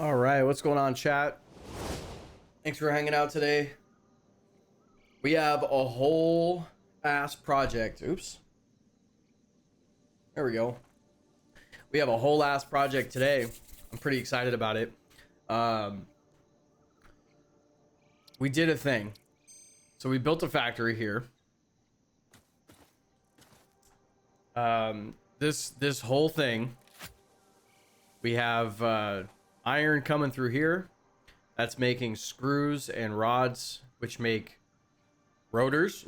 All right, what's going on, chat? Thanks for hanging out today. We have a whole ass project. Oops. There we go. We have a whole ass project today. I'm pretty excited about it. We did a thing. So we built a factory here. This whole thing, we have iron coming through here. That's making screws and rods, which make rotors.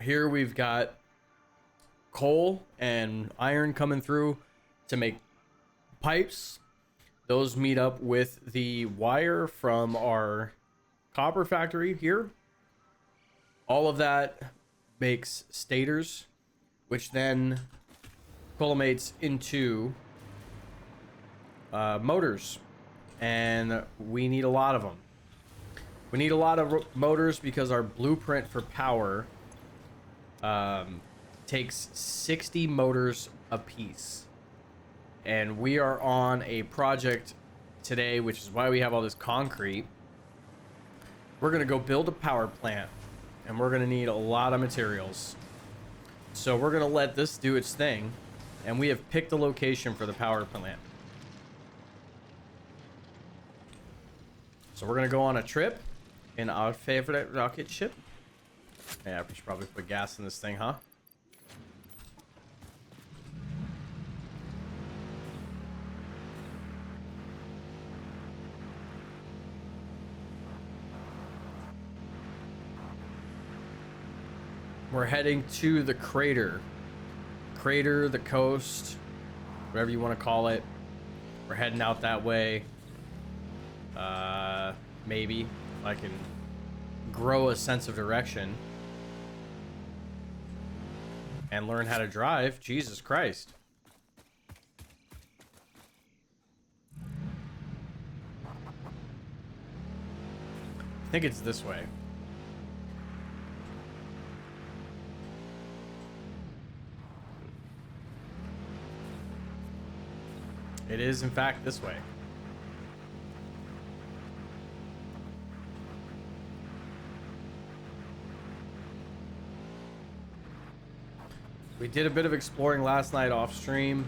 Here we've got coal and iron coming through to make pipes. Those meet up with the wire from our copper factory here. All of that makes stators, which then culminates into motors, and we need a lot of them. We need a lot of motors because our blueprint for power takes 60 motors a piece, and we are on a project today, which is why we have all this concrete. We're gonna go build a power plant, and we're gonna need a lot of materials. So we're gonna let this do its thing, and we have picked a location for the power plant. So we're gonna go on a trip in our favorite rocket ship. Yeah, we should probably put gas in this thing, huh? We're heading to the crater. Crater, the coast, whatever you want to call it. We're heading out that way. Maybe if I can grow a sense of direction and learn how to drive. Jesus Christ. I think it's this way. It is, in fact, this way. We did a bit of exploring last night off stream.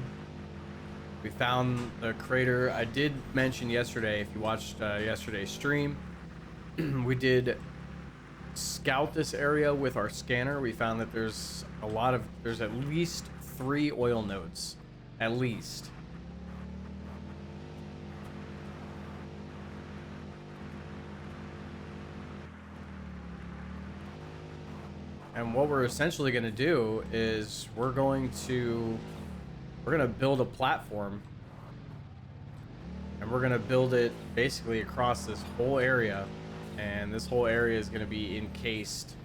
We found the crater. I did mention yesterday, if you watched yesterday's stream, we did scout this area with our scanner. We found that there's at least 3 oil nodes. At least. And what we're essentially going to do is we're going to build a platform, and we're going to build it basically across this whole area, and this whole area is going to be encased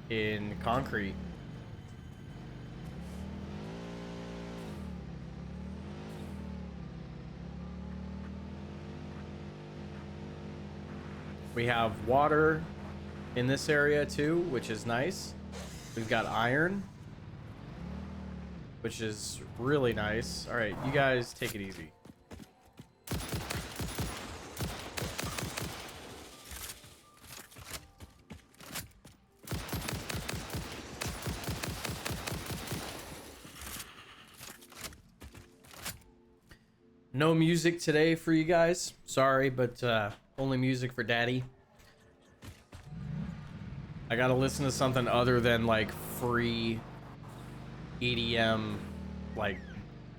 in concrete. We have water in this area too, which is nice. We've got iron, which is really nice. All right, you guys take it easy. No music today for you guys. Sorry, but only music for daddy. I gotta listen to something other than like free EDM like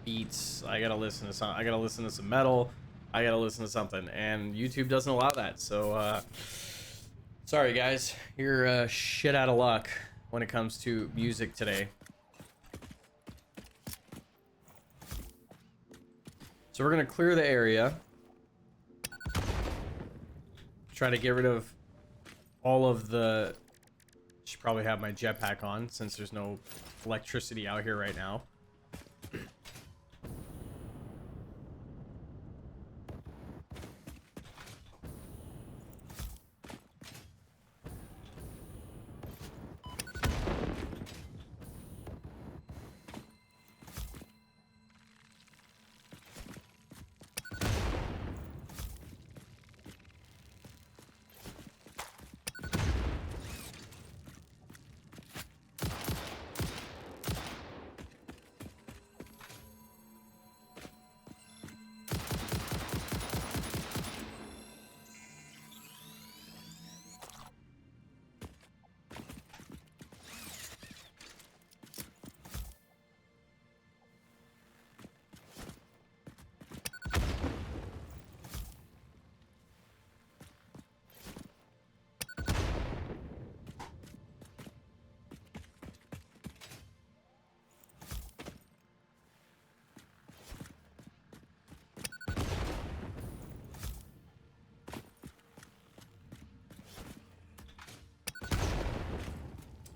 beats. I gotta listen to some metal. I gotta listen to something, and YouTube doesn't allow that. So sorry guys, you're shit out of luck when it comes to music today. So we're gonna clear the area. Try to get rid of all of the... Should probably have my jetpack on since there's no electricity out here right now.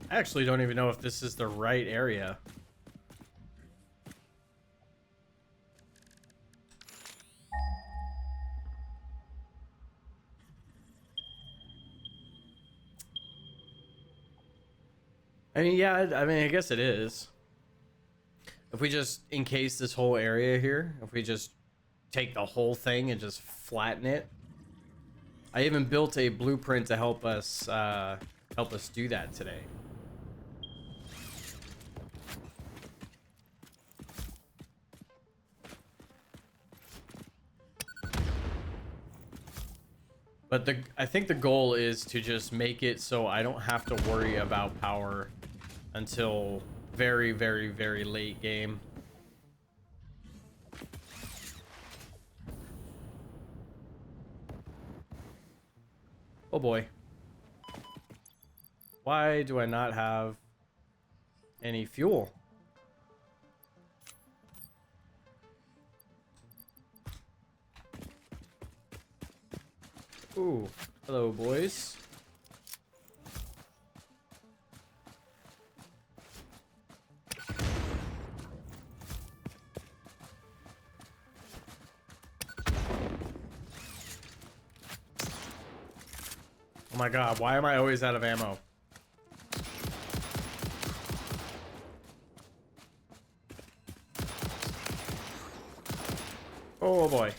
I actually don't even know if this is the right area. I mean, yeah, I mean, I guess it is. If we just encase this whole area here, if we just take the whole thing and just flatten it. I even built a blueprint to help us do that today. But I think the goal is to just make it so I don't have to worry about power until very, very, very late game. Oh boy. Why do I not have any fuel? Ooh, hello boys. Oh my god, why am I always out of ammo? Oh boy.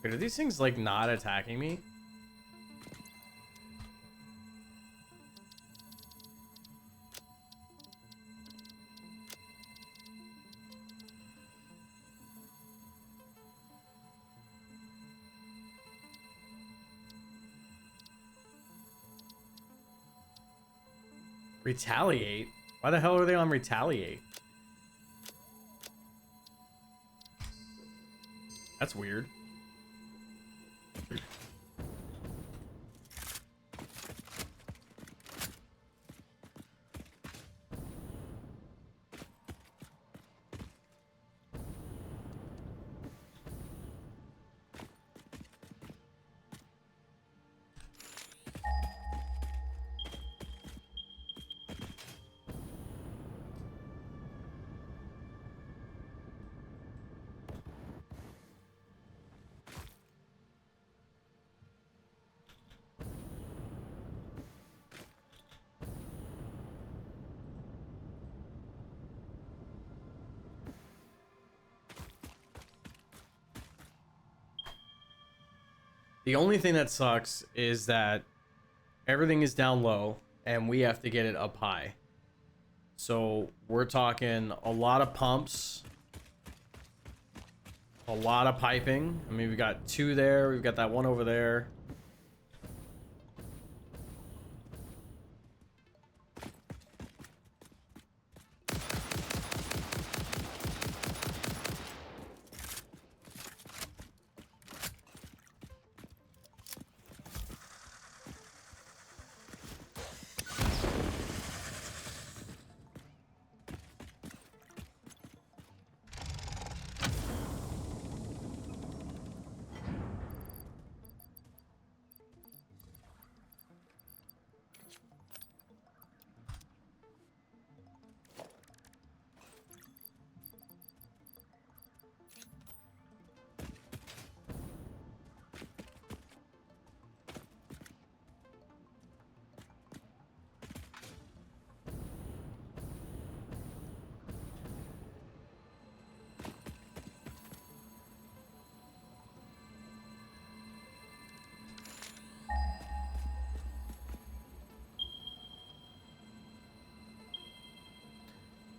Wait, are these things like not attacking me? Retaliate? Why the hell are they on retaliate? That's weird. The only thing that sucks is that everything is down low and we have to get it up high. So we're talking a lot of pumps, a lot of piping. I mean, we got 2 there. We've got that one over there.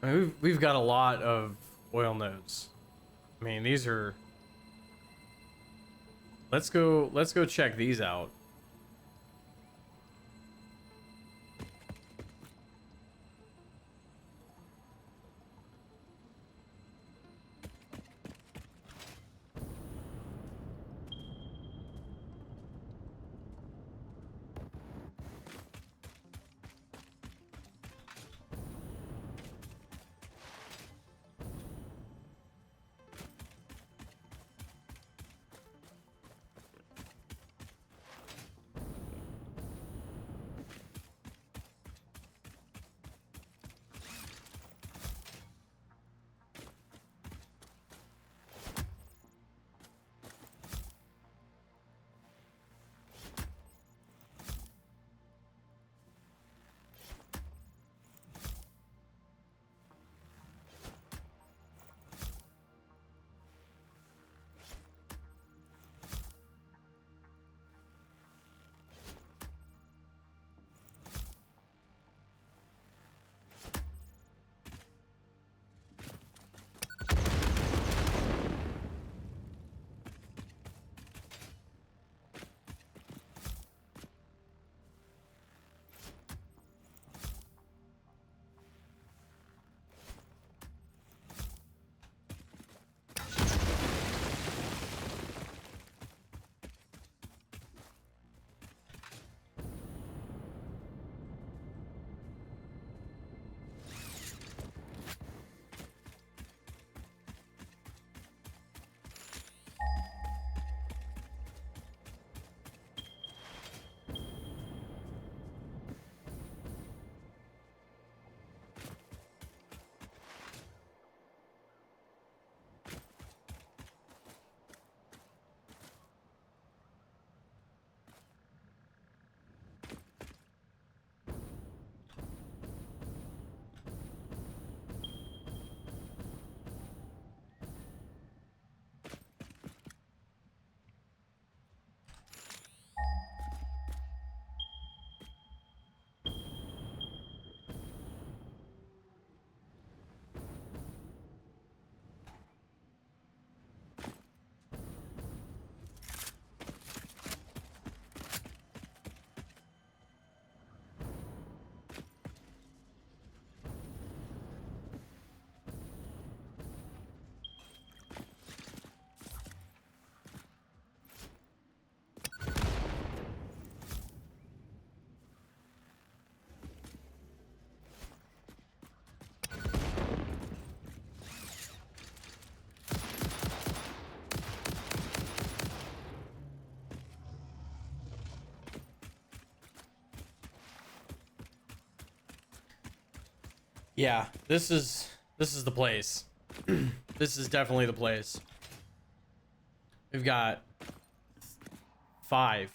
I mean, we've got a lot of oil nodes. I mean, these are... Let's go check these out. Yeah, this is the place. This is definitely the place. We've got five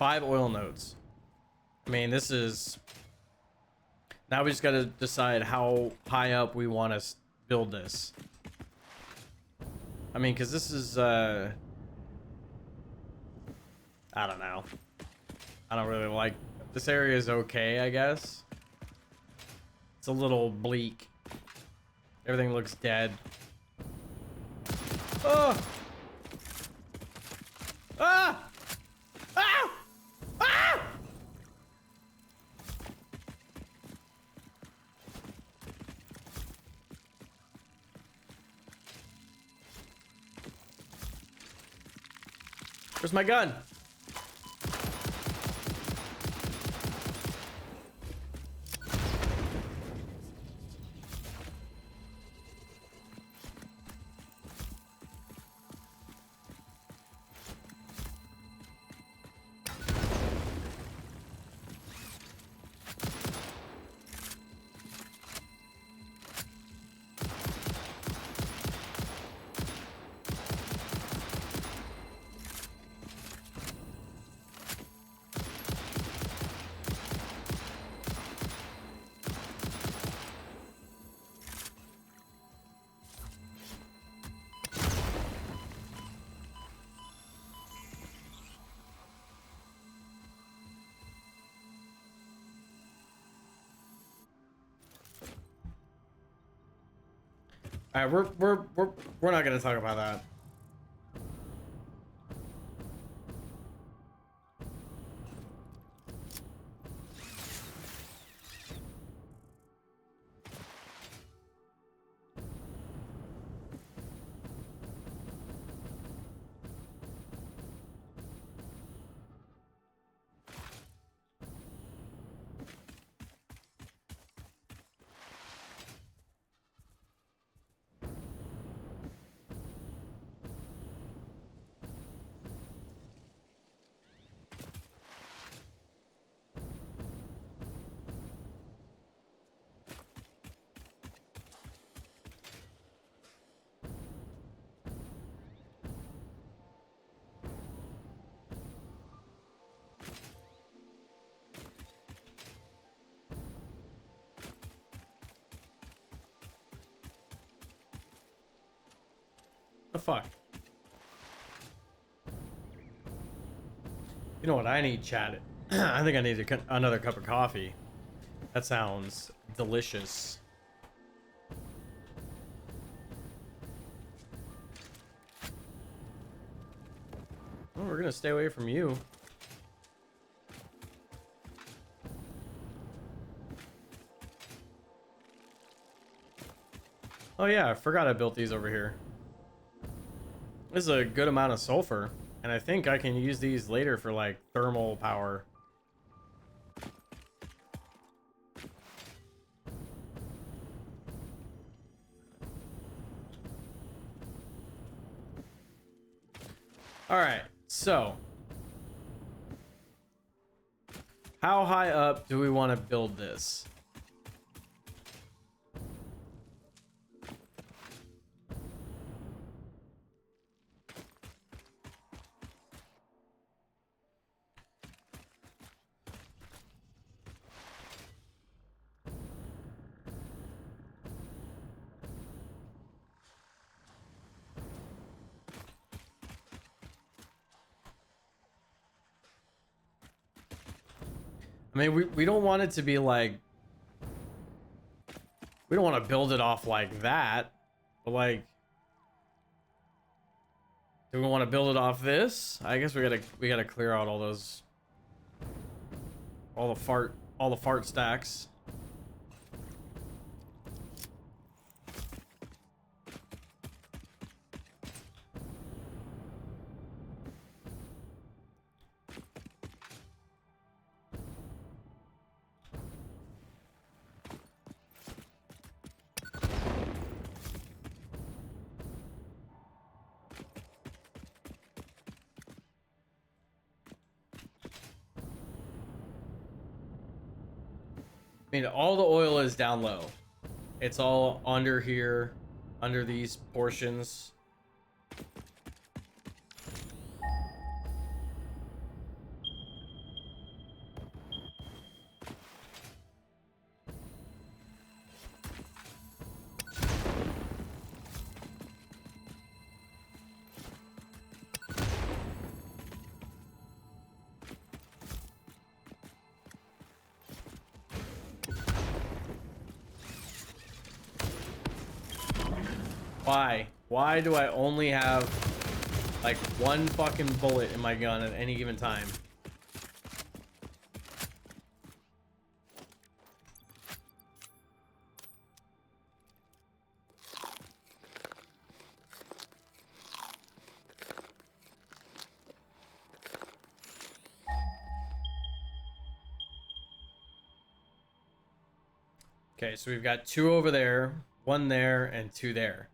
oil nodes. I mean, this is, now we just got to decide how high up we want to build this. I mean, because this is I don't know. I don't really like, this area is okay, I guess. It's a little bleak. Everything looks dead. Oh! Ah! Ah! Ah! Where's my gun? All right, we're not gonna talk about that. The fuck? You know what I need, chat? I think I need another cup of coffee. That sounds delicious. Well, we're gonna stay away from you. Oh yeah, I forgot I built these over here. This is a good amount of sulfur, and I think I can use these later for like thermal power. All right, so how high up do we want to build this? I mean, we don't want it to be like, we don't want to build it off like that, but like, do we want to build it off this? I guess we gotta clear out all those, all the fart stacks. I mean, all the oil is down low. It's all under here, under these portions. Why? Why do I only have like one fucking bullet in my gun at any given time? Okay, so we've got 2 over there, 1 there, and 2 there.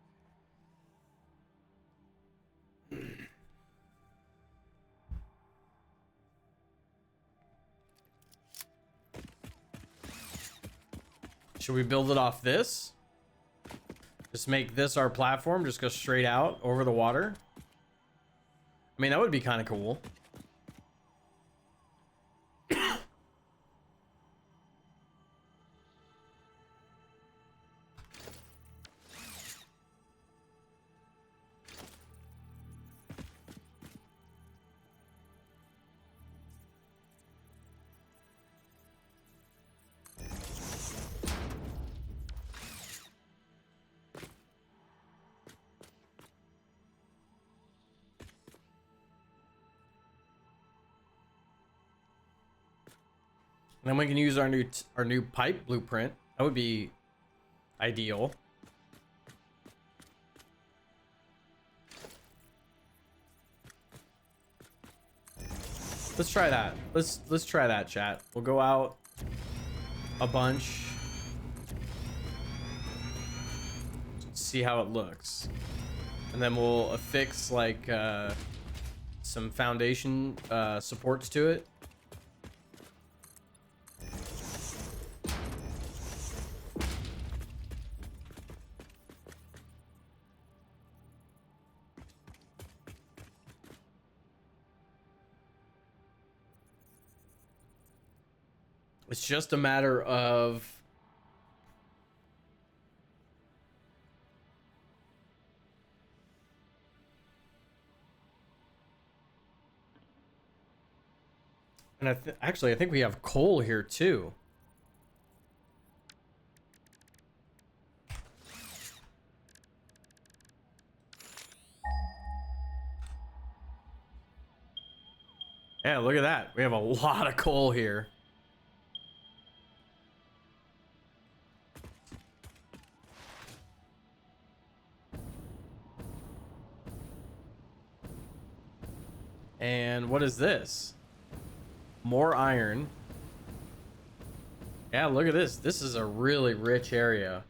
Should we build it off this? Just make this our platform, just go straight out over the water? I mean, that would be kind of cool. And then we can use our new pipe blueprint. That would be ideal. Let's try that. Let's try that, chat. We'll go out a bunch. See how it looks. And then we'll affix like some foundation supports to it. It's just a matter of and actually I think we have coal here too. Yeah, look at that. We have a lot of coal here. And what is this? More iron. Yeah, look at this. This is a really rich area.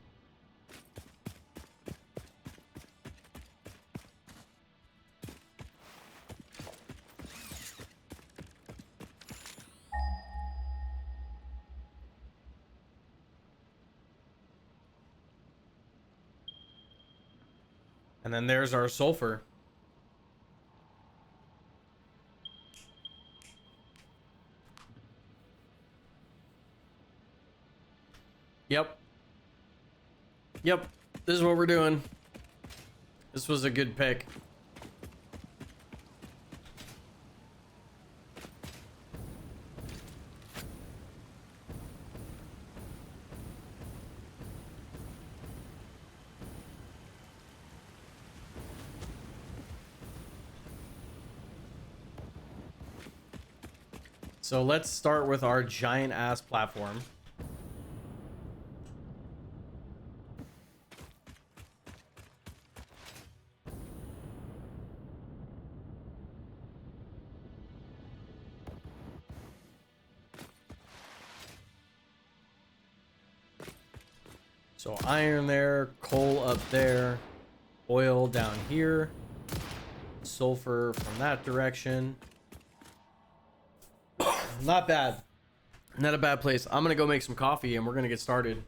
And then there's our sulfur. Yep. Yep. This is what we're doing. This was a good pick. So let's start with our giant ass platform. So iron there, coal up there, oil down here, sulfur from that direction. Not bad. Not a bad place. I'm gonna go make some coffee and we're gonna get started.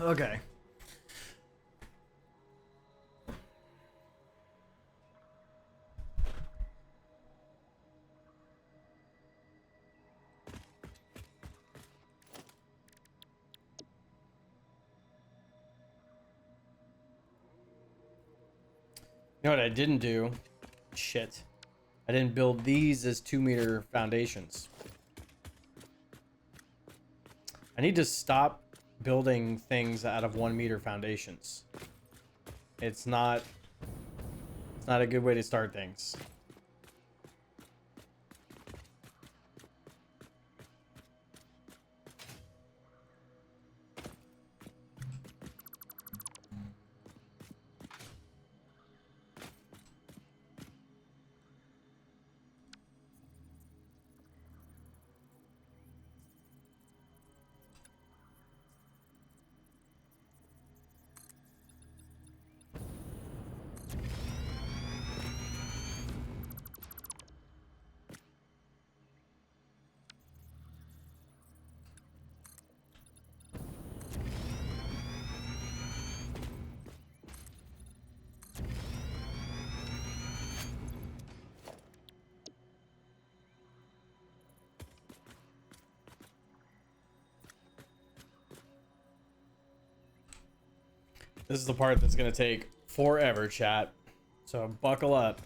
Okay. You know what I didn't do? Shit. I didn't build these as 2-meter foundations. I need to stop building things out of 1-meter foundations. It's not a good way to start things. This is the part that's going to take forever, chat. So buckle up.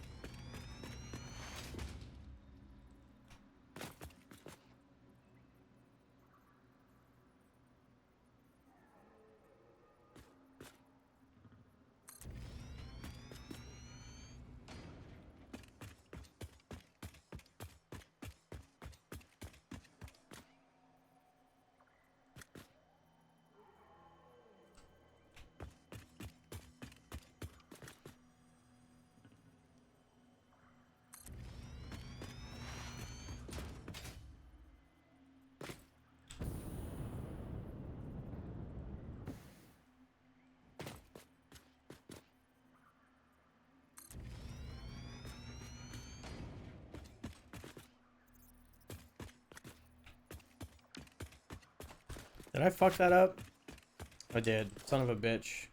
Did I fuck that up? I did. Son of a bitch.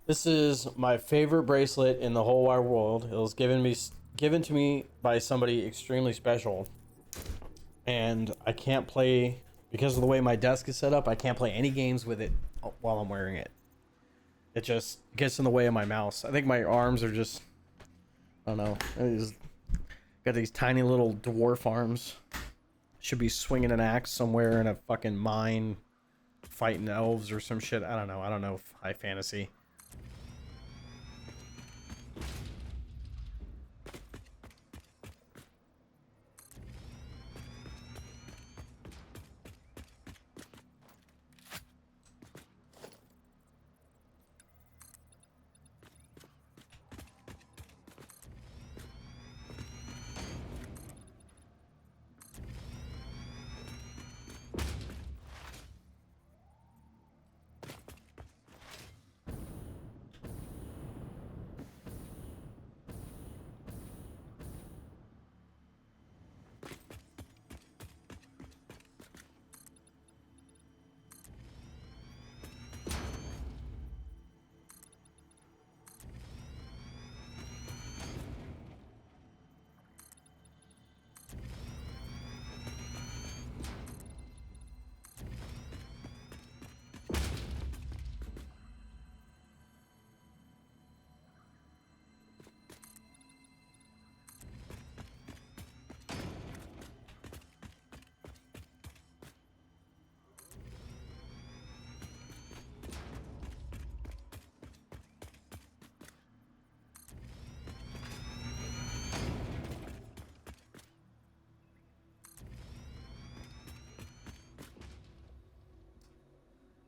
This is my favorite bracelet in the whole wide world. It was given to me by somebody extremely special. And I can't play because of the way my desk is set up. I can't play any games with it while I'm wearing it. It just gets in the way of my mouse. I think my arms are just, I don't know. Got these tiny little dwarf arms. Should be swinging an axe somewhere in a fucking mine, fighting elves or some shit. I don't know. I don't know. High fantasy.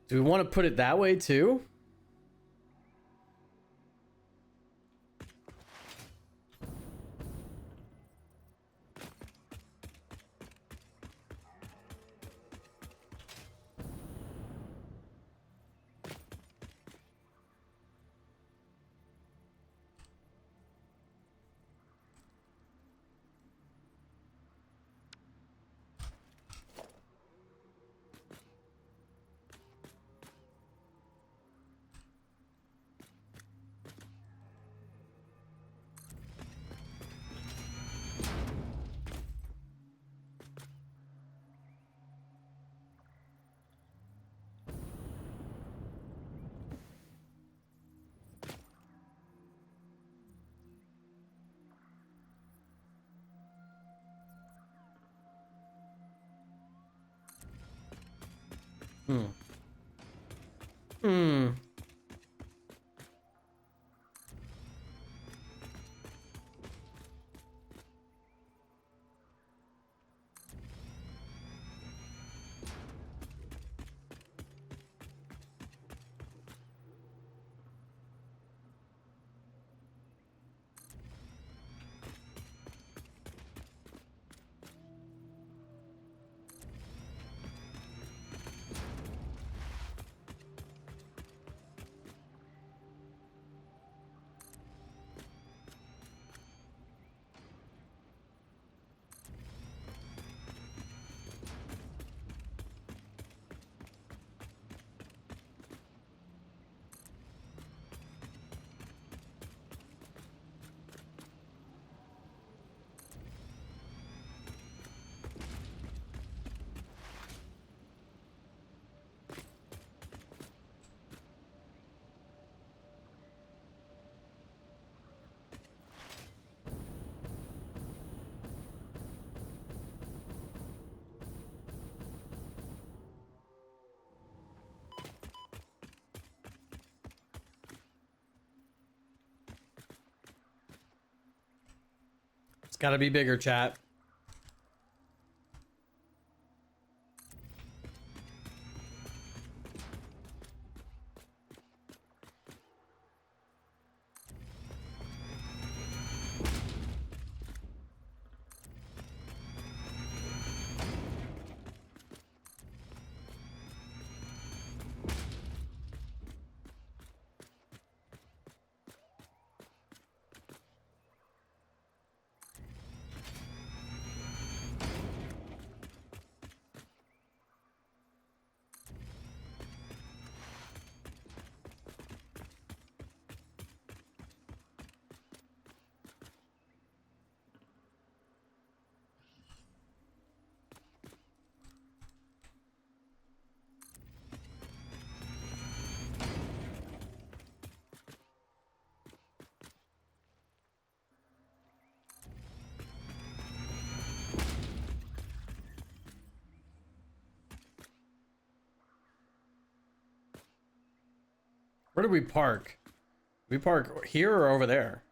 Do we want to put it that way too? Hmm. Hmm. It's got to be bigger, chat. do we park? We park here or over there?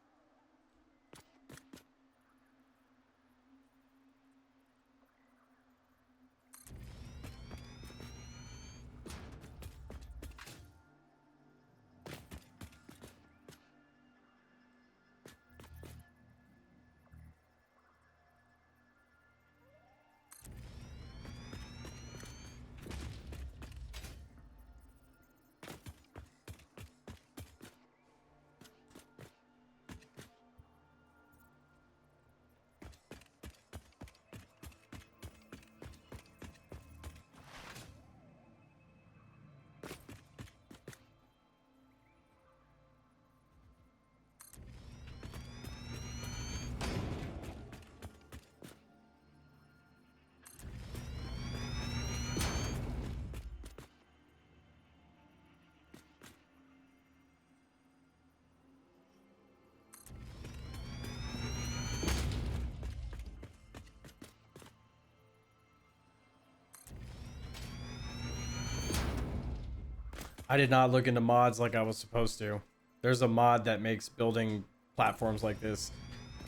I did not look into mods like I was supposed to. There's a mod that makes building platforms like this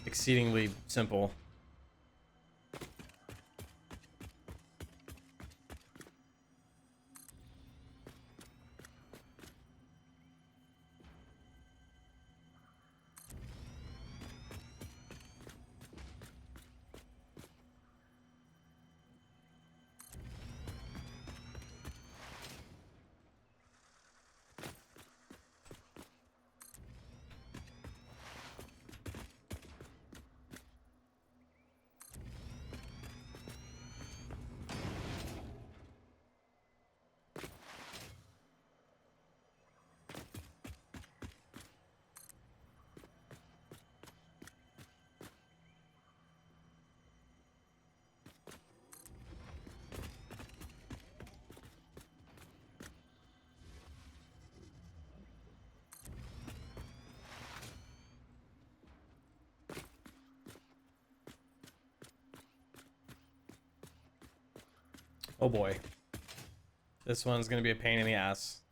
exceedingly simple. Oh boy. This one's gonna be a pain in the ass.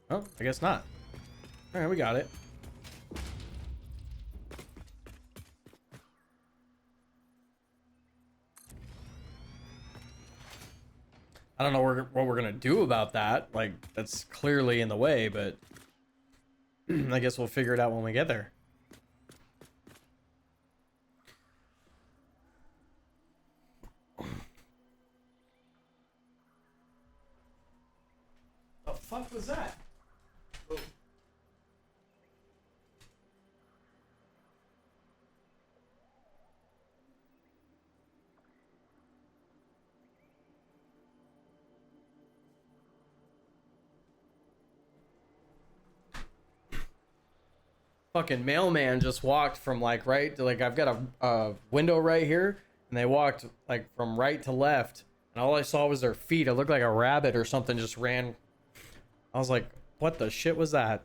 Oh, I guess not. Alright, we got it. I don't know what we're gonna do about that. Like, that's clearly in the way, but I guess we'll figure it out when we get there. The fuck was that? Oh. Fucking mailman just walked from like right to like I've got a window right here, and they walked like from right to left, and all I saw was their feet. It looked like a rabbit or something just ran. I was like, what the shit was that?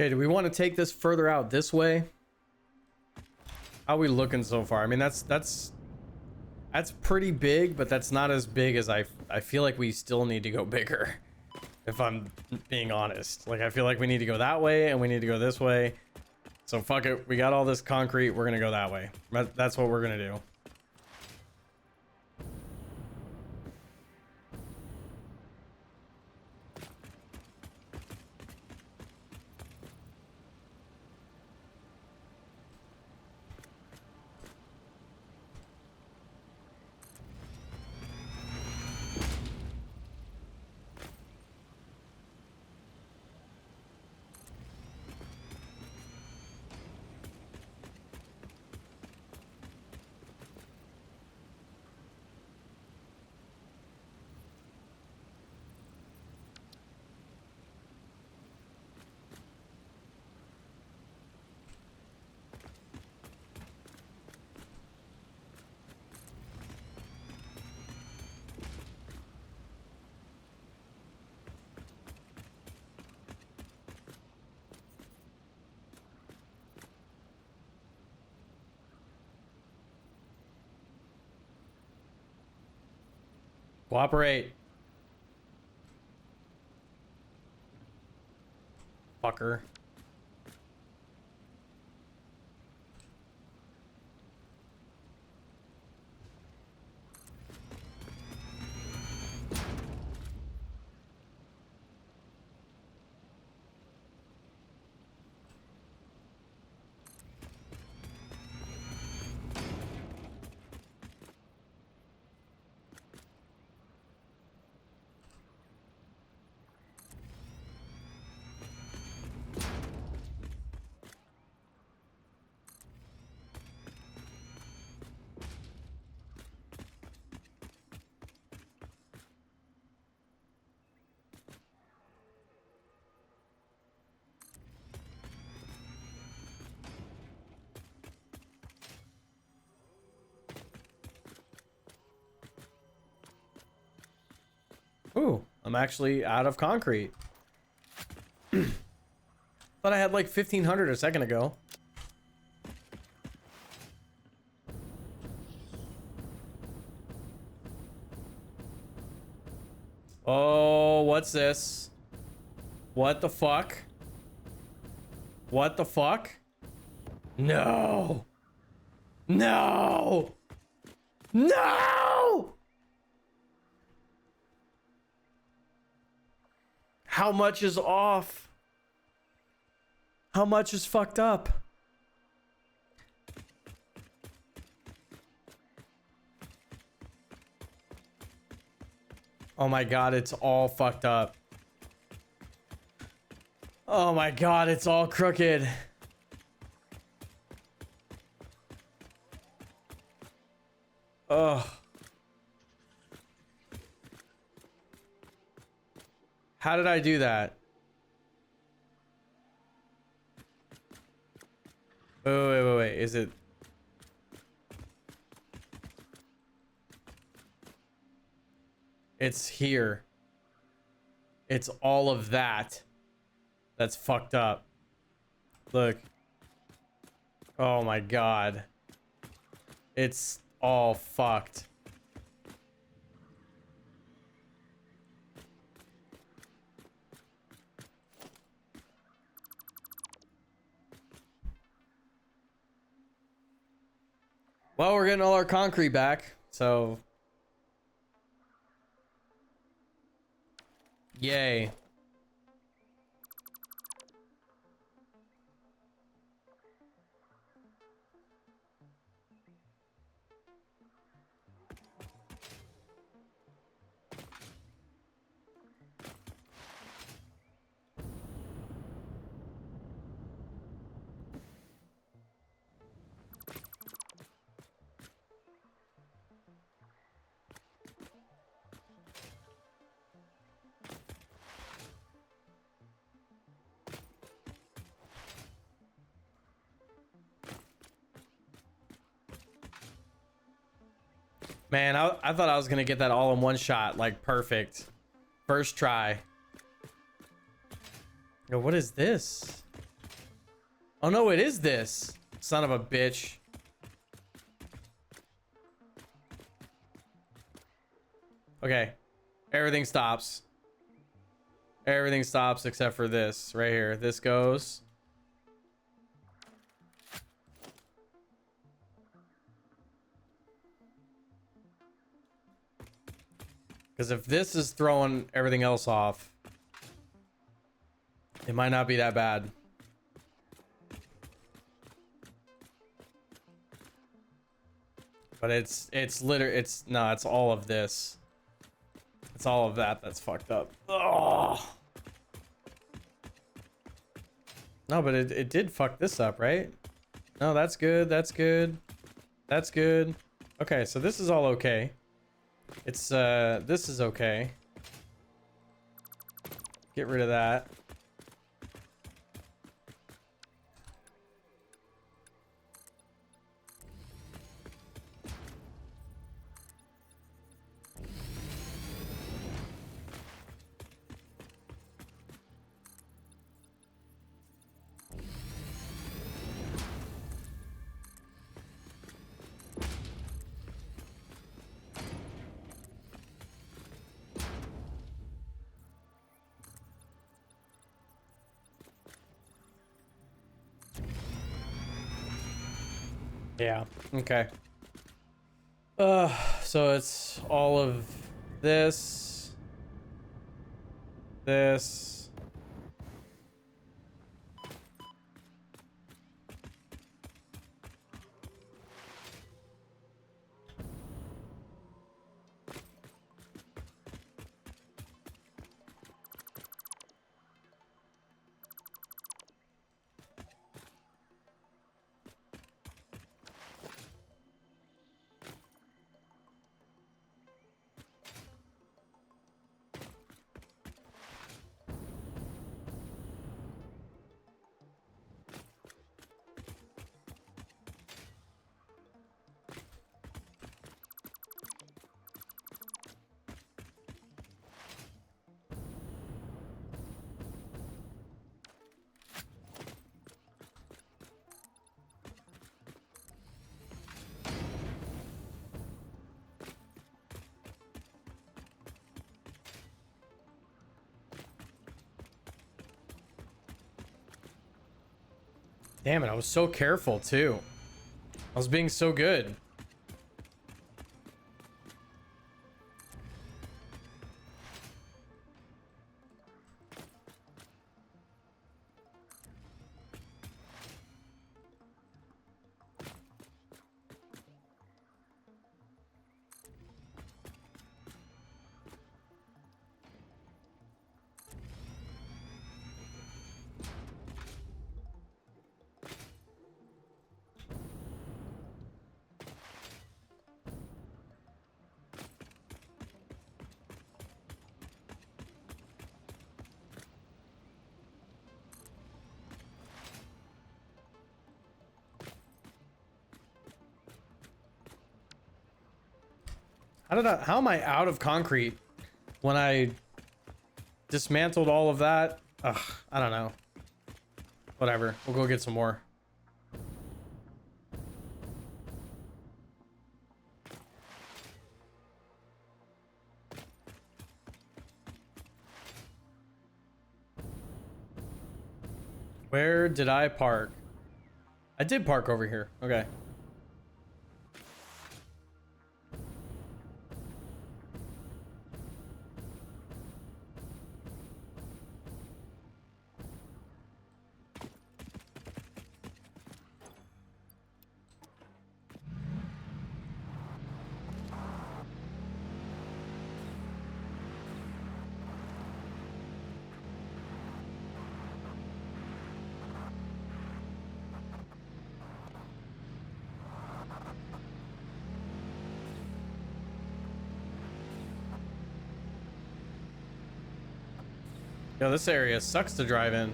Okay, do we want to take this further out this way? How are we looking so far? I mean, that's pretty big, but that's not as big as I feel like we still need to go bigger. If I'm being honest, like I feel like we need to go that way and we need to go this way. So fuck it, we got all this concrete, we're gonna go that way. That's what we're gonna do. Cooperate. Fucker. Ooh, I'm actually out of concrete. Thought I had like 1,500 a second ago. Oh, what's this? What the fuck? What the fuck? No! No! No! How much is off? How much is fucked up? Oh my god, it's all fucked up. Oh my god, it's all crooked. Ugh. How did I do that? Wait. Is it? It's here. It's all of that. That's fucked up. Look. Oh my god. It's all fucked. Well, we're getting all our concrete back, so yay. Man, I thought I was gonna get that all in one shot, like perfect. First try. Yo, what is this? Oh no, it is this. Son of a bitch. Okay. Everything stops. Everything stops except for this right here. This goes. Because if this is throwing everything else off, it might not be that bad. But it's literally, it's all of this. It's all of that that's fucked up. Oh. No, but it did fuck this up, right? No, that's good. That's good. That's good. Okay, so this is all okay. It's this is okay. Get rid of that. Yeah. Okay. So it's all of this, this. Damn it, I was so careful too. I was being so good. How am I out of concrete when I dismantled all of that? Ugh, I don't know. Whatever. We'll go get some more. Where did I park? I did park over here. Okay. Yo, this area sucks to drive in.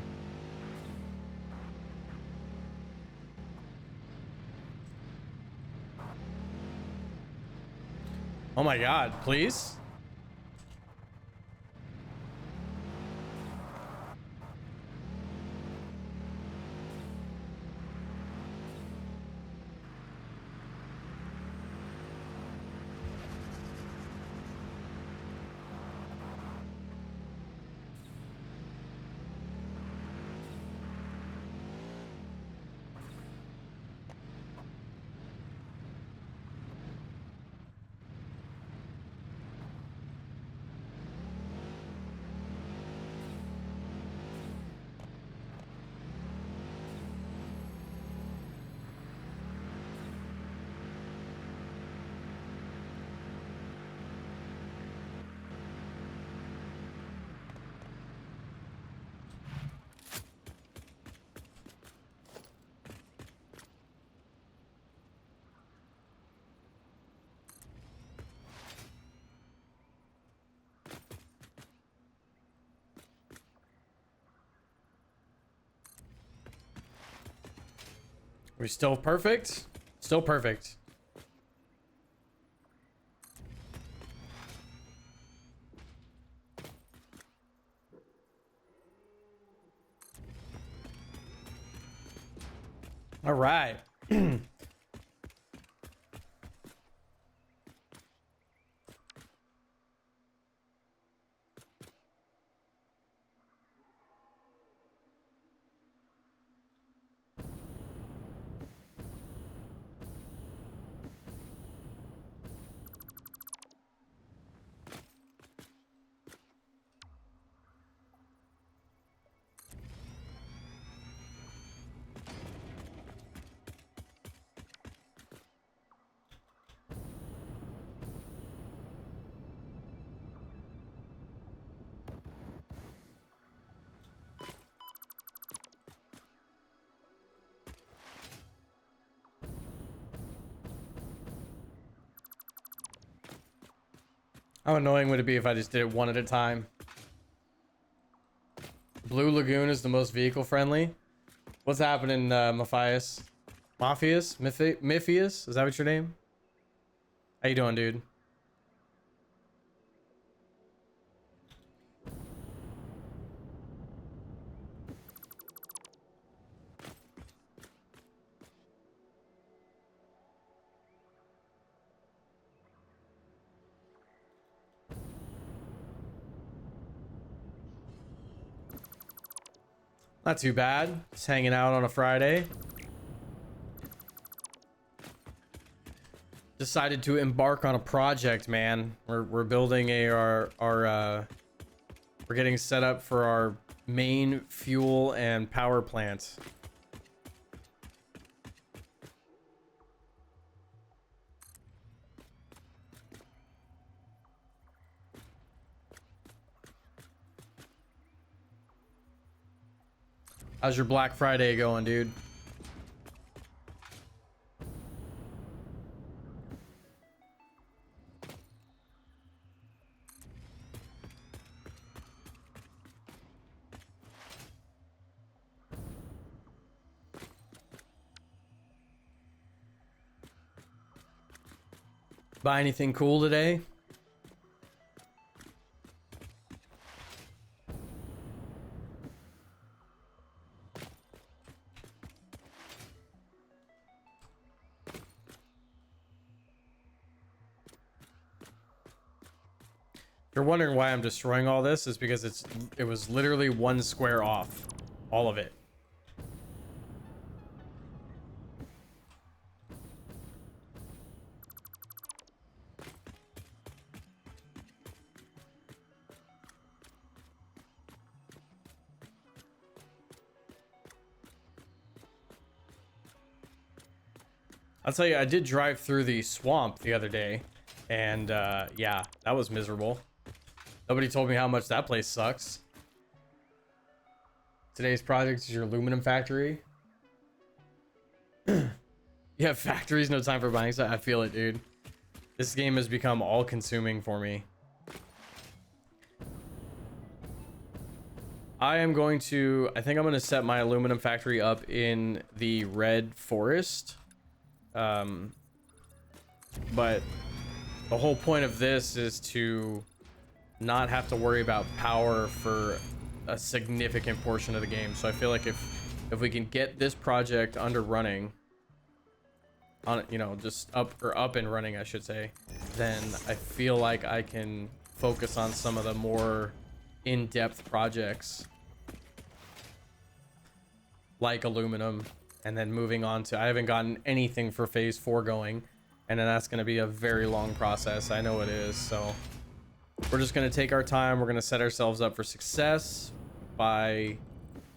Oh my god, please? Are we still perfect? Still perfect. All right. How annoying would it be if I just did it one at a time? Blue Lagoon is the most vehicle friendly. What's happening, Matthias? Matthias? Miphius? Is that what your name? How you doing, dude? Not too bad. Just hanging out on a Friday. Decided to embark on a project, man. We're building we're getting set up for our main fuel and power plant. How's your Black Friday going, dude? Buy anything cool today? If you're wondering why I'm destroying all this, is because it was literally one square off. All of it. I'll tell you, I did drive through the swamp the other day, and yeah, that was miserable. Nobody told me how much that place sucks. Today's project is your aluminum factory. You have factories, no time for buying stuff. I feel it, dude. This game has become all consuming for me. I think I'm going to set my aluminum factory up in the red forest. But the whole point of this is to not have to worry about power for a significant portion of the game. So I feel like if we can get this project under running on, you know, just up and running, I should say, then I feel like I can focus on some of the more in-depth projects like aluminum, and then moving on to, I haven't gotten anything for phase 4 going, and then that's going to be a very long process. I know it is. So we're just going to take our time. We're going to set ourselves up for success by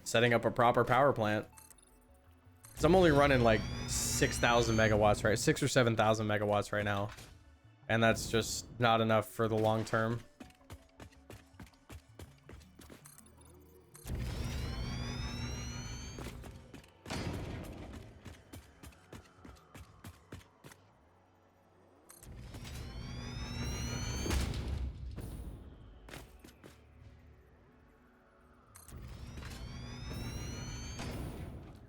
setting up a proper power plant. So I'm only running like 6,000 megawatts, right? 6 or 7,000 megawatts right now. And that's just not enough for the long term.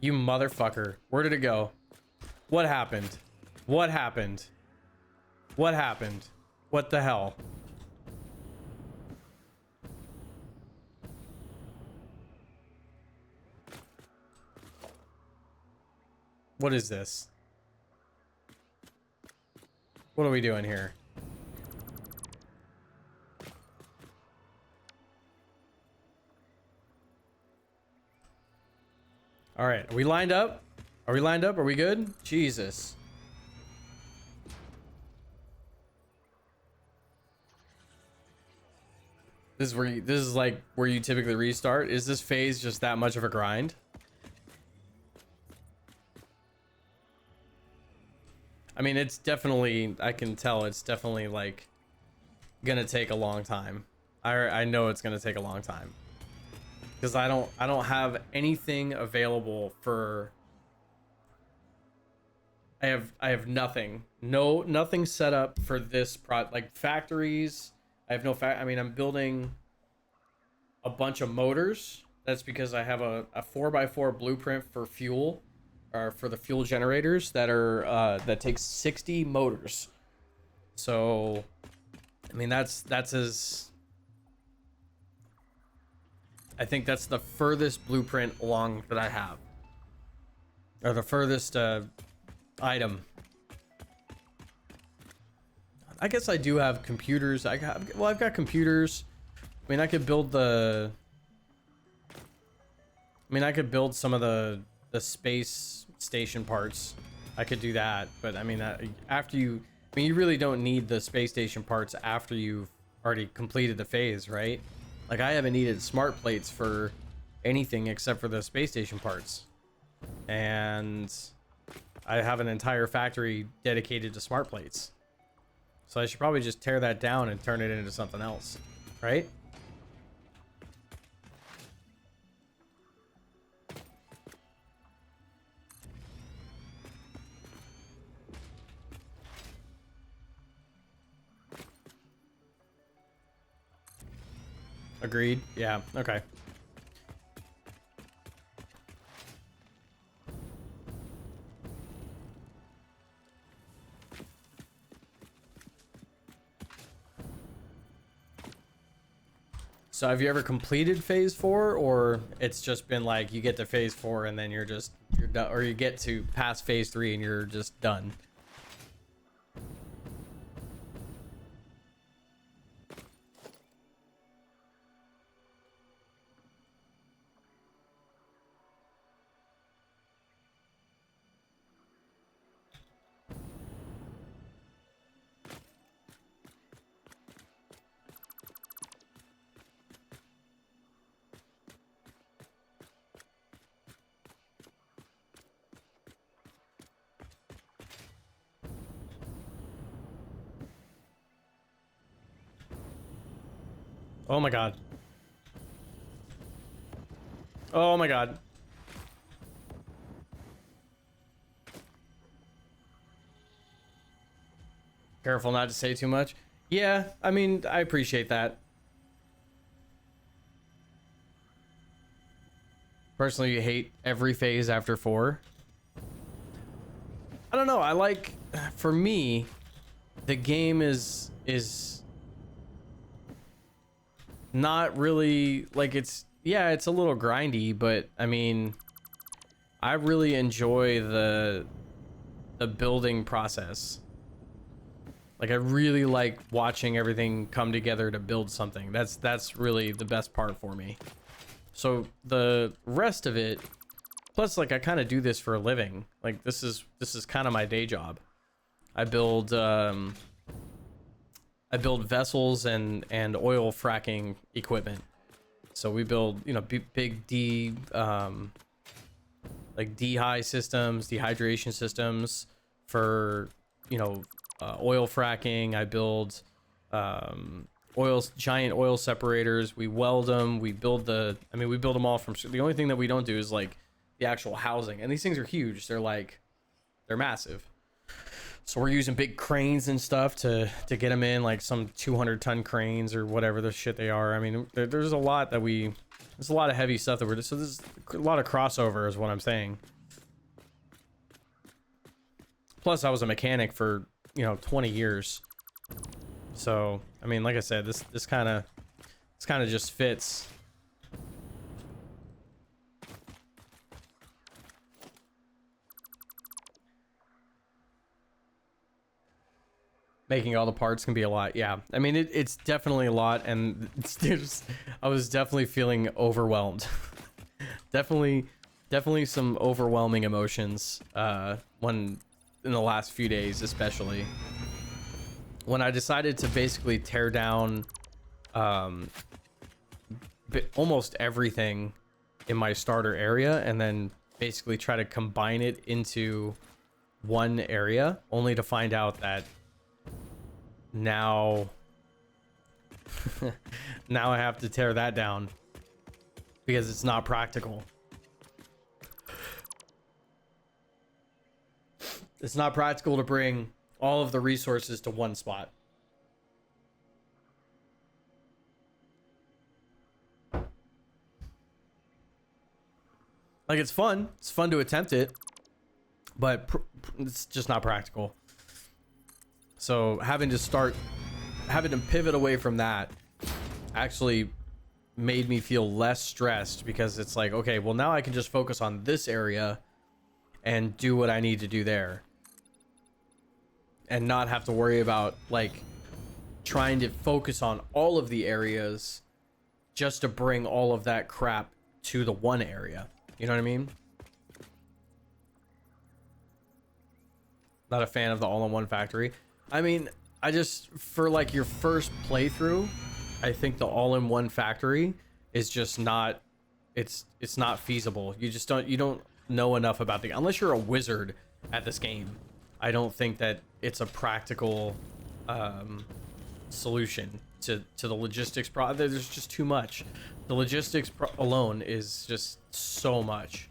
You motherfucker. Where did it go? What happened? What happened? What happened? What the hell? What is this? What are we doing here? All right, are we lined up? Are we lined up? Are we good? Jesus. This is like where you typically restart. Is this phase just that much of a grind? I mean, it's definitely, I can tell it's definitely like gonna take a long time. I know it's gonna take a long time. Because I don't have anything available for, I have nothing. Nothing set up for this like factories, I have no fact. I mean, I'm building a bunch of motors. That's because I have a 4x4 blueprint for fuel, or for the fuel generators that are that takes 60 motors. So, I mean, that's as I think that's the furthest blueprint along that I have, or the furthest item. I guess I do have computers. I've got computers. I mean, I could build the. I mean, I could build some of the space station parts. I could do that, but I mean, after you, I mean, you really don't need the space station parts after you've already completed the phase, right? Like, I haven't needed smart plates for anything except for the space station parts, and I have an entire factory dedicated to smart plates. So I should probably just tear that down and turn it into something else, right? Agreed. Yeah. Okay. So have you ever completed phase 4, or it's just been like you get to phase 4 and then you're done, or you get to past phase 3 and you're just done? Oh my god. Oh my god. Careful not to say too much. Yeah, I mean, I appreciate that. Personally, you hate every phase after 4. I don't know. I like, for me, the game is not really like, it's, yeah, it's a little grindy, but I mean, I really enjoy the building process. Like, I really like watching everything come together to build something. That's really the best part for me. So the rest of it, plus, like, I kind of do this for a living. Like, this is kind of my day job. I build vessels and oil fracking equipment. So we build, you know, big like dehy systems, dehydration systems for, you know, oil fracking. I build giant oil separators. We weld them. We build we build them all from. The only thing that we don't do is like the actual housing, and these things are huge. They're massive. So we're using big cranes and stuff to get them in, like some 200-ton cranes or whatever the shit they are. I mean, there's a lot there's a lot of heavy stuff that we're, so there's a lot of crossover is what I'm saying. Plus, I was a mechanic for, you know, 20 years. So, I mean, like I said, this kind of just fits. Making all the parts can be a lot. Yeah, I mean, it's definitely a lot, and I was definitely feeling overwhelmed. definitely some overwhelming emotions when in the last few days, especially when I decided to basically tear down almost everything in my starter area and then basically try to combine it into one area, only to find out that now now I have to tear that down because it's not practical. It's not practical to bring all of the resources to one spot. Like, it's fun. It's fun to attempt it, but it's just not practical. So having to pivot away from that actually made me feel less stressed, because it's like, okay, well, now I can just focus on this area and do what I need to do there, and not have to worry about like trying to focus on all of the areas just to bring all of that crap to the one area. You know what I mean? Not a fan of the all-in-one factory. I mean, I just, for like your first playthrough, I think the all-in-one factory is just not, it's not feasible. You don't know enough about the, unless you're a wizard at this game. I don't think that it's a practical solution to the logistics there's just too much. The logistics alone is just so much.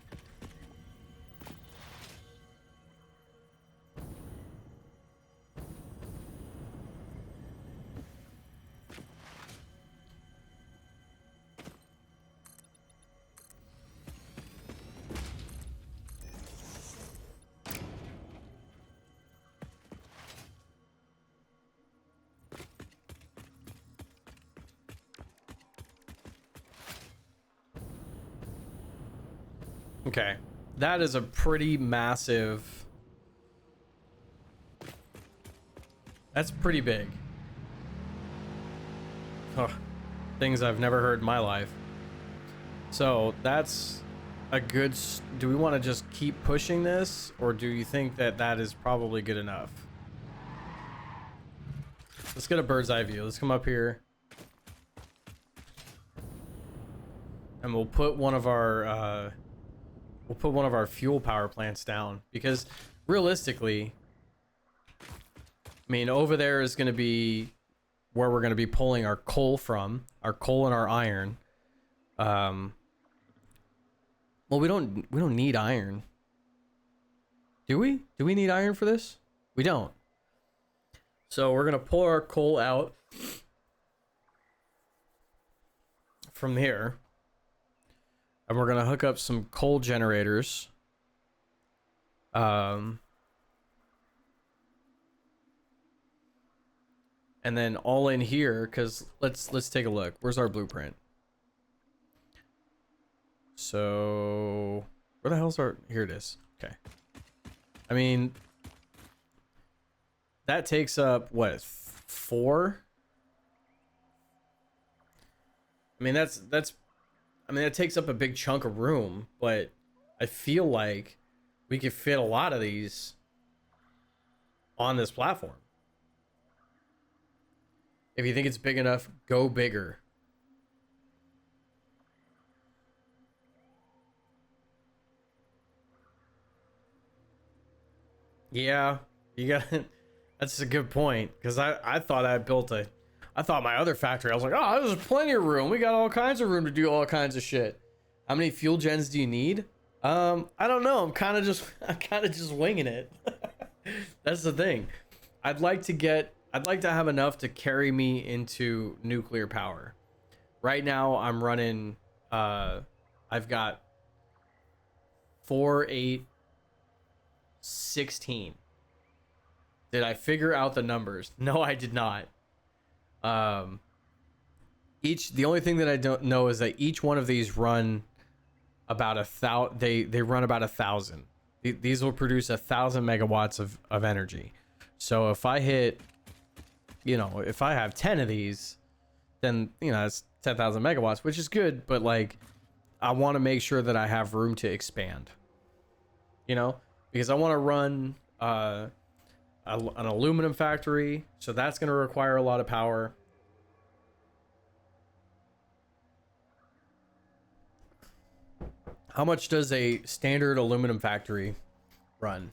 Okay, that is a pretty massive, that's pretty big. Ugh, things I've never heard in my life. So that's a good, do we want to just keep pushing this, or do you think that that is probably good enough? Let's get a bird's eye view. Let's come up here and we'll put one of our fuel power plants down, because realistically, I mean, over there is going to be where we're going to be pulling our coal from, our coal and our iron. Well, we don't need iron. Do we? Do we need iron for this? We don't. So we're going to pull our coal out from here, and we're going to hook up some coal generators. And then all in here, because let's take a look. Where's our blueprint? So where the hell's our, here it is. Okay. I mean, that takes up what, 4? I mean, I mean, that takes up a big chunk of room, but I feel like we could fit a lot of these on this platform. If you think it's big enough, go bigger. Yeah, you got that's a good point, because I thought I thought my other factory, I was like, oh, there's plenty of room. We got all kinds of room to do all kinds of shit. How many fuel gens do you need? I don't know. I'm kind of just winging it. That's the thing. I'd like to have enough to carry me into nuclear power. Right now I'm running, I've got 4, 8, 16. Did I figure out the numbers? No, I did not. The only thing that I don't know is that each one of these run about 1,000. They run about 1,000. These will produce 1,000 megawatts of energy. So if I hit, if I have 10 of these, then that's 10,000 megawatts, which is good. But like, I want to make sure that I have room to expand. Because I want to run an aluminum factory, so that's going to require a lot of power. How much does a standard aluminum factory run?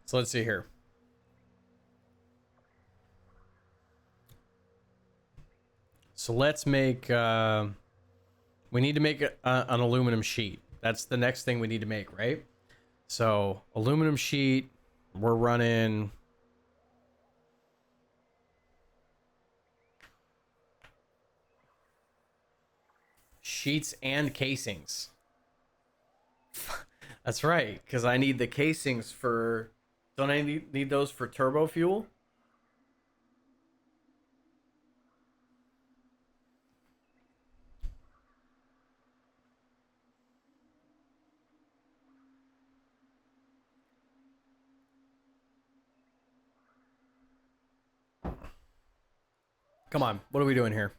So let's see here. So let's make, we need to make an aluminum sheet. That's the next thing we need to make, right? So aluminum sheet, we're running Sheets and casings. That's right, because I need the casings for... Don't I need those for turbo fuel? Come on, what are we doing here?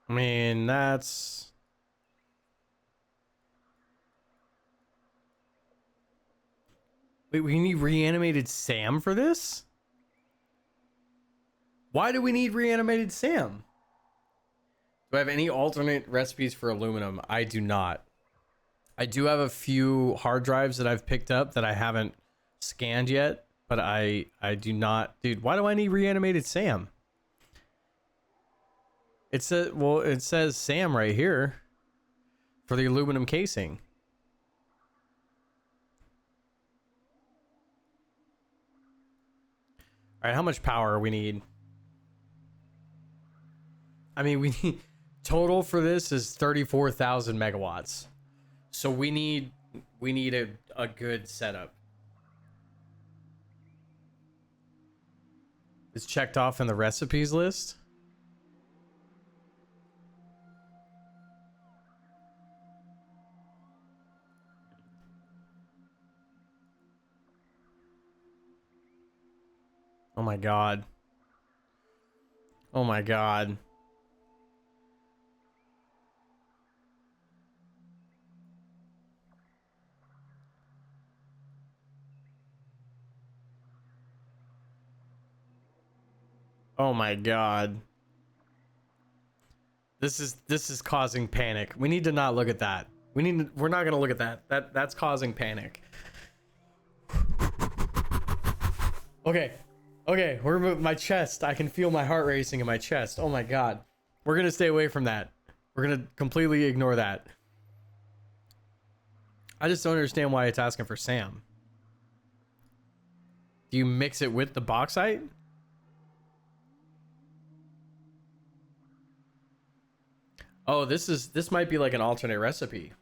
I mean, that's... Wait, we need reanimated Sam for this? Why do we need reanimated Sam? Do I have any alternate recipes for aluminum? I do not. I do have a few hard drives that I've picked up that I haven't scanned yet, but I do not. Dude, why do I need reanimated Sam? It says, well, it says Sam right here for the aluminum casing. All right, how much power we need? I mean, we need total for this is 34,000 megawatts. So we need a good setup. It's checked off in the recipes list. Oh my god. Oh my god. Oh my god. This is causing panic. We need to not look at that. We're not going to look at that. That's causing panic. Okay. Okay, we're my chest. I can feel my heart racing in my chest. Oh my god. We're going to stay away from that. We're going to completely ignore that. I just don't understand why it's asking for Sam. Do you mix it with the bauxite? Oh, this might be like an alternate recipe.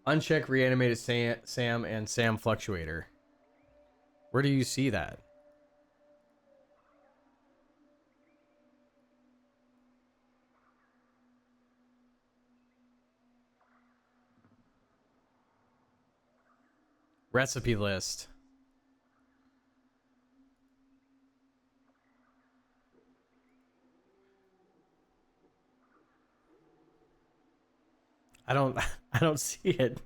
Uncheck reanimated Sam and Sam fluctuator. Where do you see that? Recipe list. I don't I don't see it.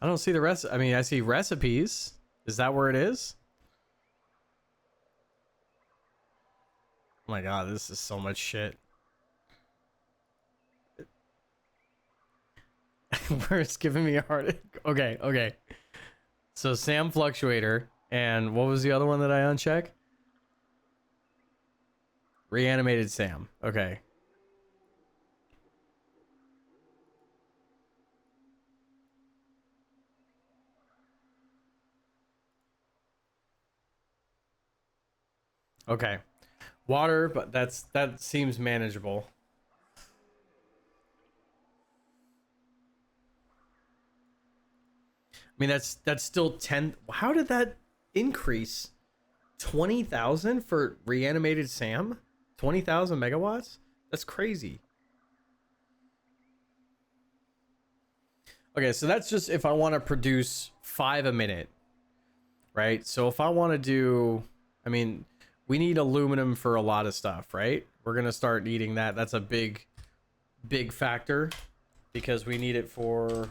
I don't see the rest. I mean, I see recipes. Is that where it is? Oh my god, this is so much shit. Where it's giving me a heart. Okay, okay. So Sam fluctuator, and what was the other one that I uncheck? Reanimated Sam. Okay. Okay. Water, but that seems manageable. I mean, that's still 10. How did that increase? 20,000 for reanimated Sam? 20,000 megawatts? That's crazy. Okay, so that's just if I want to produce 5 a minute, right? So if I want to do, I mean, we need aluminum for a lot of stuff, right? We're gonna start needing that. That's a big factor because we need it for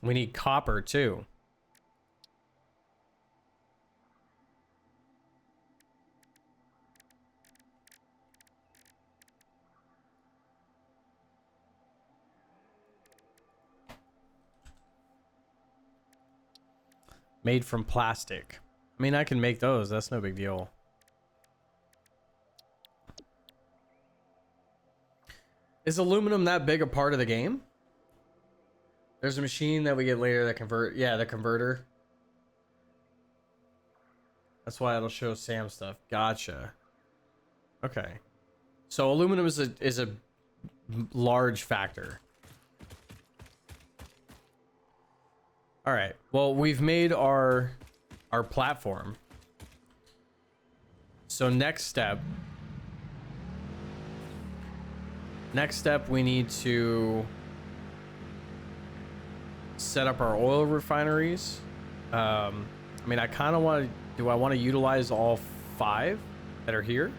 we need copper too. Made from plastic. I mean, I can make those. That's no big deal. Is aluminum that big a part of the game? There's a machine that we get later that convert. Yeah, the converter. That's why it'll show Sam stuff. Gotcha. Okay. So aluminum is a large factor. All right. Well, we've made our platform. So next step, we need to set up our oil refineries. I mean, I kind of want to. Do I want to utilize all 5 that are here?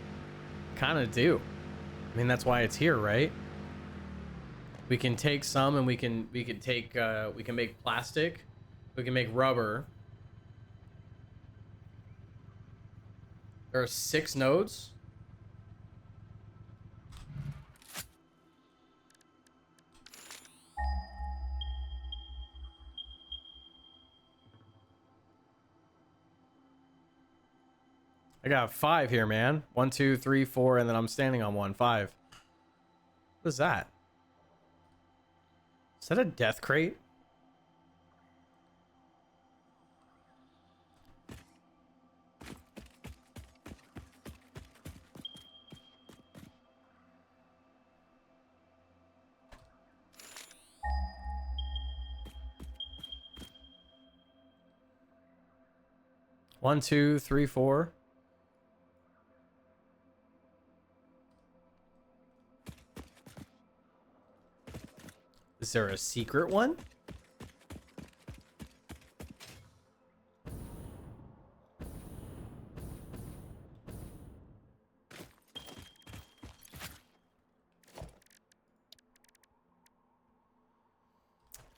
Kind of do. I mean, that's why it's here, right? We can take some, and we can take we can make plastic. We can make rubber. There are 6 nodes. I got 5 here, man. 1, 2, 3, 4, and then I'm standing on 1. 5. What is that? Is that a death crate? One, 2, 3, 4. Is there a secret one?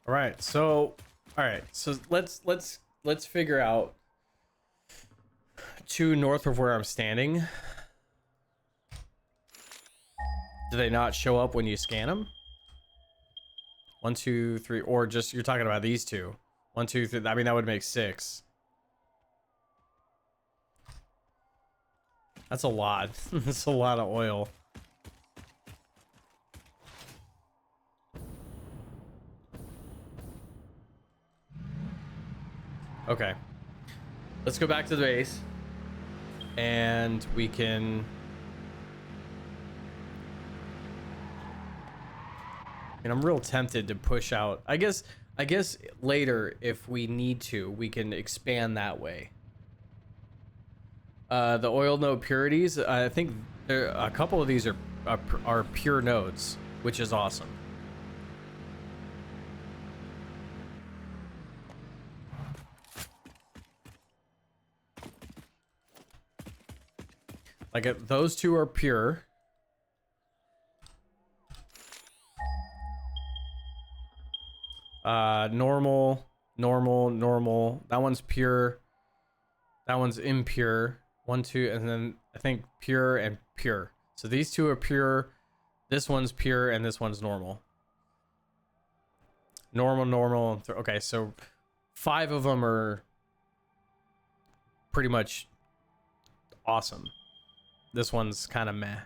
All right, so let's figure out 2 north of where I'm standing. Do they not show up when you scan them? 1, 2, 3, or just you're talking about these 2. 1, 2, 3. I mean, that would make 6. That's a lot. That's a lot of oil. Okay. Let's go back to the base. And we can... And I'm real tempted to push out. I guess later, if we need to, we can expand that way. The oil node purities, I think a couple of these are pure nodes, which is awesome. Like those 2 are pure. Normal. That one's pure. That one's impure. 1, 2, and then I think pure and pure. So these 2 are pure. This one's pure, and this one's normal. Normal. Okay, so 5 of them are pretty much awesome. This one's kind of meh.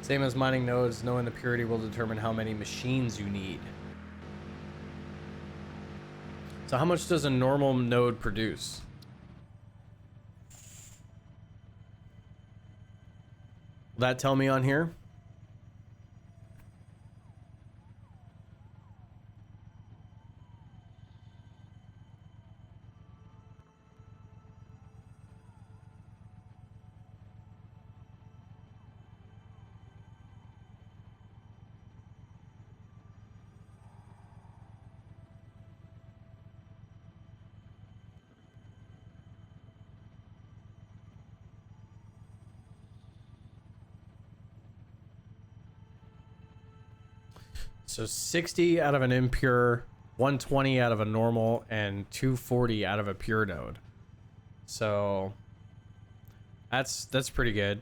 Same as mining nodes, knowing the purity will determine how many machines you need. So how much does a normal node produce? that tell me on here? So 60 out of an impure, 120 out of a normal, and 240 out of a pure node. So that's pretty good.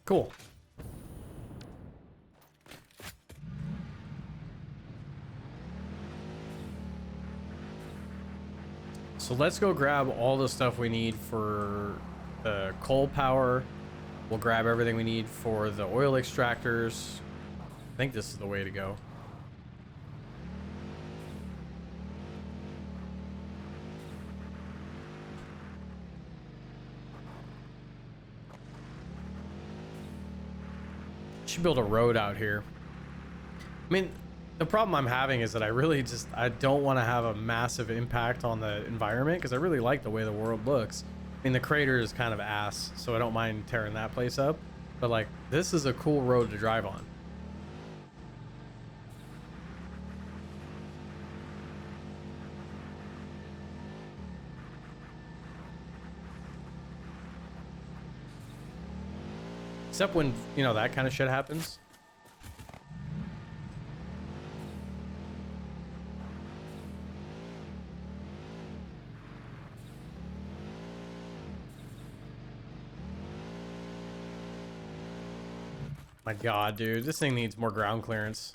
Cool. So let's go grab all the stuff we need for the coal power. We'll grab everything we need for the oil extractors. I think this is the way to go. Should build a road out here. I mean, the problem I'm having is that I don't want to have a massive impact on the environment because I really like the way the world looks. I mean, the crater is kind of ass, so I don't mind tearing that place up. But like, this is a cool road to drive on. Except when, you know, that kind of shit happens. My God, dude, this thing needs more ground clearance.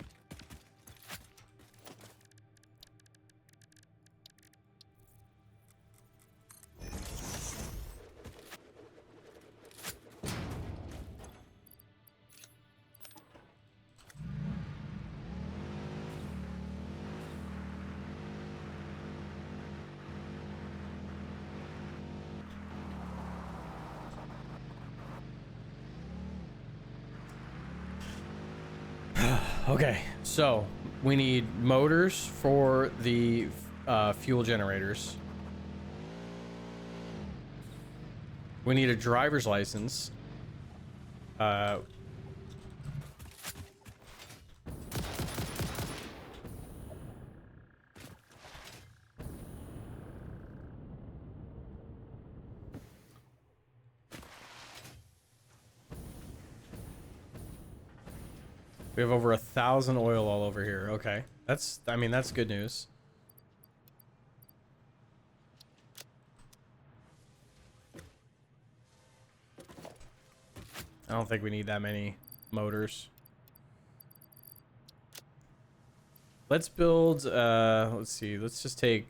Okay, so we need motors for the fuel generators. We need a driver's license. We have over 1,000 oil all over here. Okay, I mean, that's good news. I don't think we need that many motors. Let's build, let's see, let's just take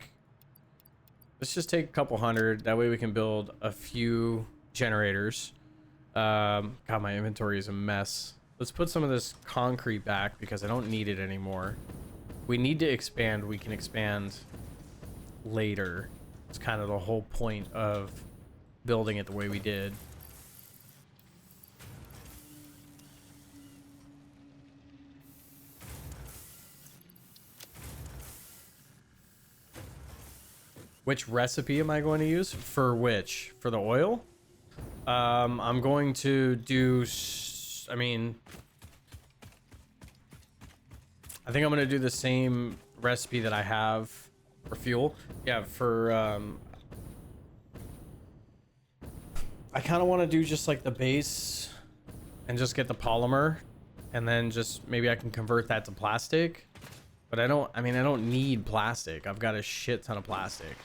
a couple hundred. That way we can build a few generators. God, my inventory is a mess. Let's put some of this concrete back because I don't need it anymore. We need to expand. We can expand later. It's kind of the whole point of building it the way we did. Which recipe am I going to use? For which? For the oil? I'm going to do... I mean, I think I'm going to do the same recipe that I have for fuel. Yeah, for... I kind of want to do just like the base and just get the polymer, and then just maybe I can convert that to plastic. But I don't need plastic. I've got a shit ton of plastic.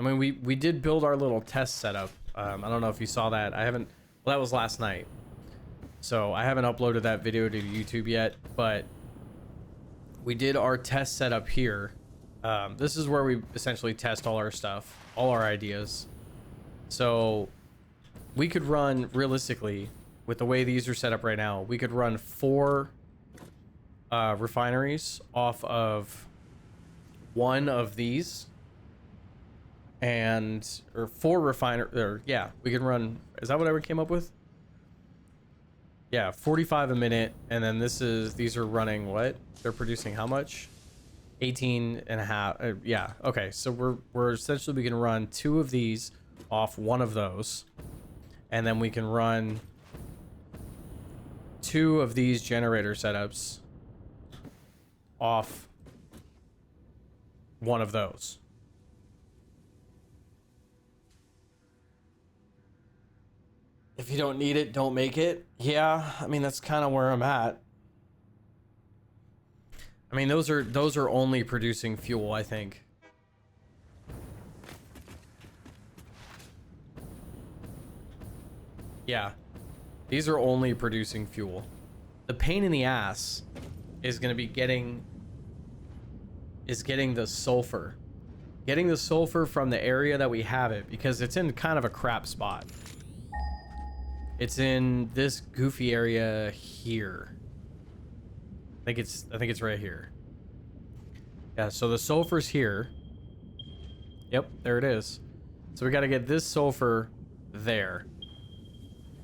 I mean, we did build our little test setup. I don't know if you saw that. Well, that was last night. So I haven't uploaded that video to YouTube yet, but we did our test setup here. This is where we essentially test all our stuff, all our ideas. So we could run, realistically, with the way these are set up right now, we could run 4 refineries off of one of these. Or 4 yeah, we can run, is that what I came up with? Yeah, 45 a minute, and then these are running what? They're producing how much? 18 and a half. Yeah, okay, so we're essentially, we can run 2 of these off one of those, and then we can run 2 of these generator setups off one of those. If you don't need it, don't make it. Yeah, I mean, that's kind of where I'm at. I mean, those are only producing fuel, I think. Yeah. These are only producing fuel. The pain in the ass is going to be getting the sulfur. Getting the sulfur from the area that we have it, because it's in kind of a crap spot. It's in this goofy area here. I think it's right here. Yeah, so the sulfur's here. Yep, there it is. So we got to get this sulfur there.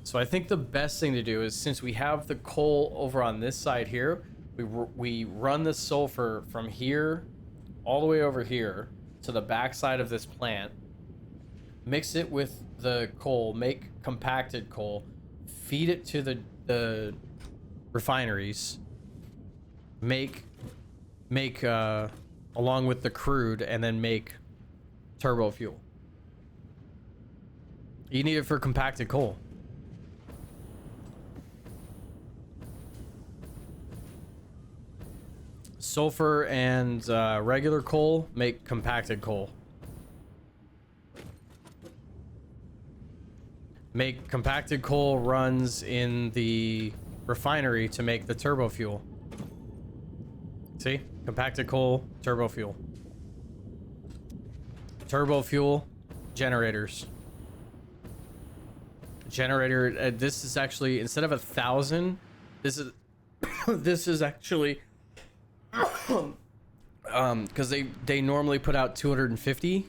So I think the best thing to do is, since we have the coal over on this side here, we run the sulfur from here all the way over here to the back side of this plant. Mix it with the coal, make compacted coal, feed it to the refineries, make along with the crude, and then make turbo fuel. You need it for compacted coal. Sulfur and regular coal make compacted coal. Make compacted coal runs in the refinery to make the turbo fuel. See? Compacted coal, turbo fuel. Turbo fuel, generators. Generator, this is actually, instead of 1,000, this is this is actually because they normally put out 250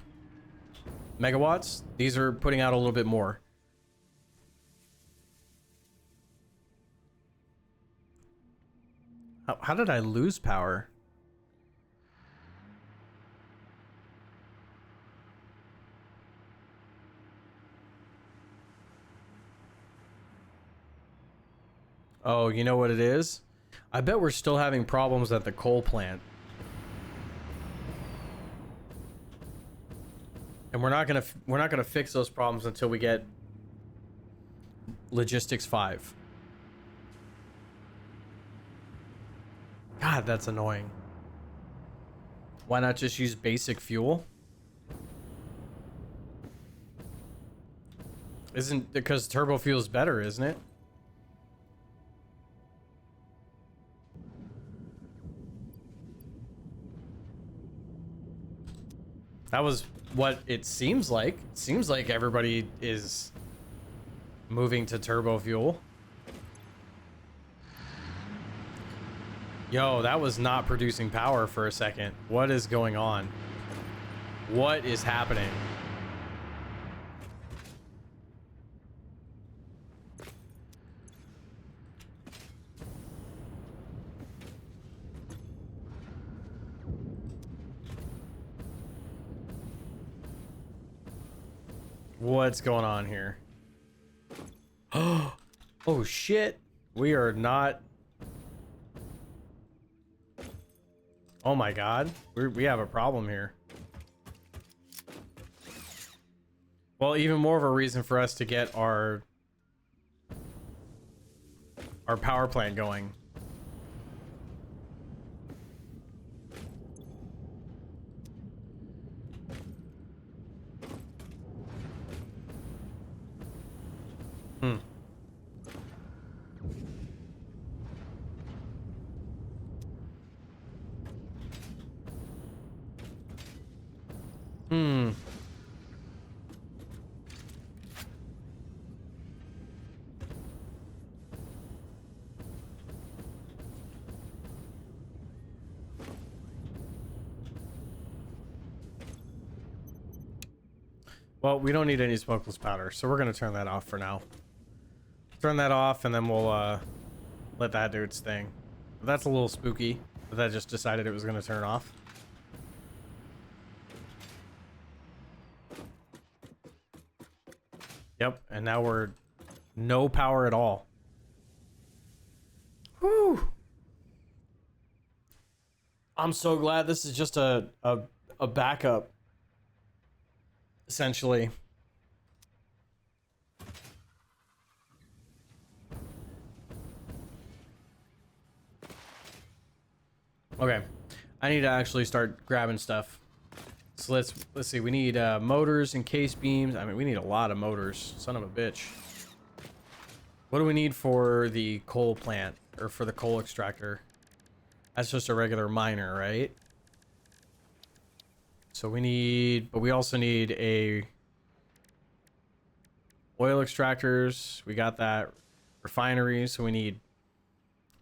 megawatts. These are putting out a little bit more. How did I lose power? Oh, you know what it is? I bet we're still having problems at the coal plant. And we're not gonna fix those problems until we get Logistics 5. God, that's annoying. Why not just use basic fuel? Isn't because turbo fuel is better, isn't it? That was what it seems like. It seems like everybody is moving to turbo fuel. Yo, that was not producing power for a second. What is going on? What is happening? What's going on here? Oh shit. We are not. Oh my god. We have a problem here. Well, even more of a reason for us to get our power plant going. Hmm. Hmm. Well, we don't need any smokeless powder, so we're gonna turn that off for now. Turn that off, and then we'll let that do its thing. That's a little spooky, but that just decided it was gonna turn off. Yep, and now we're no power at all. Whew. I'm so glad this is just a backup, essentially. Okay, I need to actually start grabbing stuff. So let's see. We need motors and case beams. I mean, we need a lot of motors. Son of a bitch. What do we need for the coal plant or for the coal extractor? That's just a regular miner, right? So we need, but we also need a oil extractors. We got that. Refinery. So we need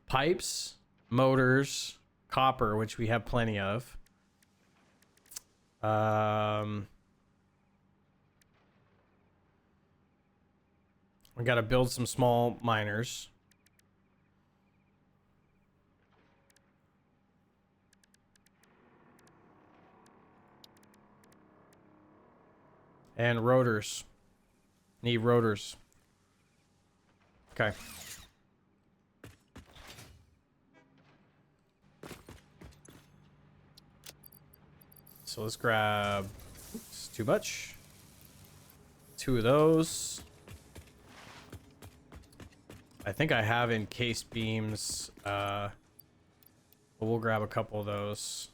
pipes, motors, copper, which we have plenty of. We got to build some small miners. And rotors. Need rotors. Okay. So let's grab, oops, too much. 2 of those. I think I have encased beams. But we'll grab a couple of those.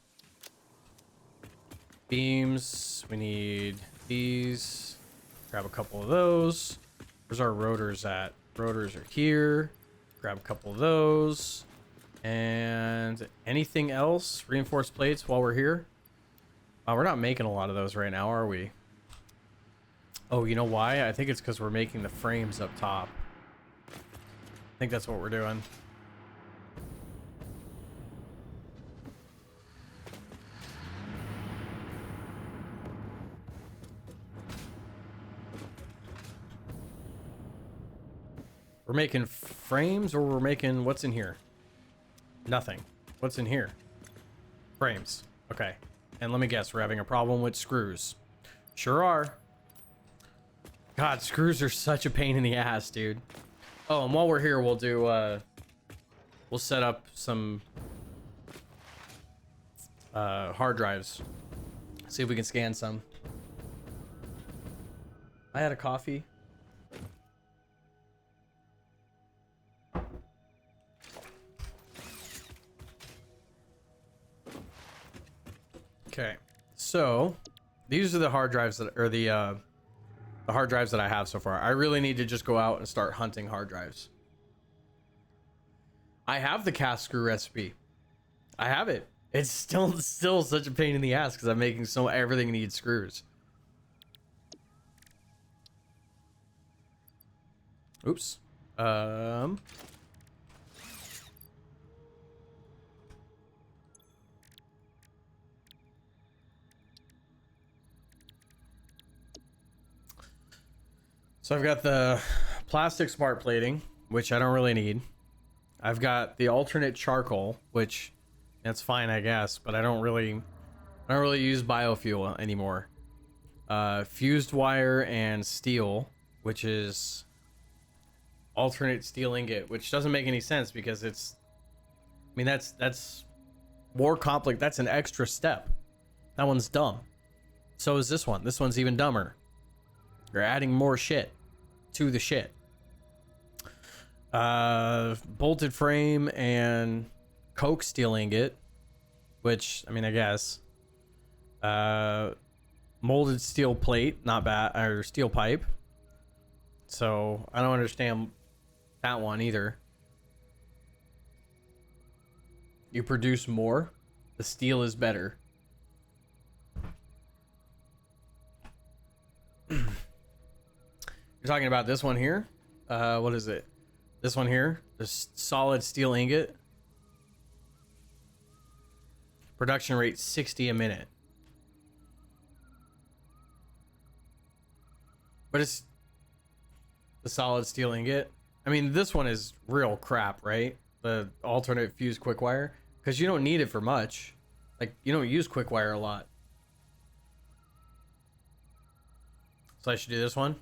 Beams. We need these. Grab a couple of those. Where's our rotors at? Rotors are here. Grab a couple of those. And anything else? Reinforced plates while we're here? We're not making a lot of those right now, are we? Oh, you know why? I think it's because we're making the frames up top. I think that's what we're doing. We're making frames, or we're making, what's in here? Nothing. What's in here? Frames. Okay. And let me guess, we're having a problem with screws. Sure are. God, screws are such a pain in the ass, dude. Oh, and while we're here, we'll do, we'll set up some hard drives. See if we can scan some. I had a coffee. Okay, so these are the hard drives that are the hard drives that I have so far. I really need to just go out and start hunting hard drives. I have the cast screw recipe. I have it. It's still such a pain in the ass because I'm making everything needs screws. Oops. So I've got the plastic smart plating, which I don't really need. I've got the alternate charcoal, which that's fine, I guess, but I don't really use biofuel anymore. Fused wire and steel, which is alternate steel ingot, which doesn't make any sense because it's, I mean, that's more complex. That's an extra step. That one's dumb. So is this one. This one's even dumber. We're adding more shit to the shit. Bolted frame and coke steel ingot, which, I mean, I guess. Molded steel plate, not bad, or steel pipe. So I don't understand that one either. You produce more, the steel is better. You're talking about this one here? What is it? This one here? The solid steel ingot. Production rate 60 a minute. But it's the solid steel ingot. I mean, this one is real crap, right? The alternate fuse quick wire. Because you don't need it for much. Like, you don't use quick wire a lot. So I should do this one.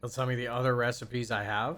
Let's tell me the other recipes I have.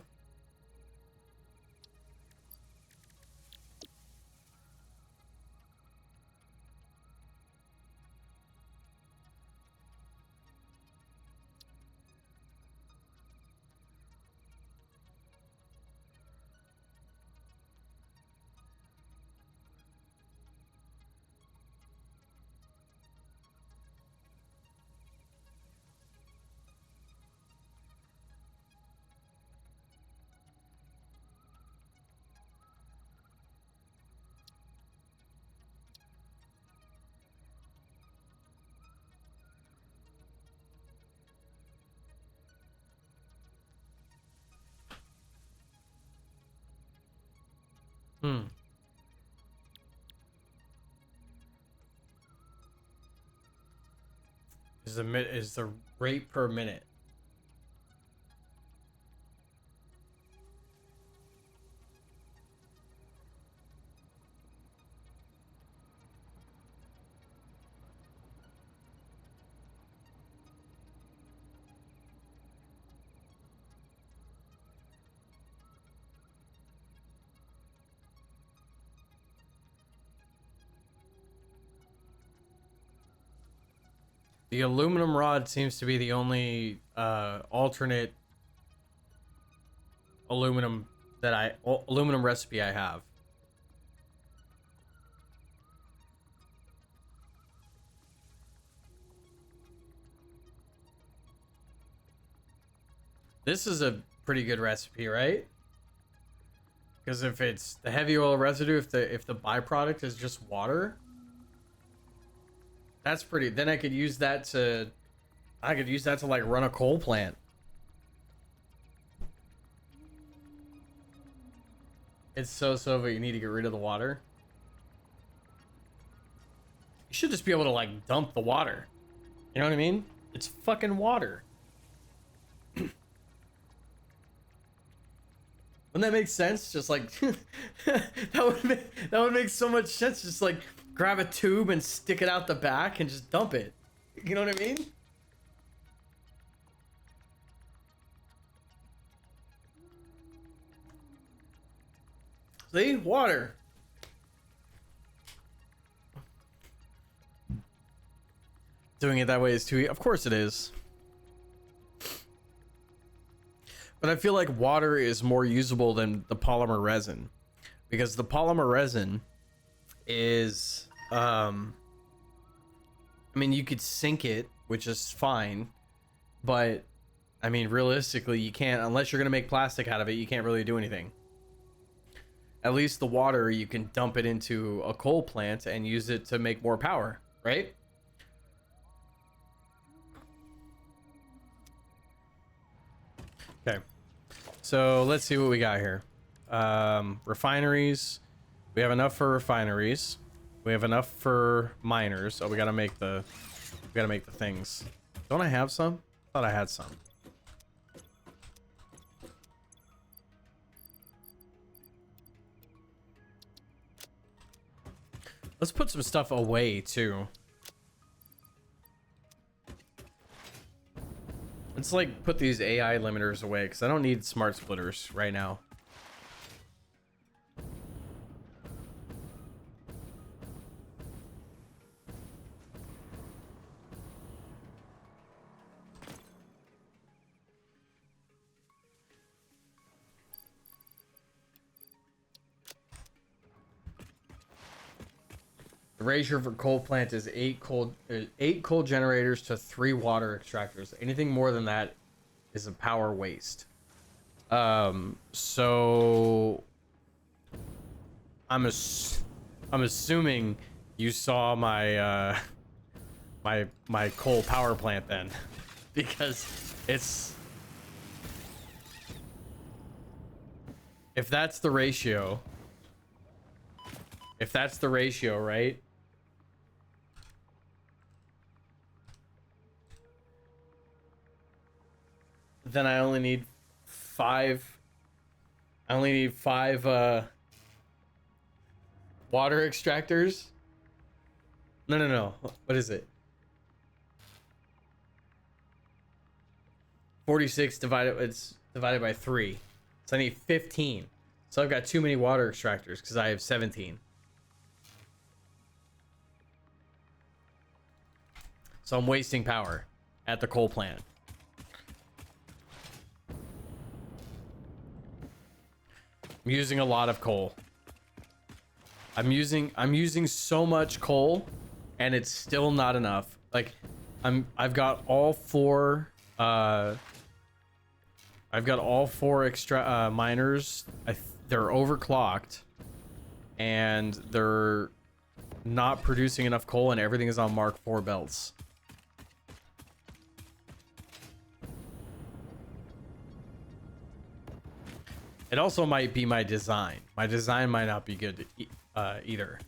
Is the rate per minute. The aluminum rod seems to be the only alternate aluminum recipe I have. This is a pretty good recipe, right? Because if it's the heavy oil residue, if the byproduct is just water, that's pretty. Then I could use that to like run a coal plant. It's so but you need to get rid of the water. You should just be able to like dump the water. You know what I mean? It's fucking water. Wouldn't that make sense? Just like that would make so much sense. Just like grab a tube and stick it out the back and just dump it. You know what I mean? See? Water. Doing it that way is too... Of course it is. But I feel like water is more usable than the polymer resin. Because the polymer resin is... I mean, you could sink it, which is fine. But, I mean, realistically, you can't... Unless you're going to make plastic out of it, you can't really do anything. At least the water, you can dump it into a coal plant and use it to make more power, right? Okay. So let's see what we got here. Refineries. We have enough for refineries. We have enough for miners. Oh, we gotta make the things. Don't I have some? I thought I had some. Let's put some stuff away too. Let's like put these AI limiters away because I don't need smart splitters right now. The ratio for coal plant is 8 coal generators to 3 water extractors. Anything more than that is a power waste. So I'm assuming you saw my my coal power plant then, because it's, if that's the ratio, right? Then I only need 5. I only need 5 water extractors. No. What is it? 46 it's divided by 3. So I need 15. So I've got too many water extractors because I have 17. So I'm wasting power at the coal plant. I'm using a lot of coal. I'm using so much coal, and it's still not enough. Like, I've got all 4 extra miners. They're overclocked, and they're not producing enough coal, and everything is on Mark IV belts. It also might be my design. My design might not be good either.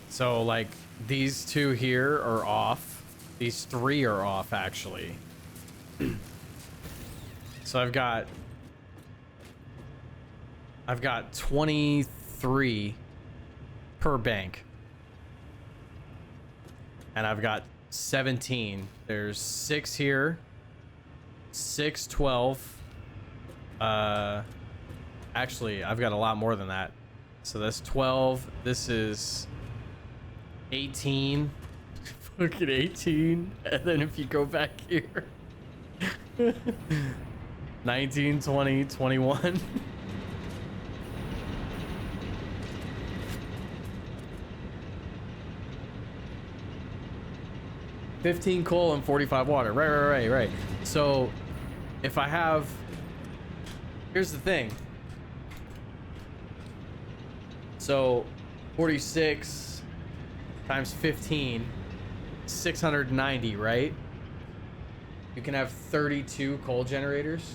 So like these 2 here are off. These 3 are off actually. So I've got 23 per bank. And I've got 17. There's 6 here. 6, 12. Actually, I've got a lot more than that. So that's 12. This is 18. Fucking 18. And then if you go back here. 19, 20, 21. 15 coal and 45 water. Right. So if I have, here's the thing. So 46 times 15, 690, right? You can have 32 coal generators.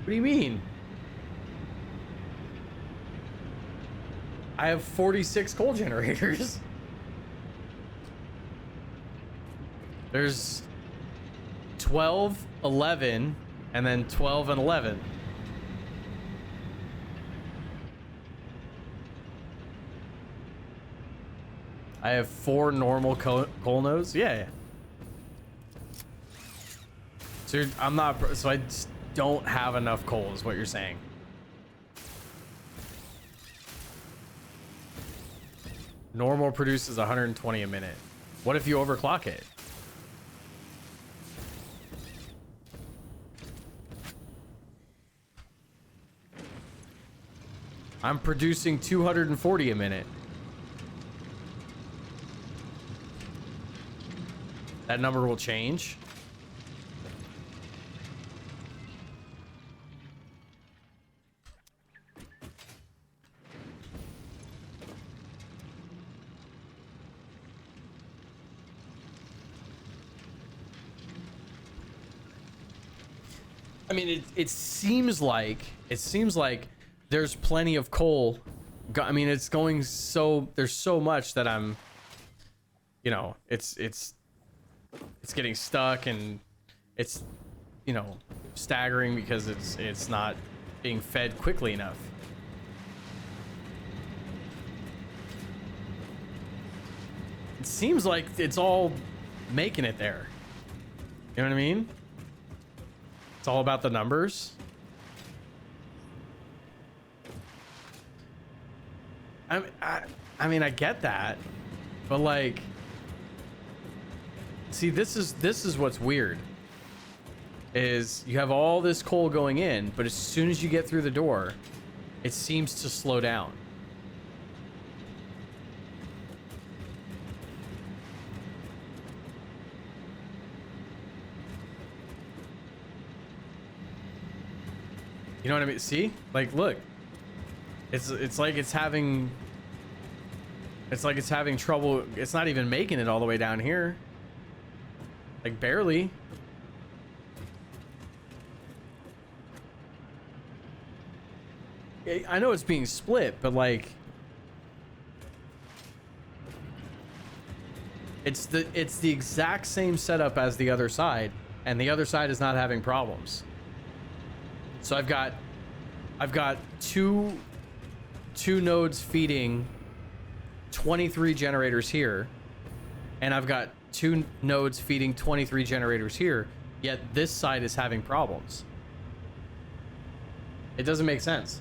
What do you mean? I have 46 coal generators. There's 12, 11, and then 12 and 11. I have 4 normal coal nodes. Yeah. So so I just don't have enough coal is what you're saying. Normal produces 120 a minute. What if you overclock it? I'm producing 240 a minute. That number will change. I mean, it seems like there's plenty of coal. I mean, it's going so, there's so much that I'm, you know, it's getting stuck, and it's, you know, staggering because it's not being fed quickly enough. It seems like it's all making it there. You know what I mean? It's all about the numbers. I mean, I get that, but like, see, this is what's weird. Is you have all this coal going in, but as soon as you get through the door, it seems to slow down. You know what I mean? See? Like, look. It's like it's having trouble. It's not even making it all the way down here. Like, barely. I know it's being split, but like it's the exact same setup as the other side, and the other side is not having problems. So I've got two nodes feeding 23 generators here, and I've got 2 nodes feeding 23 generators here, yet this side is having problems. It doesn't make sense.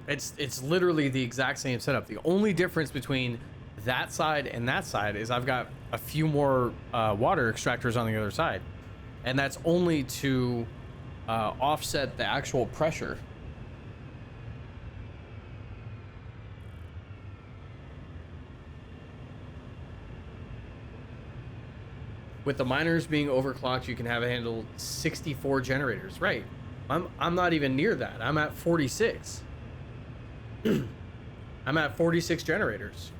It's literally the exact same setup. The only difference between that side and that side is I've got a few more water extractors on the other side, and that's only to offset the actual pressure. With the miners being overclocked, you can have a handle 64 generators. Right. I'm not even near that. I'm at 46. I'm at 46 generators.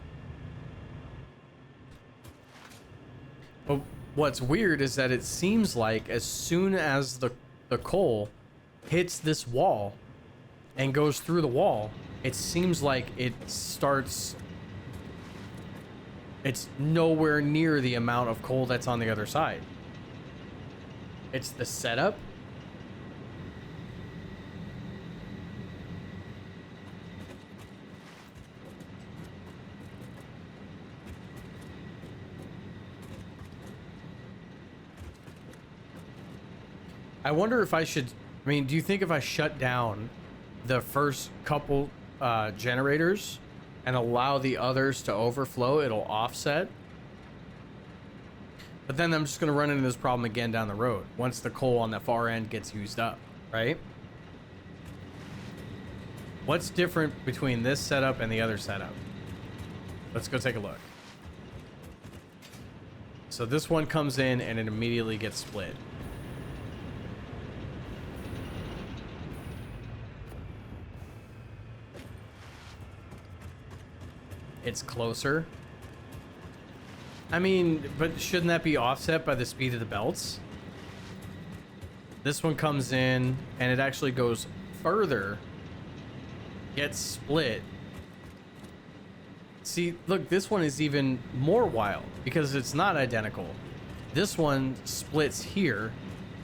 But what's weird is that it seems like as soon as the coal hits this wall and goes through the wall, it seems like it's nowhere near the amount of coal that's on the other side. It's the setup. I wonder if I should, I mean, do you think if I shut down the first couple generators and allow the others to overflow, it'll offset? But then I'm just going to run into this problem again down the road once the coal on the far end gets used up, right? What's different between this setup and the other setup? Let's go take a look. So this one comes in and it immediately gets split. It's closer. I mean, but shouldn't that be offset by the speed of the belts? This one comes in and it actually goes further, gets split. See, look, this one is even more wild because it's not identical. This one splits here,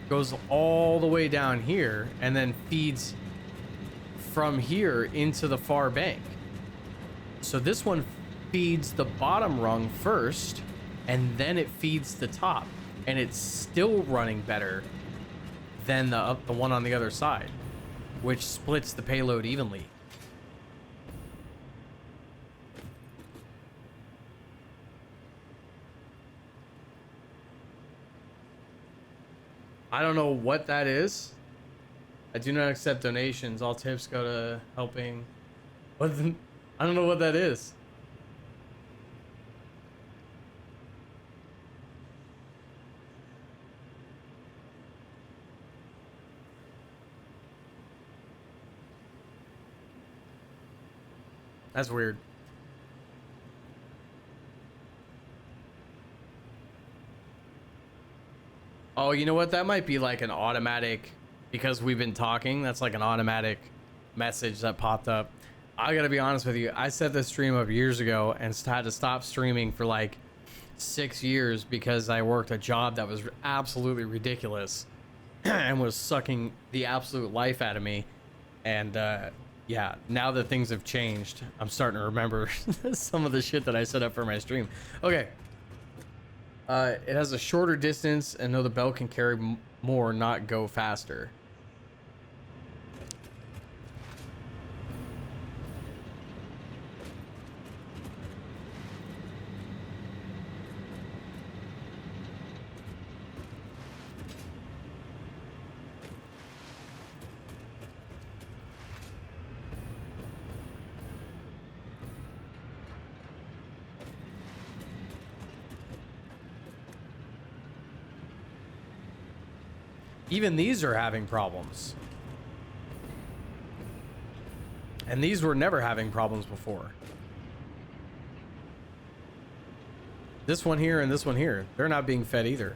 goes all the way down here, and then feeds from here into the far bank. So this one feeds the bottom rung first, and then it feeds the top, and it's still running better than the one on the other side, which splits the payload evenly. I don't know what that is. I do not accept donations. All tips go to helping. I don't know what that is. That's weird. Oh, you know what? That might be like an automatic, because we've been talking, that's like an automatic message that popped up. I gotta be honest with you. I set this stream up years ago and had to stop streaming for like 6 years because I worked a job that was absolutely ridiculous and was sucking the absolute life out of me. And Yeah, now that things have changed, I'm starting to remember some of the shit that I set up for my stream. Okay. It has a shorter distance and know the belt can carry more, not go faster. Even these are having problems. And these were never having problems before. This one here and this one here, they're not being fed either.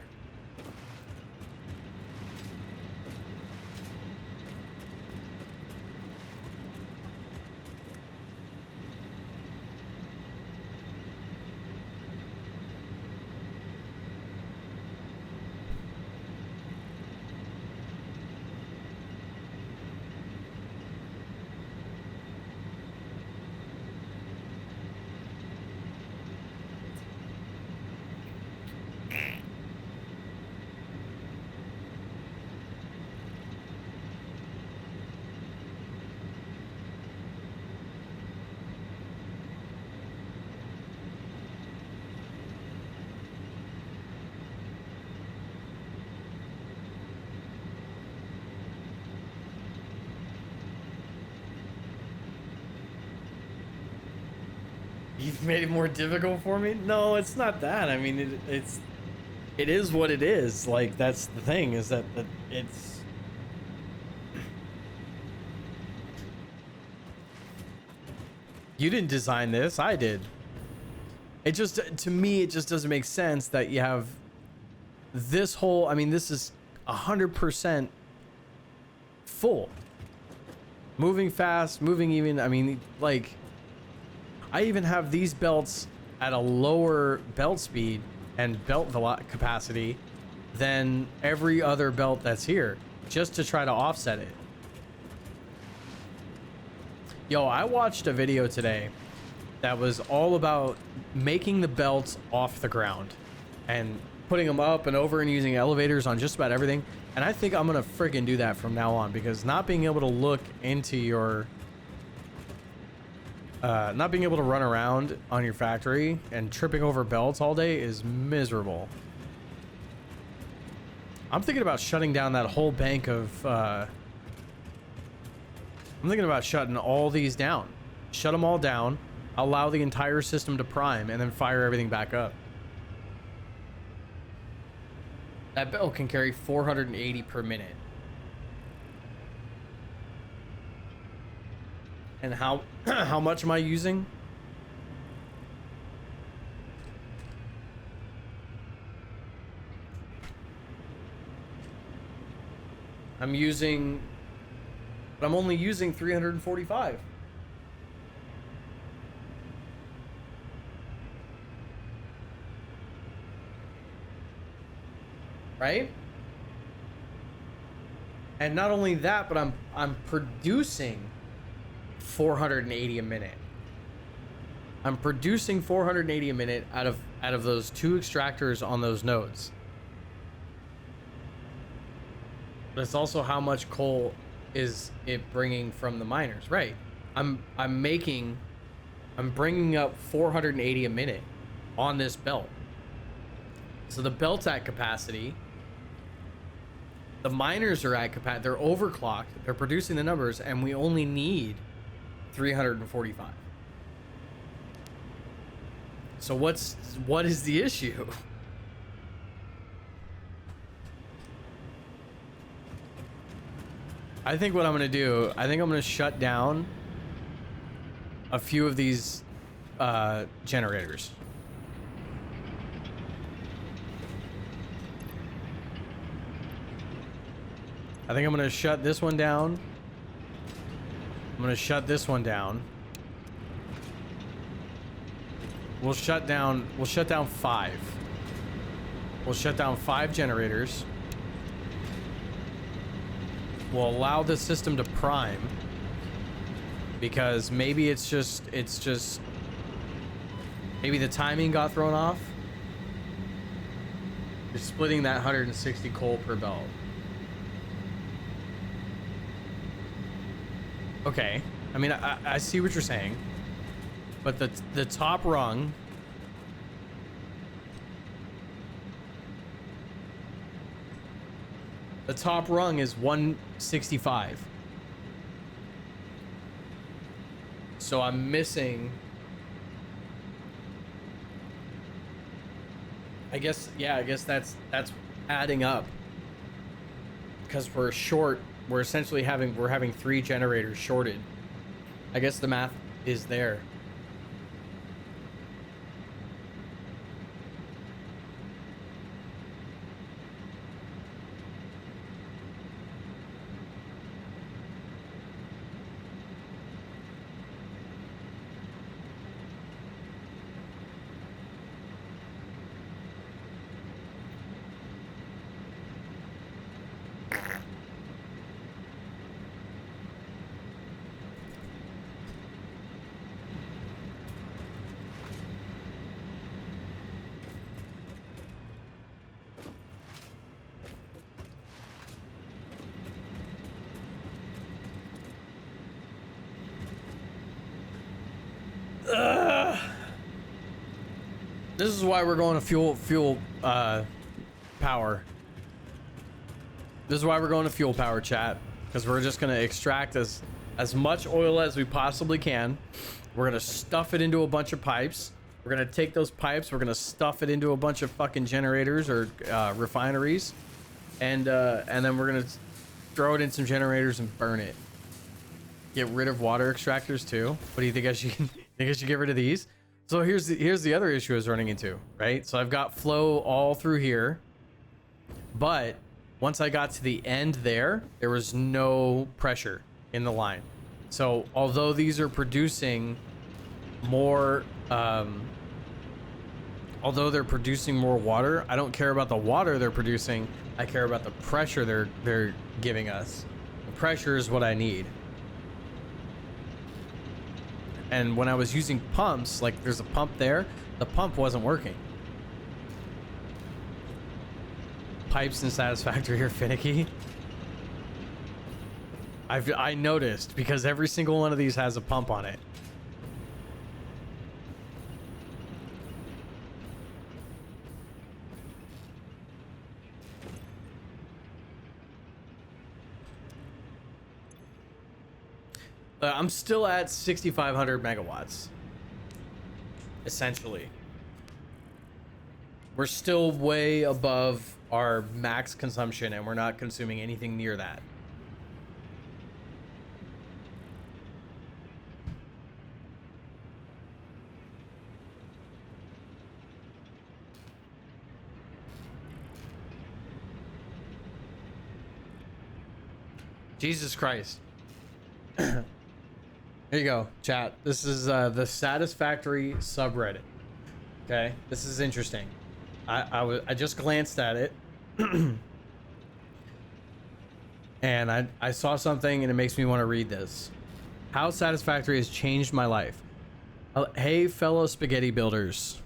You've made it more difficult for me? No, it's not that. I mean, it is what it is. Like, that's the thing, is that it's... You didn't design this, I did. It just, to me, it just doesn't make sense that you have this whole, I mean, this is 100% full. Moving fast, moving even, I mean, like... I even have these belts at a lower belt speed and belt capacity than every other belt that's here, just to try to offset it. Yo, I watched a video today that was all about making the belts off the ground and putting them up and over and using elevators on just about everything. And I think I'm gonna friggin' do that from now on, because not being able to look into your... not being able to run around on your factory and tripping over belts all day is miserable. I'm thinking about shutting down that whole bank of... I'm thinking about shutting all these down. Shut them all down, allow the entire system to prime, and then fire everything back up. That belt can carry 480 per minute. And how much am I using? I'm using, but I'm only using 345. Right? And not only that, but I'm producing 480 a minute. I'm producing 480 a minute out of those two extractors on those nodes. But it's also how much coal is it bringing from the miners, right? I'm bringing up 480 a minute on this belt. So the belt's at capacity. The miners are at capacity. They're overclocked. They're producing the numbers, and we only need 345. So what is the issue? I think what I'm gonna do, I think I'm gonna shut down a few of these generators. I think I'm gonna shut this one down. I'm gonna shut this one down. We'll shut down 5. We'll shut down 5 generators. We'll allow the system to prime. because maybe maybe the timing got thrown off. You're splitting that 160 coal per belt. Okay, I mean, I see what you're saying, but the top rung, is 165. So I'm missing, I guess that's adding up, because we're short. We're essentially having 3 generators shorted. I guess the math is there. This is why we're going to fuel power. This is why we're going to fuel power, chat, because we're just going to extract as much oil as we possibly can. We're going to stuff it into a bunch of pipes. We're going to take those pipes, we're going to stuff it into a bunch of fucking generators or refineries, and then we're going to throw it in some generators and burn it. Get rid of water extractors too. What do you think I should get rid of these? So here's the other issue I was running into, right? So I've got flow all through here, but once I got to the end there was no pressure in the line. So although these are producing more, although they're producing more water, I don't care about the water they're producing. I care about the pressure they're giving us. The pressure is what I need. And when I was using pumps, like there's a pump there, the pump wasn't working. Pipes in Satisfactory are finicky. I noticed, because every single one of these has a pump on it. I'm still at 6,500 megawatts. Essentially. We're still way above our max consumption, and we're not consuming anything near that. Jesus Christ. Here you go, chat. This is the Satisfactory subreddit. Okay, this is interesting. I just glanced at it, and I saw something, and it makes me want to read this. How Satisfactory has changed my life. Hey, fellow spaghetti builders,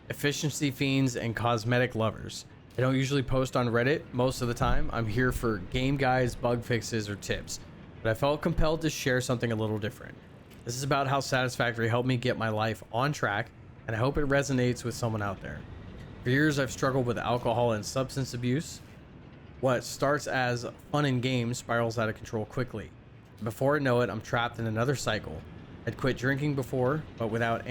efficiency fiends, and cosmetic lovers. I don't usually post on Reddit most of the time. I'm here for game guides, bug fixes, or tips. But I felt compelled to share something a little different. This is about how Satisfactory helped me get my life on track, and I hope it resonates with someone out there. For years, I've struggled with alcohol and substance abuse. What starts as fun and games spirals out of control quickly. Before I know it, I'm trapped in another cycle. I'd quit drinking before, but without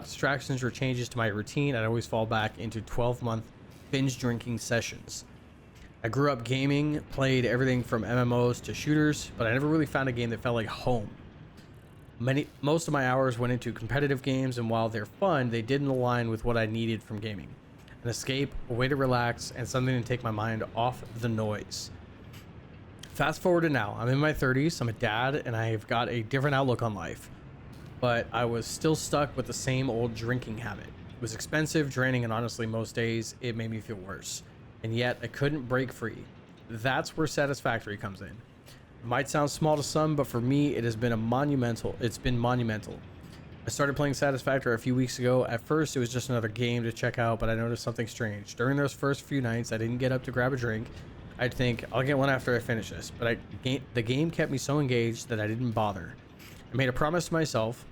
distractions or changes to my routine, I'd always fall back into 12-month binge drinking sessions. I grew up gaming, played everything from MMOs to shooters, but I never really found a game that felt like home. Most of my hours went into competitive games, and while they're fun, they didn't align with what I needed from gaming. An escape, a way to relax, and something to take my mind off the noise. Fast forward to now, I'm in my 30s, I'm a dad, and I've got a different outlook on life. But I was still stuck with the same old drinking habit. It was expensive, draining, and honestly, most days, it made me feel worse. And yet I couldn't break free. That's where Satisfactory comes in. might sound small to some, but for me, it has been it's been monumental. I started playing Satisfactory a few weeks ago. At first, it was just another game to check out, but I noticed something strange. During those first few nights, I didn't get up to grab a drink. I'd think, I'll get one after I finish this, but the game kept me so engaged that I didn't bother. I made a promise to myself.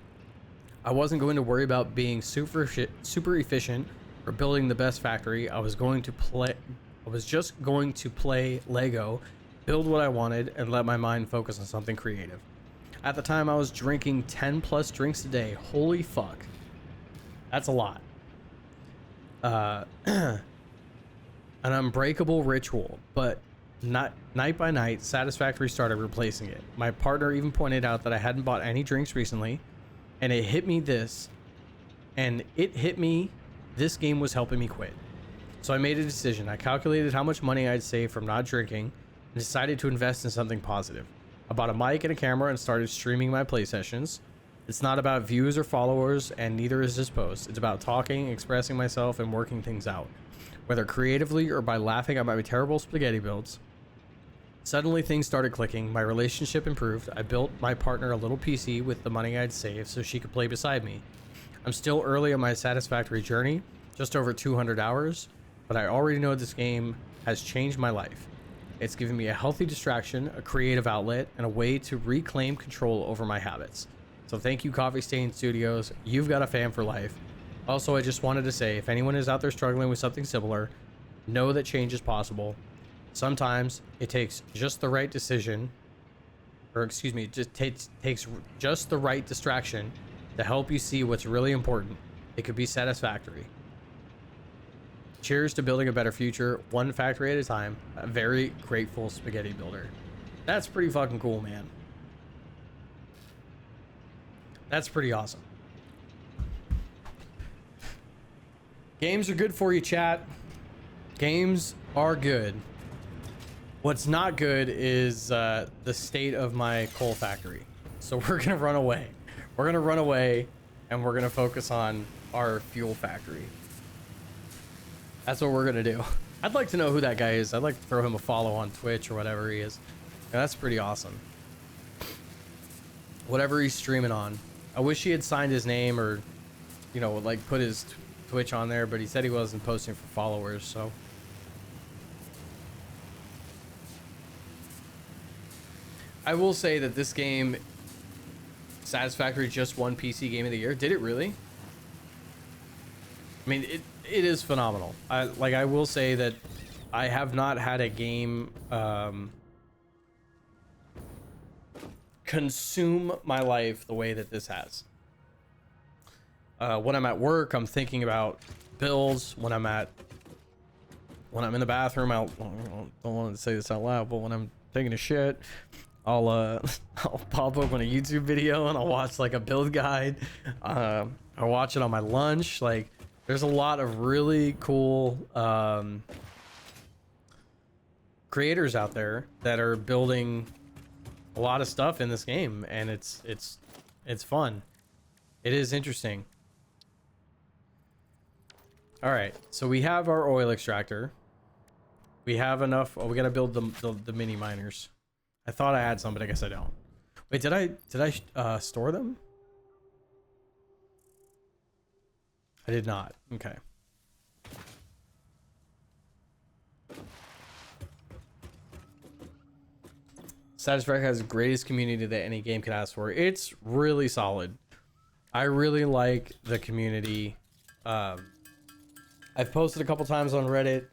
I wasn't going to worry about being super efficient or building the best factory. I was just going to play Lego, build what I wanted, and let my mind focus on something creative. At the time, I was drinking 10 plus drinks a day. Holy fuck. That's a lot. An unbreakable ritual, but not night by night, Satisfactory started replacing it. My partner even pointed out that I hadn't bought any drinks recently, and it hit me this game was helping me quit. So I made a decision. I calculated how much money I'd save from not drinking and decided to invest in something positive. I bought a mic and a camera and started streaming my play sessions. It's not about views or followers, and neither is this post. It's about talking, expressing myself, and working things out, whether creatively or by laughing at my terrible spaghetti builds. Suddenly things started clicking. My relationship improved. I built my partner a little PC with the money I'd saved so she could play beside me. I'm still early on my Satisfactory journey, just over 200 hours, but I already know this game has changed my life. It's given me a healthy distraction, a creative outlet, and a way to reclaim control over my habits. So thank you, Coffee Stain Studios. You've got a fan for life. Also, I just wanted to say, if anyone is out there struggling with something similar, know that change is possible. Sometimes it takes just the right decision, or excuse me, just takes just the right distraction to help you see what's really important. It could be satisfactory. Cheers to building a better future, one factory at a time. A very grateful spaghetti builder. That's pretty fucking cool, man. That's pretty awesome. Games are good for you, chat. Games are good. What's not good is the state of my coal factory. So we're gonna run away. We're gonna run away, and we're gonna focus on our fuel factory. That's what we're gonna do. I'd like to know who that guy is. I'd like to throw him a follow on Twitch or whatever he is. Yeah, that's pretty awesome. Whatever he's streaming on. I wish he had signed his name or, you know, like put his Twitch on there, but he said he wasn't posting for followers, so. I will say that this game, Satisfactory, just won PC Game of the Year. Did it really? I mean, it is phenomenal. I will say that I have not had a game consume my life the way that this has. When I'm at work, I'm thinking about builds. When I'm in the bathroom, I don't want to say this out loud, but when I'm taking a shit, I'll pop open a YouTube video and I'll watch like a build guide. I'll watch it on my lunch. Like, there's a lot of really cool creators out there that are building a lot of stuff in this game, and it's fun. It is interesting. All right, so we have our oil extractor. We have enough. Oh, we gotta build the mini miners. I thought I had some, but I guess I don't. Wait, did I store them? I did not. Okay. Satisfactory has the greatest community that any game could ask for. It's really solid. I really like the community. I've posted a couple times on Reddit.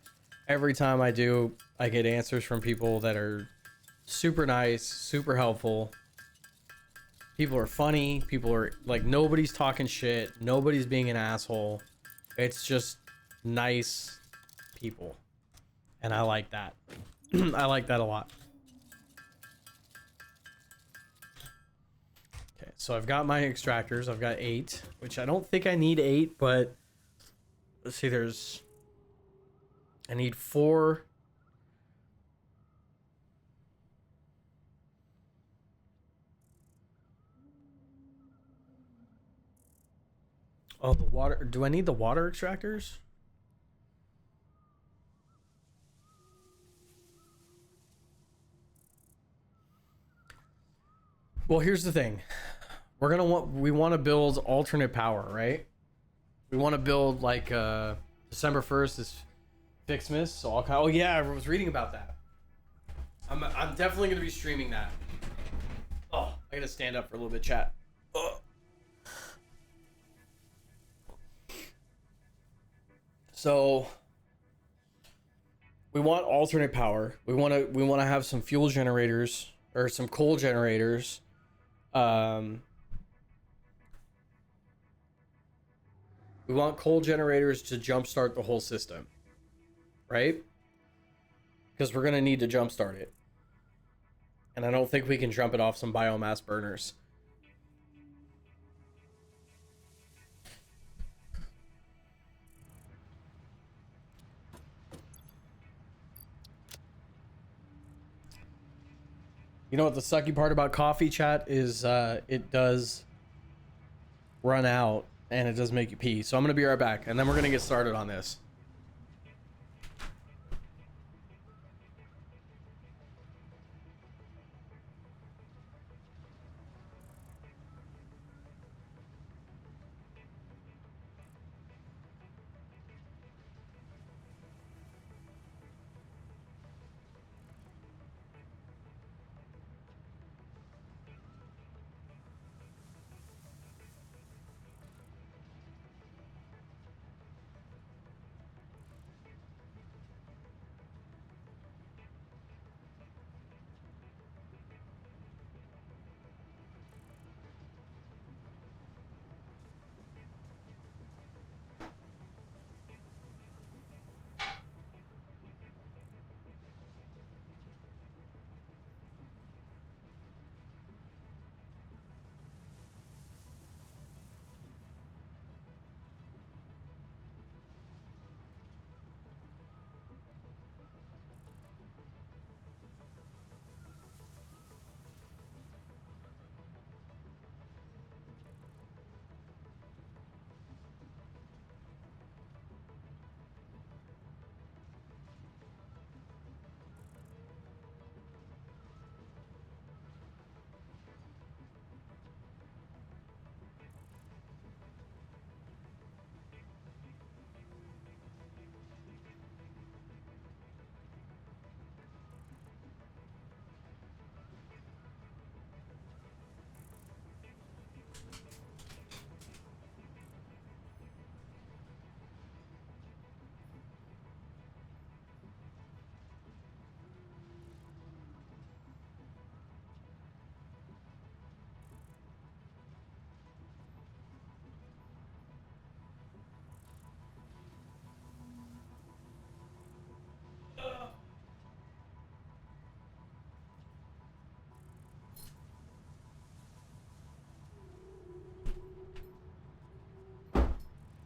Every time I do, I get answers from people that are super nice, super helpful. People are funny. People are like, nobody's talking shit. Nobody's being an asshole. It's just nice people. And I like that. I like that a lot. Okay, so I've got my extractors. I've got 8, which I don't think I need 8, but let's see, I need 4. Oh, the water. Do I need the water extractors? Well, here's the thing. We want to build alternate power, right? We want to build like December 1st is Fixmas. So oh yeah, I was reading about that. I'm definitely gonna be streaming that. Oh, I gotta stand up for a little bit, chat. Ugh. So we want alternate power. We want to have some fuel generators or some coal generators. We want coal generators to jumpstart the whole system, right? Because we're gonna need to jumpstart it, and I don't think we can jump it off some biomass burners. You know what the sucky part about coffee, chat, is it does run out and it does make you pee. So I'm gonna be right back, and then we're gonna get started on this.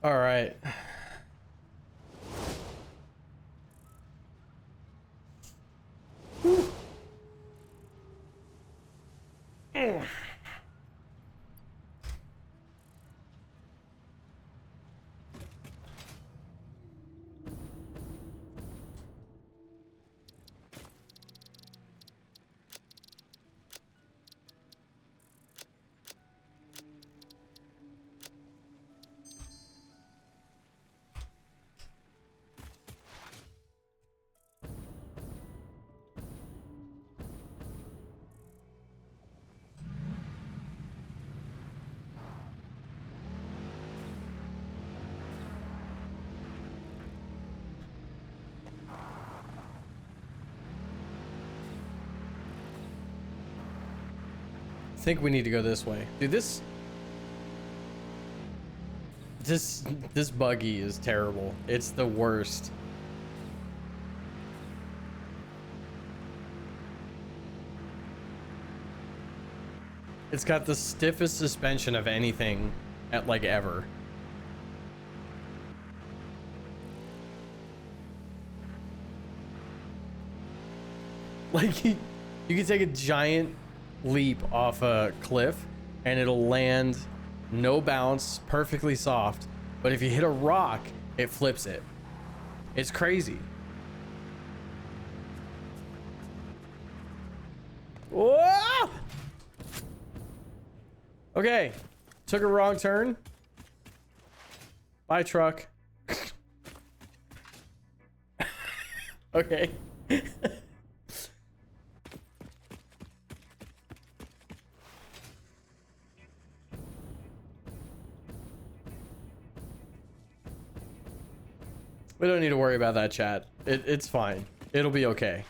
All right. I think we need to go this way. Dude, this buggy is terrible. It's the worst. It's got the stiffest suspension of anything at like ever. Like you can take a giant leap off a cliff and it'll land no bounce, perfectly soft, but if you hit a rock it flips it. It's crazy. Whoa! Okay. Took a wrong turn. Bye, truck. Okay. We don't need to worry about that, chat. It's fine. It'll be okay.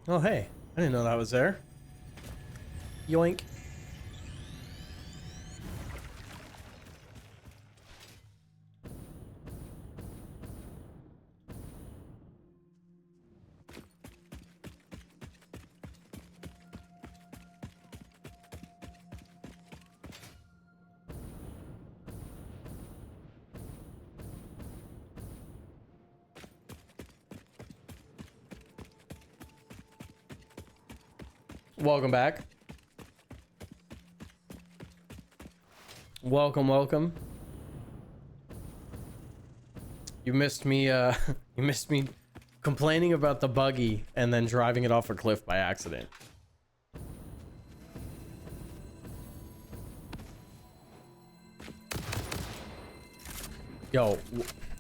Oh, hey. I didn't know that was there. Yoink. Welcome back. Welcome. You missed me, you missed me complaining about the buggy and then driving it off a cliff by accident. Yo,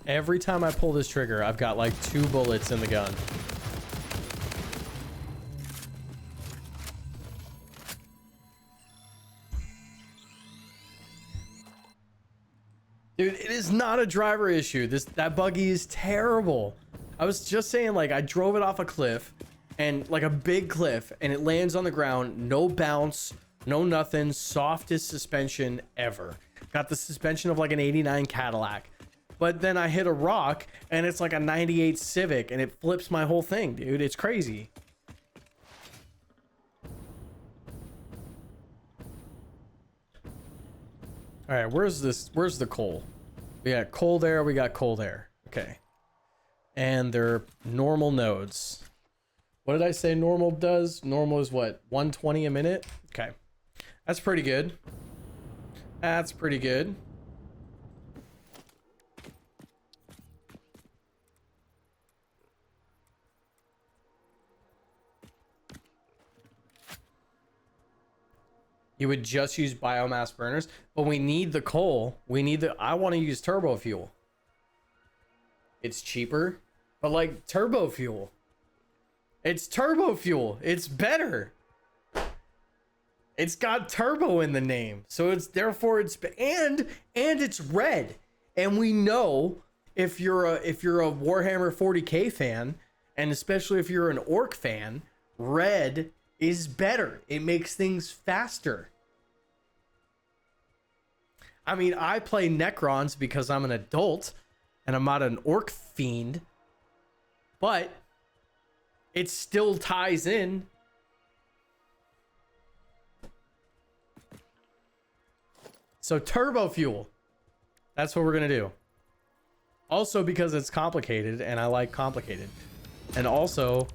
every time I pull this trigger, I've got like 2 bullets in the gun. Dude, it is not a driver issue. That buggy is terrible. I was just saying, like, I drove it off a cliff, and like a big cliff, and it lands on the ground, no bounce, no nothing, softest suspension ever. Got the suspension of like an 89 Cadillac. But then I hit a rock, and it's like a 98 Civic, and it flips my whole thing, dude. It's crazy. All right, where's the coal? We got coal there, we got coal there. Okay. And they're normal nodes. What did I say normal does? Normal is what? 120 a minute? Okay. That's pretty good. That's pretty good. You would just use biomass burners, but we need the coal. I want to use turbo fuel. It's cheaper, but like turbo fuel. It's turbo fuel. It's better. It's got turbo in the name. So it's and it's red. And we know if you're a Warhammer 40K fan, and especially if you're an Orc fan, red is better. It makes things faster. I mean, I play Necrons because I'm an adult and I'm not an Orc fiend, but it still ties in. So turbo fuel, that's what we're gonna do. Also because it's complicated and I like complicated. And also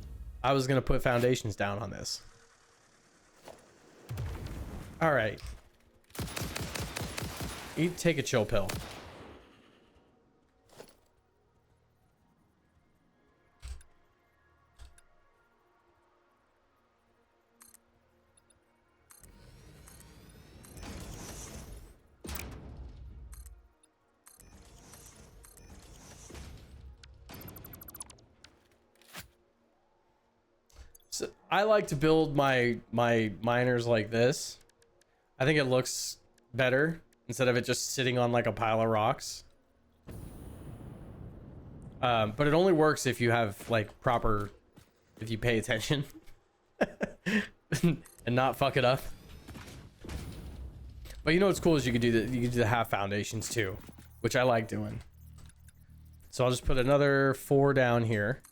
I was gonna put foundations down on this. All right. You take a chill pill. So I like to build my miners like this. I think it looks better instead of it just sitting on like a pile of rocks. But it only works if you have like if you pay attention and not fuck it up. But you know what's cool is you could do the half foundations too, which I like doing. So I'll just put another 4 down here,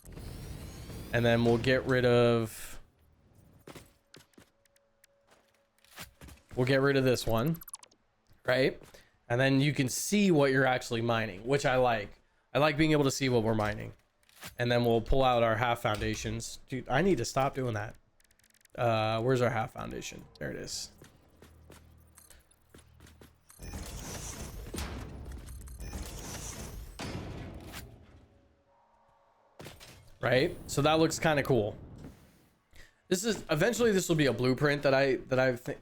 and then we'll get rid of this one, right? And then you can see what you're actually mining, which I like. I like being able to see what we're mining. And then we'll pull out our half foundations. Dude, I need to stop doing that. Where's our half foundation? There it is. Right? So that looks kind of cool. This is eventually this will be a blueprint that I think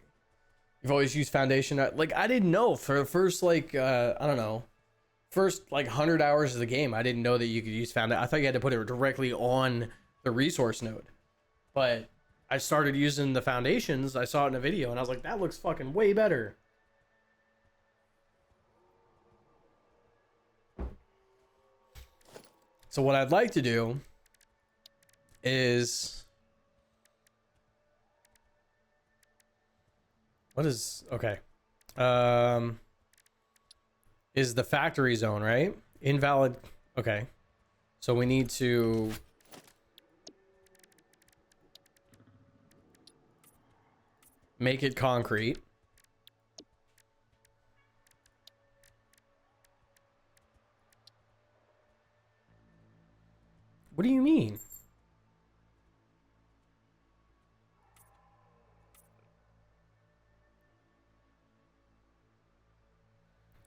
you've always used foundation. Like I didn't know for the first like I don't know, first like 100 hours of the game, I didn't know that you could use foundation. I thought you had to put it directly on the resource node. But I started using the foundations. I saw it in a video and I was like, that looks fucking way better. So what I'd like to do is okay. Is the factory zone, right? Invalid. Okay. So we need to make it concrete. What do you mean?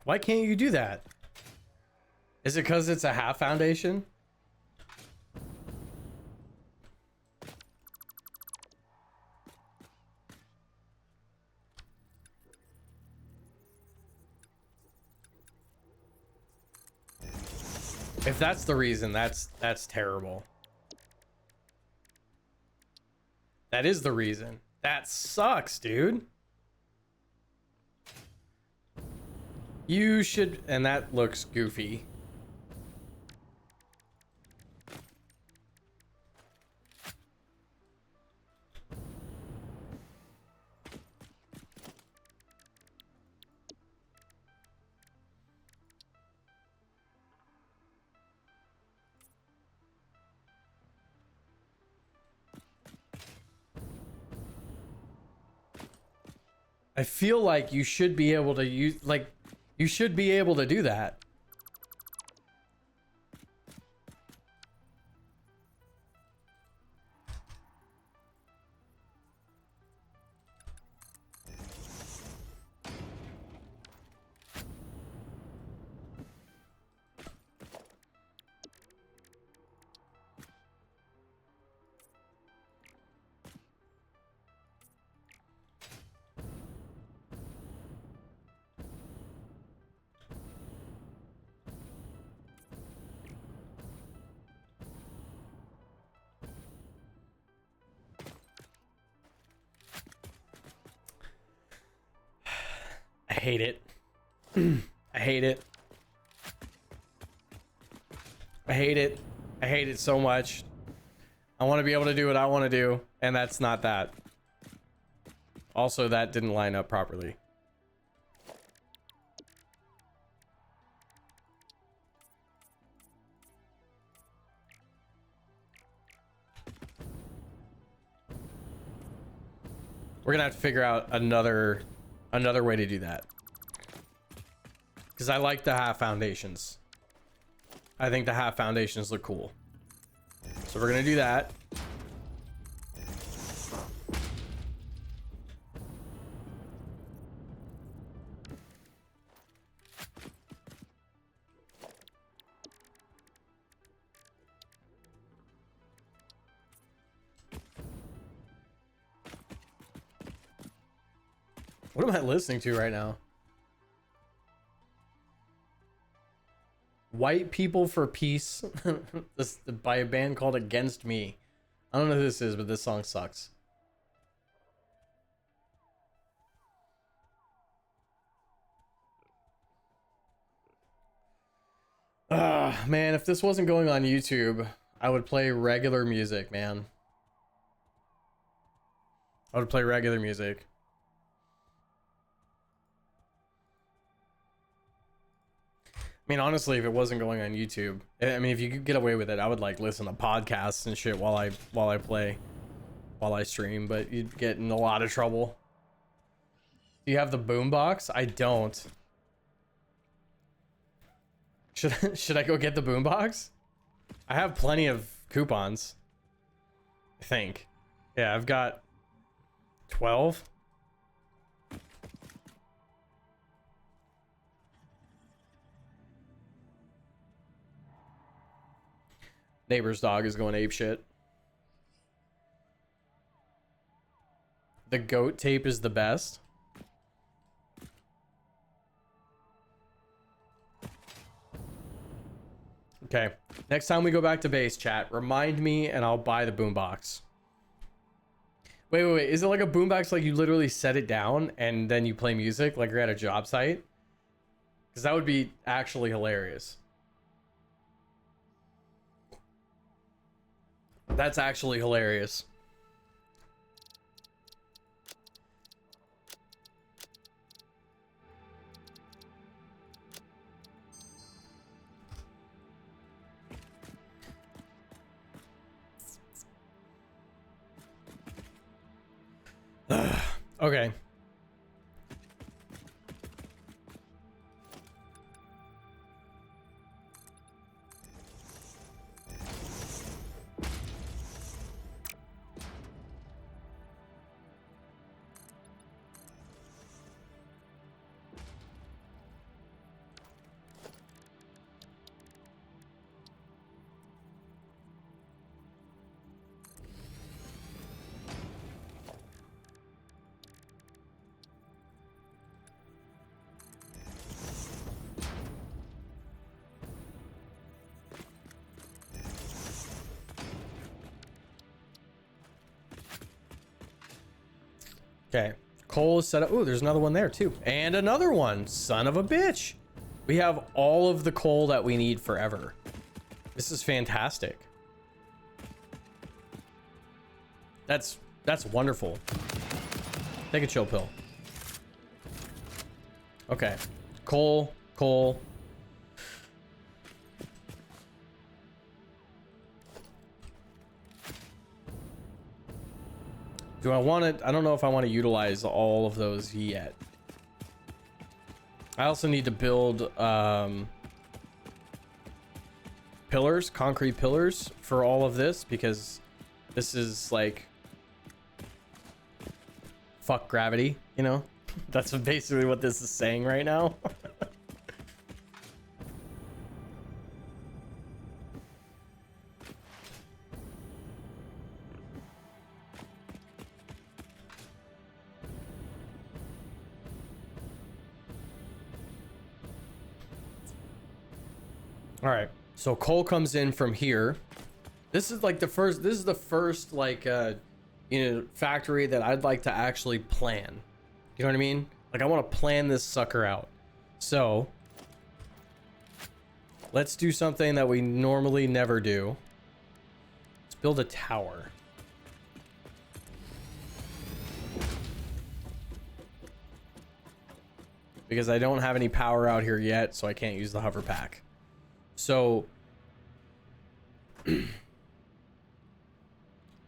Why can't you do that? Is it because it's a half foundation? If that's the reason, that's terrible. That is the reason. That sucks, dude. You should, and that looks goofy. I feel like you should be able to use, like, you should be able to do that. I hate it. I hate it. I hate it. I hate it so much. I want to be able to do what I want to do, and that's not that. Also, that didn't line up properly. We're gonna have to figure out another way to do that. Because I like the half foundations. I think the half foundations look cool. So we're gonna do that. What am I listening to right now? White People for Peace. This by a band called Against Me. I don't know who this is, but this song sucks. Man, if this wasn't going on YouTube, I would play regular music, man. I would play regular music. I mean, honestly, if it wasn't going on YouTube, I mean, if you could get away with it, I would like listen to podcasts and shit while I stream, but you'd get in a lot of trouble. Do you have the boombox? I don't. Should I go get the boombox? I have plenty of coupons. I think. Yeah, I've got 12. Neighbor's dog is going ape shit. the goat tape is the best. Okay, next time we go back to base, chat, remind me and I'll buy the boombox. Wait. Is it like a boombox, like you literally set it down and then you play music like you're at a job site? Because that would be actually hilarious. That's actually hilarious. Okay. Okay, coal is set up. Oh, there's another one there too. And another one, son of a bitch. We have all of the coal that we need forever. This is fantastic. That's wonderful. Take a chill pill. Okay, coal. Do I want it? I don't know if I want to utilize all of those yet. I also need to build pillars, concrete pillars for all of this, because this is like fuck gravity, you know? That's basically what this is saying right now. All right, so coal comes in from here. This is like the first like factory that I'd like to actually plan. You know what I mean? Like I want to plan this sucker out. So let's do something that we normally never do. Let's build a tower. Because I don't have any power out here yet, so I can't use the hover pack. So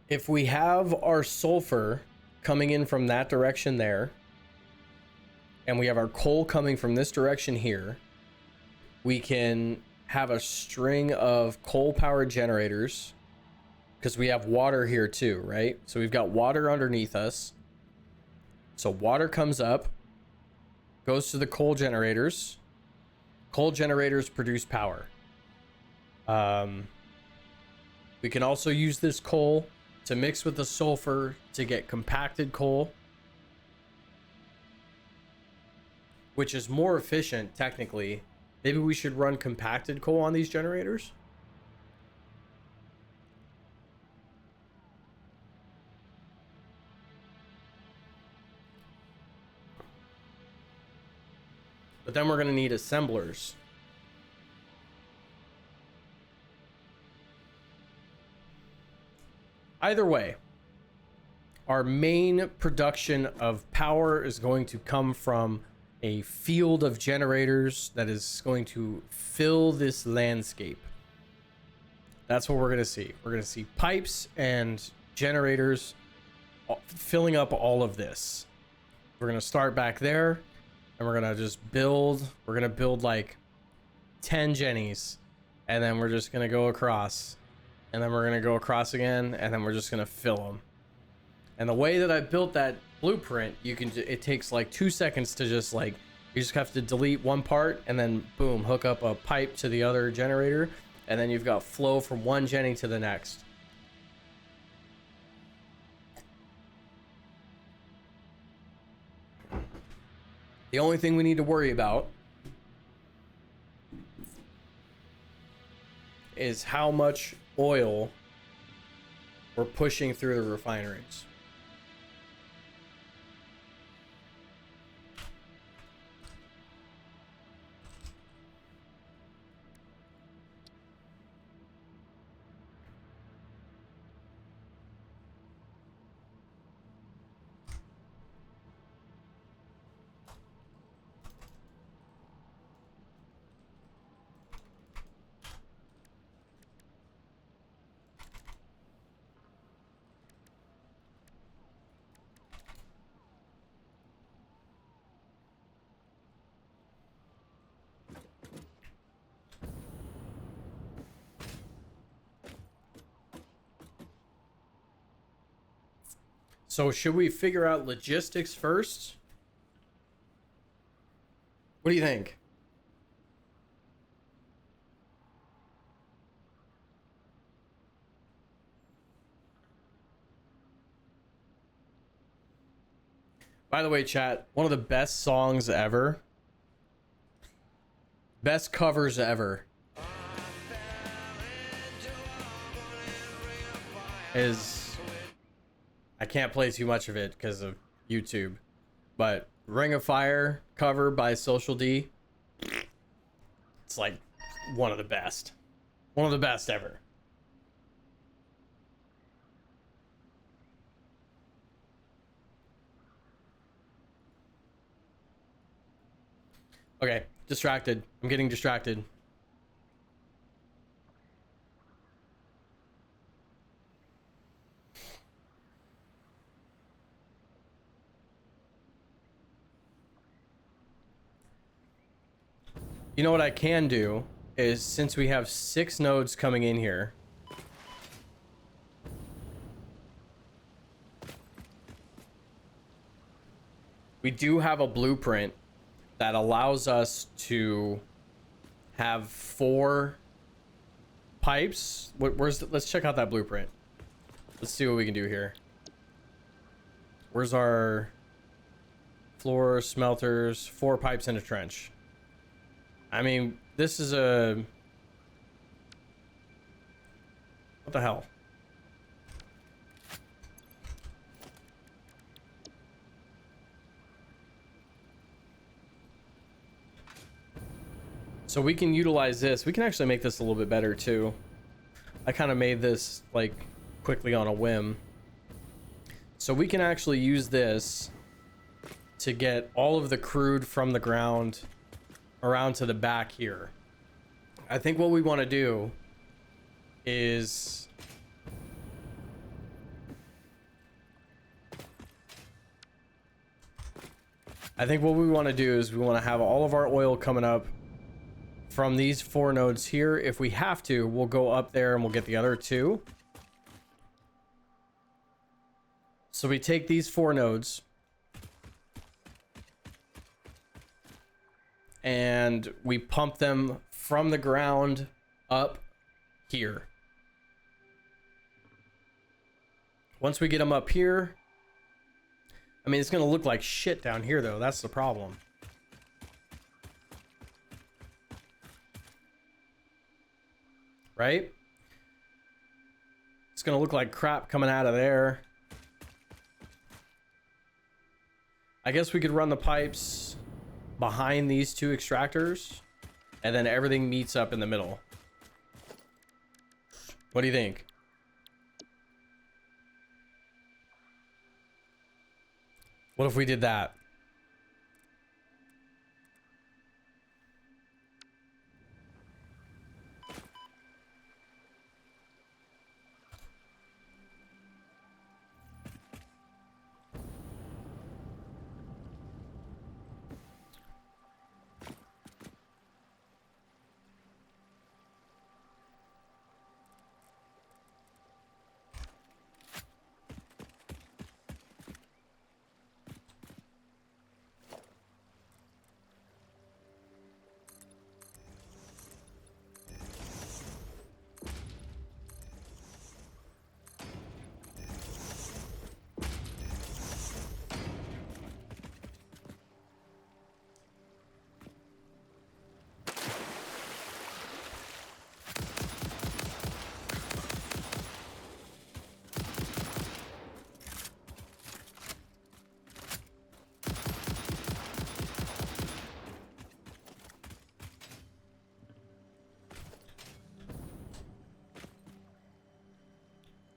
if we have our sulfur coming in from that direction there, and we have our coal coming from this direction here, we can have a string of coal powered generators, because we have water here too, right? So we've got water underneath us. So water comes up, goes to the coal generators. Coal generators produce power. We can also use this coal to mix with the sulfur to get compacted coal, which is more efficient technically. Maybe we should run compacted coal on these generators. But then we're going to need assemblers. Either way, our main production of power is going to come from a field of generators that is going to fill this landscape. That's what we're going to see. We're going to see pipes and generators filling up all of this. We're going to start back there, and we're going to just build. We're going to build like 10 jennies, and then we're just going to go across. And then we're going to go across again, and then we're just going to fill them. And the way that I built that blueprint, it takes like 2 seconds to just like, you just have to delete one part and then boom, hook up a pipe to the other generator. And then you've got flow from one jenny to the next. The only thing we need to worry about is how much oil we're pushing through the refineries. So should we figure out logistics first? What do you think? By the way, chat, one of the best songs ever. Best covers ever. Is, I can't play too much of it because of YouTube, but Ring of Fire cover by Social D. It's like one of the best. One of the best ever. Okay, distracted. I'm getting distracted. You know what I can do is, since we have 6 nodes coming in here, we do have a blueprint that allows us to have 4 pipes. Let's check out that blueprint. Let's see what we can do here. Where's our floor, smelters, 4 pipes in a trench? I mean, this is a... What the hell? So we can utilize this. We can actually make this a little bit better too. I kind of made this like quickly on a whim. So we can actually use this to get all of the crude from the ground around to the back here. I think what we want to do is we want to have all of our oil coming up from these 4 nodes here. If we have to, we'll go up there and we'll get the other 2. So we take these 4 nodes and we pump them from the ground up here. Once we get them up here, I mean, it's gonna look like shit down here though. That's the problem. Right? It's gonna look like crap coming out of there. I guess we could run the pipes behind these 2 extractors, and then everything meets up in the middle. What do you think? What if we did that?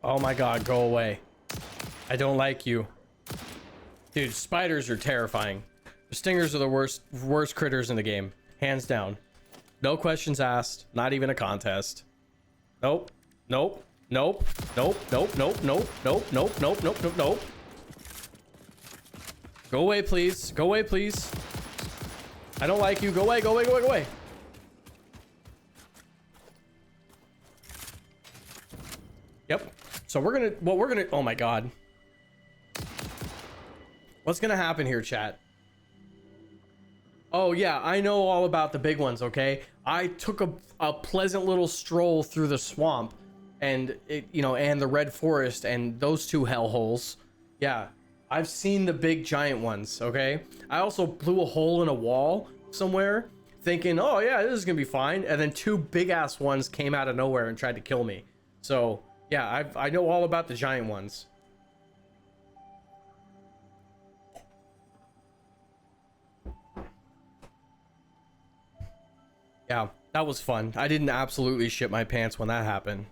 Oh my god, go away. I don't like you. Dude, spiders are terrifying. The stingers are the worst critters in the game. Hands down. No questions asked. Not even a contest. Nope. Nope. Nope. Nope. Nope. Nope. Nope. Nope. Nope. Nope. Nope. Nope. Nope. Go away, please. Go away, please. I don't like you. Go away. Go away. Go away. Go away. Yep. So we're gonna, oh my god. What's gonna happen here, chat? Oh yeah, I know all about the big ones, okay? I took a pleasant little stroll through the swamp and and the red forest and those two hellholes. Yeah, I've seen the big giant ones, okay? I also blew a hole in a wall somewhere thinking, oh yeah, this is gonna be fine. And then two big ass ones came out of nowhere and tried to kill me. So yeah, I know all about the giant ones. Yeah, that was fun. I didn't absolutely shit my pants when that happened.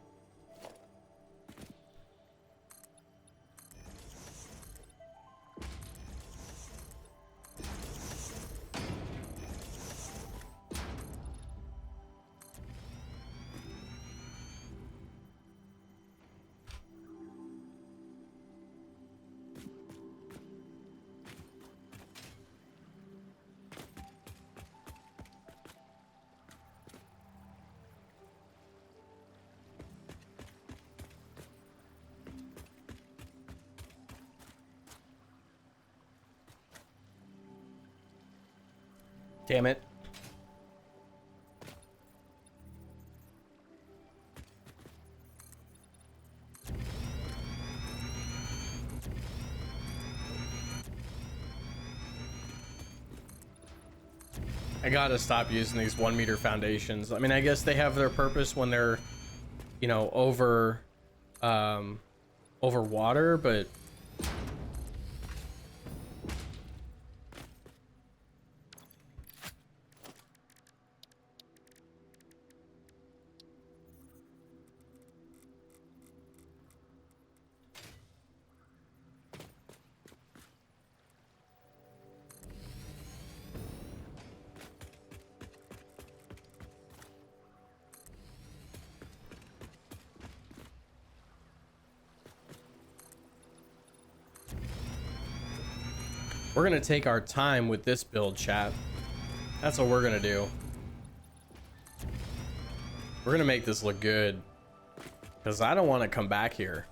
Damn it. I gotta stop using these 1 meter foundations. I mean, I guess they have their purpose when they're, over water, but we're gonna take our time with this build, chat. That's what we're gonna do. We're gonna make this look good because I don't want to come back here.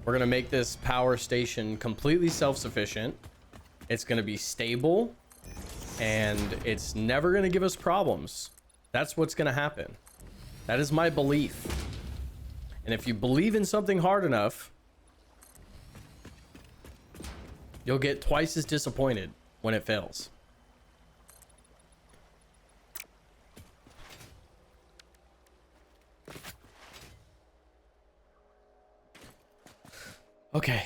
We're gonna make this power station completely self-sufficient. It's gonna be stable and it's never gonna give us problems. That's what's gonna happen. That is my belief. And if you believe in something hard enough, you'll get twice as disappointed when it fails. Okay.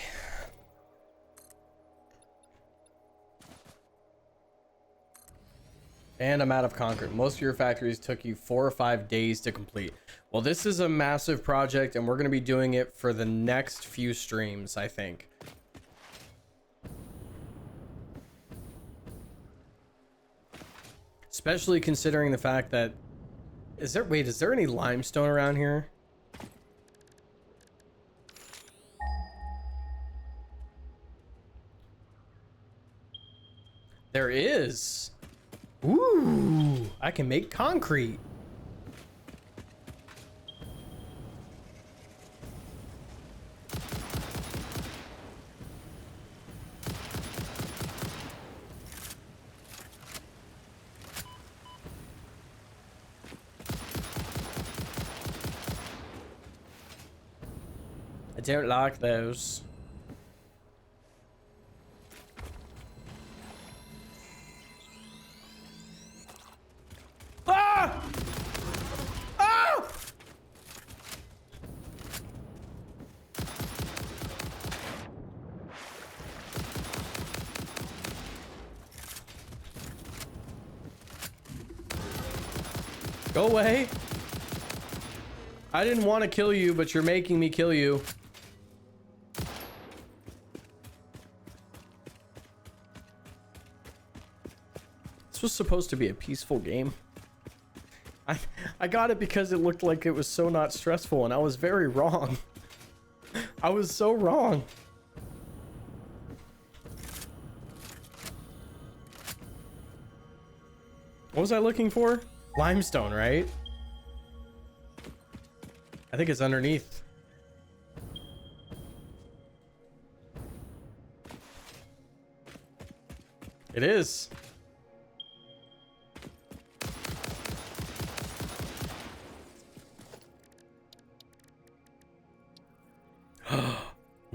And I'm out of concrete. Most of your factories took you 4 or 5 days to complete. Well, this is a massive project and we're going to be doing it for the next few streams, I think. Especially considering the fact that is there any limestone around here? There is. Ooh, I can make concrete. I don't like those. Ah! Ah! Go away. I didn't want to kill you, but you're making me kill you. This was supposed to be a peaceful game. I got it because it looked like it was so not stressful, and I was very wrong. I was so wrong. What was I looking for? Limestone, right? I think it's underneath. It is.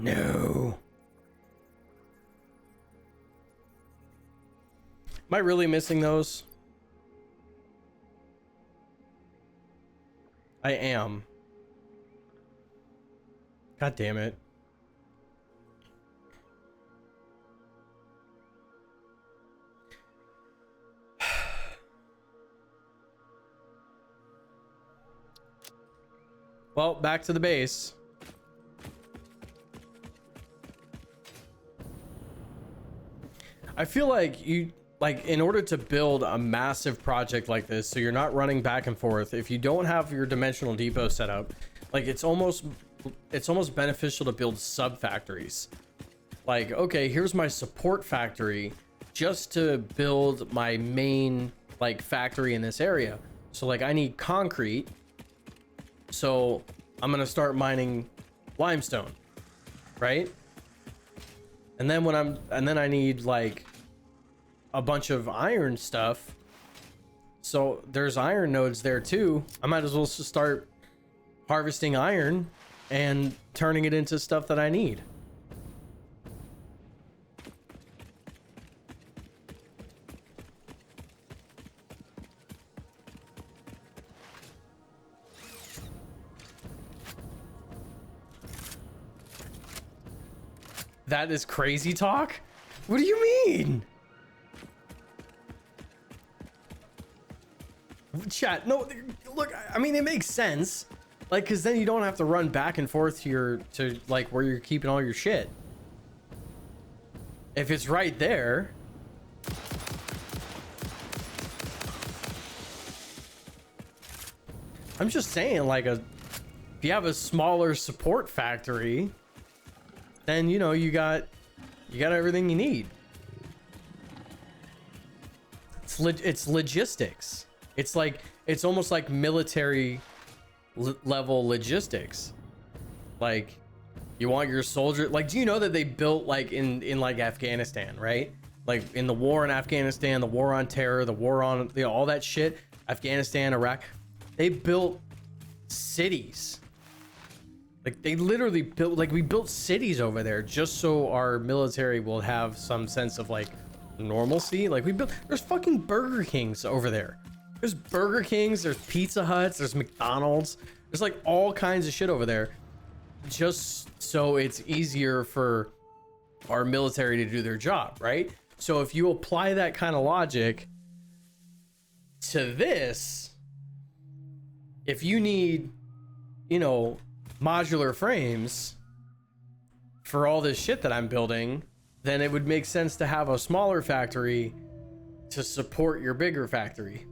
No. Am I really missing those? I am. God damn it. Well, back to the base. I feel like in order to build a massive project like this, so you're not running back and forth, if you don't have your dimensional depot set up, like it's almost beneficial to build sub factories. Like, okay, here's my support factory just to build my main like factory in this area. So like I need concrete, so I'm gonna start mining limestone, right? And then I need like a bunch of iron stuff. So there's iron nodes there too. I might as well just start harvesting iron and turning it into stuff that I need. That is crazy talk? What do you mean? Chat, no, look, I mean, it makes sense. Like, cause then you don't have to run back and forth to like where you're keeping all your shit. If it's right there. I'm just saying, like, if you have a smaller support factory, then you know you got everything you need. It's logistics. It's almost like military level logistics. Like, you want your soldier, like, do you know that they built like in like Afghanistan, right? Like in the war in Afghanistan, the war on terror, the war on, you know, all that shit, Afghanistan, Iraq, they built cities. Like they literally built, like we built cities over there just so our military will have some sense of like normalcy. Like there's fucking Burger Kings over there. There's Burger Kings, there's Pizza Huts, there's McDonald's. There's like all kinds of shit over there just so it's easier for our military to do their job, right? So if you apply that kind of logic to this, if you need, you know, modular frames for all this shit that I'm building, then it would make sense to have a smaller factory to support your bigger factory.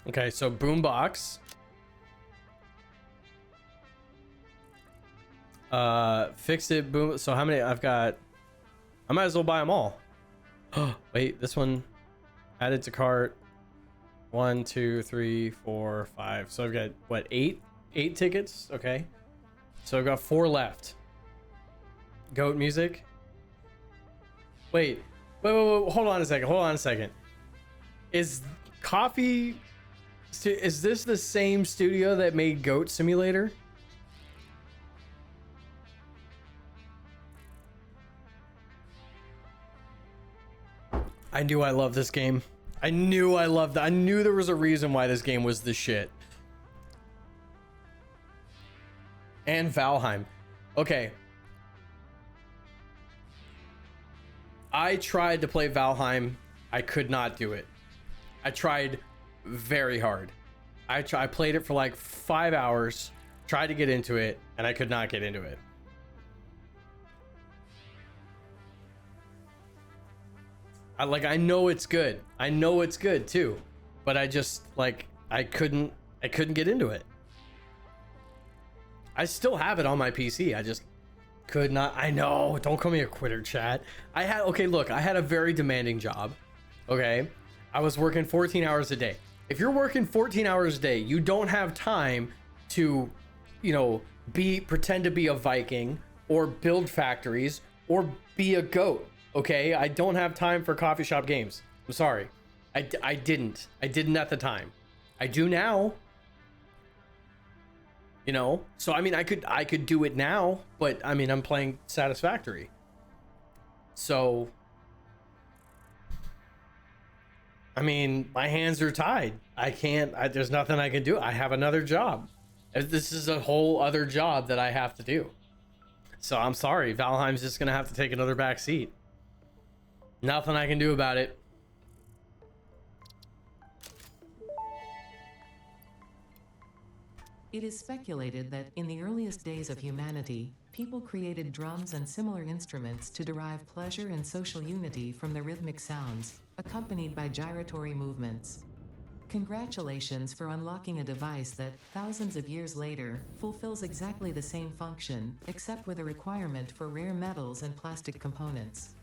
Okay, so boombox. Fix it, boom. So how many I've got? I might as well buy them all. Oh, wait, this one added to cart. 1, 2, 3, 4, 5. So I've got what, 8 tickets? Okay. So I've got 4 left. Goat music. Wait, hold on a second. Is this the same studio that made Goat Simulator? I knew I loved this game. I knew I loved it. I knew there was a reason why this game was the shit. And Valheim. Okay. I tried to play Valheim. I could not do it. I tried very hard. I played it for like 5 hours, tried to get into it, and I could not get into it. I know it's good. I know it's good too, but I just like I couldn't get into it. I still have it on my PC. I just could not. I know. Don't call me a quitter, chat. Okay, look, I had a very demanding job. Okay. I was working 14 hours a day. If you're working 14 hours a day, you don't have time to, you know, pretend to be a Viking or build factories or be a goat. Okay, I don't have time for coffee shop games. I'm sorry. I didn't at the time. I do now. You know, so I mean, I could do it now, but I mean, I'm playing Satisfactory. So, I mean, my hands are tied. I can't, there's nothing I can do. I have another job. This is a whole other job that I have to do. So I'm sorry, Valheim's just gonna have to take another back seat. Nothing I can do about it. It is speculated that in the earliest days of humanity, people created drums and similar instruments to derive pleasure and social unity from the rhythmic sounds, accompanied by gyratory movements. Congratulations for unlocking a device that, thousands of years later, fulfills exactly the same function, except with a requirement for rare metals and plastic components.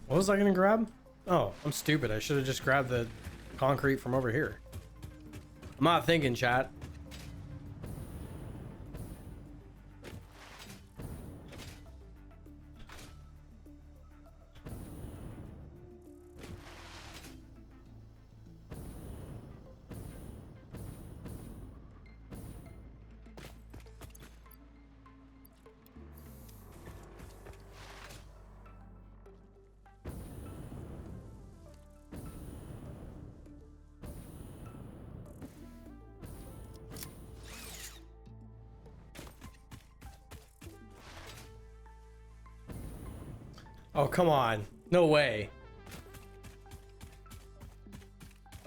What was I gonna grab? Oh, I'm stupid. I should have just grabbed the concrete from over here. I'm not thinking, chat. Oh, come on. No way.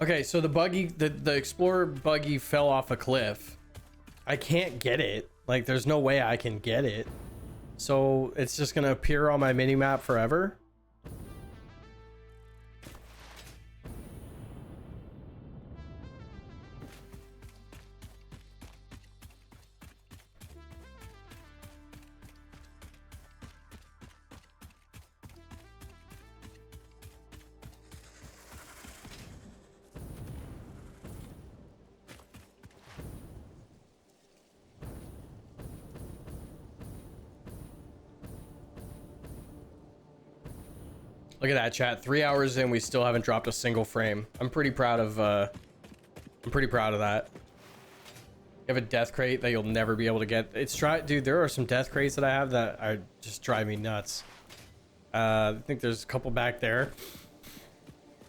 Okay, so the Explorer buggy fell off a cliff. I can't get it. Like, there's no way I can get it. So it's just gonna appear on my mini-map forever? Look at that, chat. 3 hours in, we still haven't dropped a single frame. I'm pretty proud of that. You have a death crate that you'll never be able to get. Dude, there are some death crates that I have that are just drive me nuts. I think there's a couple back there.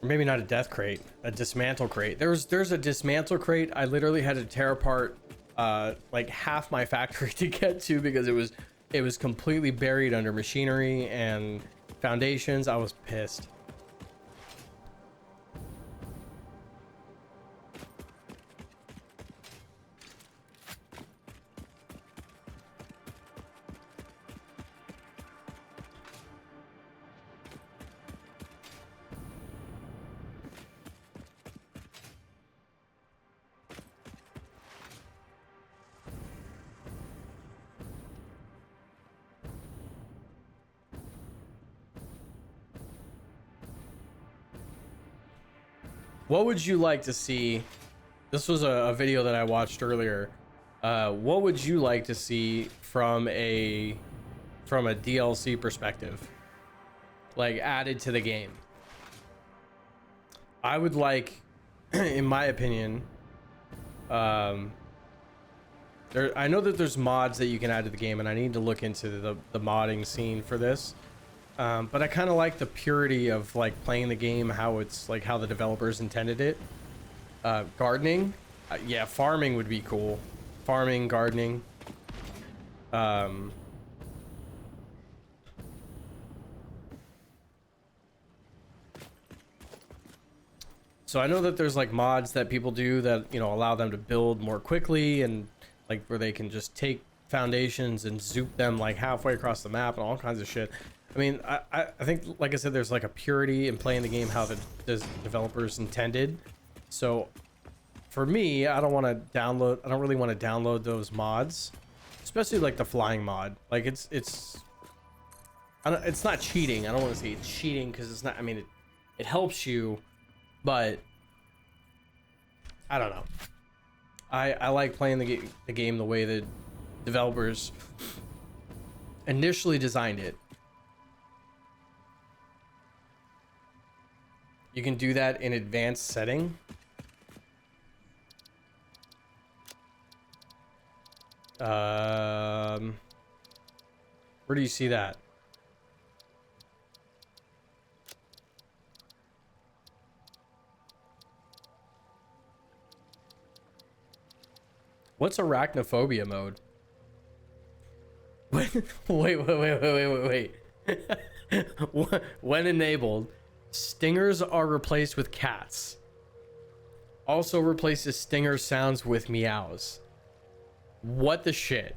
Or maybe not a death crate, a dismantle crate. There's a dismantle crate. I literally had to tear apart like half my factory to get to because it was completely buried under machinery and foundations. I was pissed. What would you like to see? This was a video that I watched earlier. What would you like to see from a DLC perspective, like added to the game? I would like, in my opinion, I know that there's mods that you can add to the game, and I need to look into the modding scene for this. But I kind of like the purity of like playing the game, how it's like how the developers intended it. Gardening, yeah, farming would be cool. Farming, gardening. So I know that there's like mods that people do that, you know, allow them to build more quickly, and like where they can just take foundations and zoop them like halfway across the map and all kinds of shit. I mean, I think, like I said, there's like a purity in playing the game how the developers intended. So for me, I don't really want to download those mods, especially like the flying mod. Like it's not cheating. I don't want to say it's cheating because it's not. I mean, it helps you, but I don't know. I like playing the game the way the developers initially designed it. You can do that in advanced setting. Where do you see that? What's arachnophobia mode? Wait. When enabled, stingers are replaced with cats. Also replaces stinger sounds with meows. What the shit?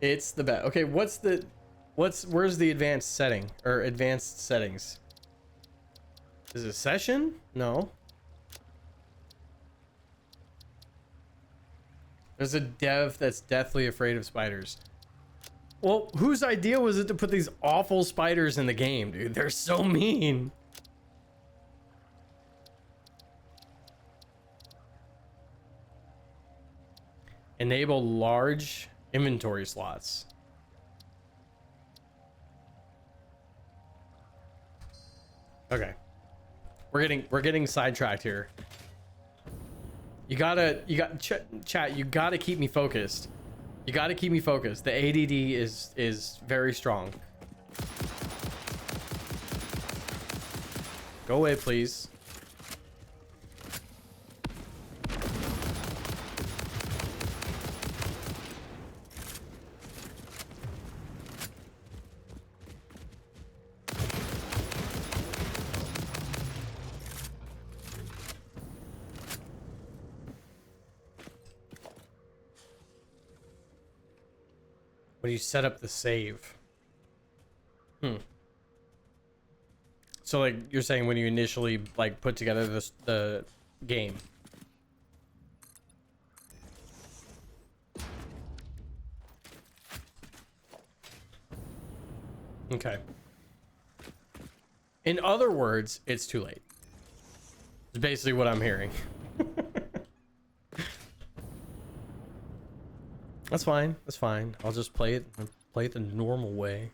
It's the best. Okay, where's the advanced setting or advanced settings? Is it session? No. There's a dev that's deathly afraid of spiders. Well, whose idea was it to put these awful spiders in the game, dude? They're so mean. Enable large inventory slots. Okay. We're getting sidetracked here. Chat, you gotta keep me focused. You gotta keep me focused. The ADD is very strong. Go away, please. When you set up the save. So like you're saying when you initially like put together the game. Okay. In other words, it's too late. It's basically what I'm hearing. That's fine. That's fine. I'll just play it the normal way.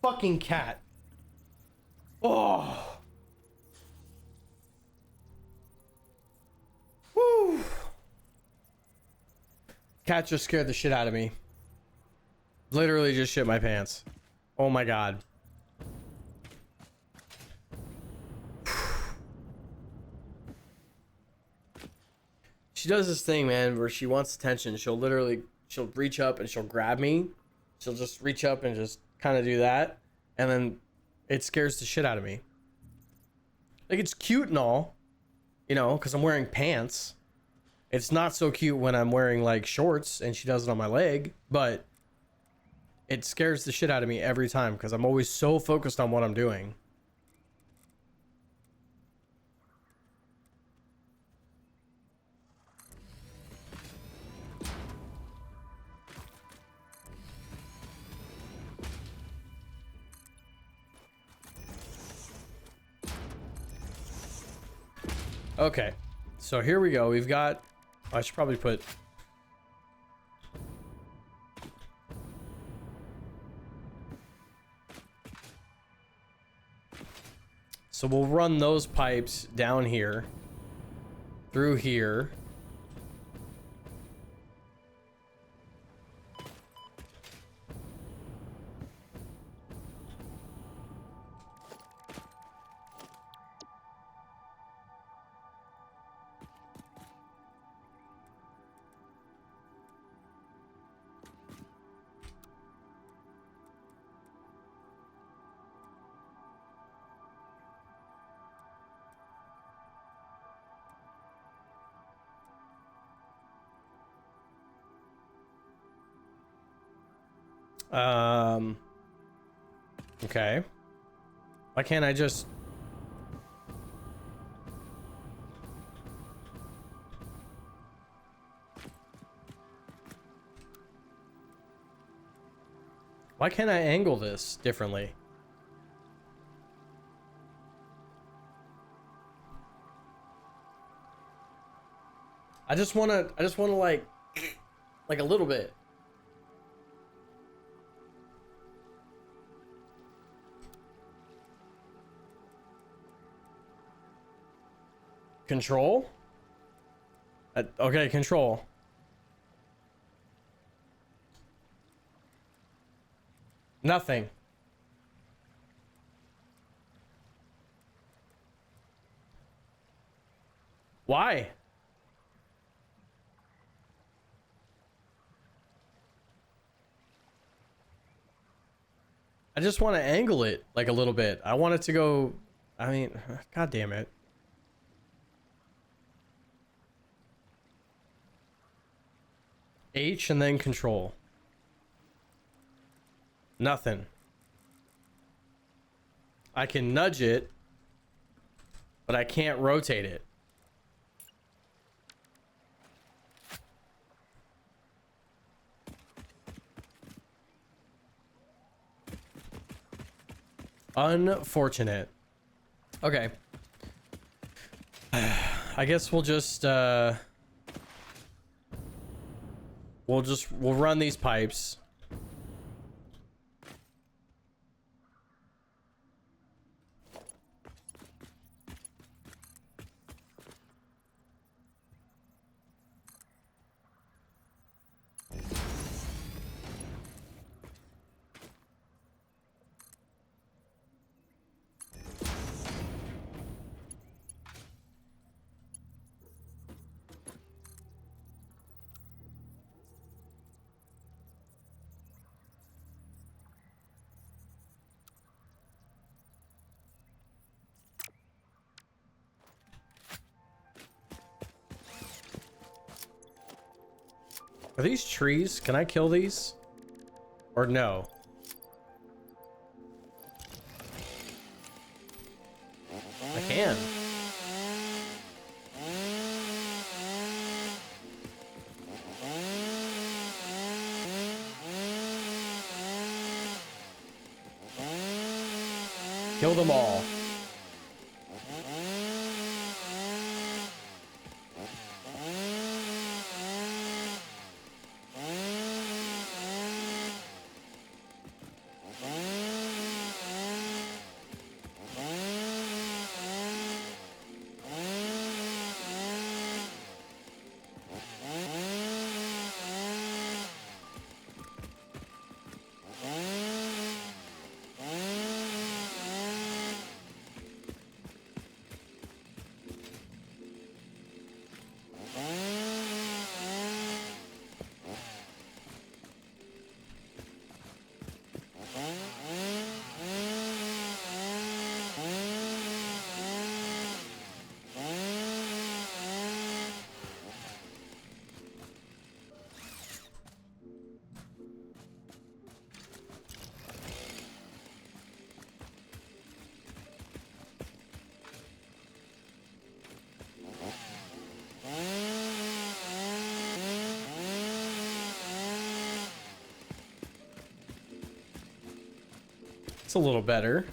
Fucking cat. Oh. Woo. Cat just scared the shit out of me. Literally just shit my pants. Oh my god. She does this thing, man, where she wants attention. She'll reach up and she'll grab me. She'll just reach up and just kind of do that. And then it scares the shit out of me. Like, it's cute and all, you know, because I'm wearing pants. It's not so cute when I'm wearing like shorts and she does it on my leg, but it scares the shit out of me every time because I'm always so focused on what I'm doing. Okay, so here we go. We've got, I should probably put, so we'll run those pipes down here, through here. Okay. Why can't I just... Why can't I angle this differently? I just wanna like a little bit. Control? Okay, control. Nothing. Why? I just want to angle it like a little bit. I want it to go, I mean, god damn it. H and then control. Nothing. I can nudge it, but I can't rotate it. Unfortunate. Okay. I guess we'll just we'll run these pipes. Are these trees? Can I kill these? Or no? I can. Kill them all. It's a little better.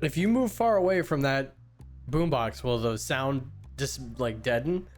If you move far away from that boombox, will the sound just like deaden?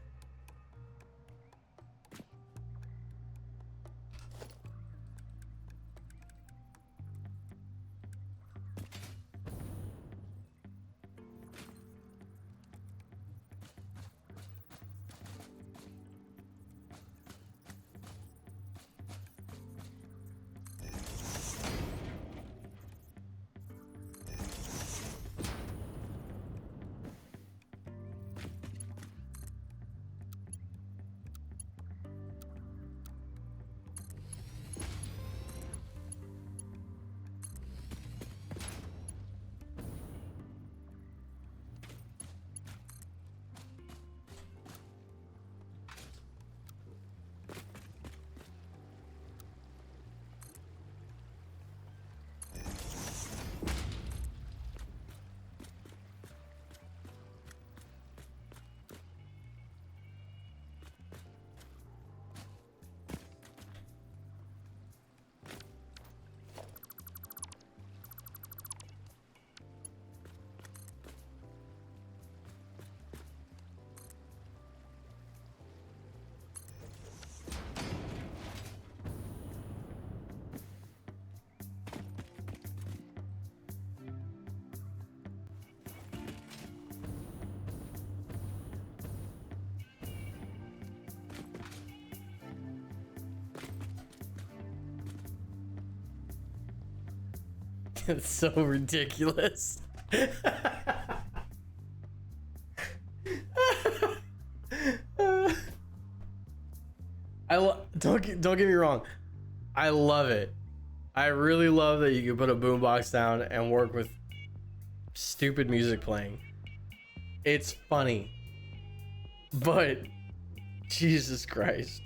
It's so ridiculous. Don't get me wrong. I love it. I really love that you can put a boombox down and work with stupid music playing. It's funny. But Jesus Christ.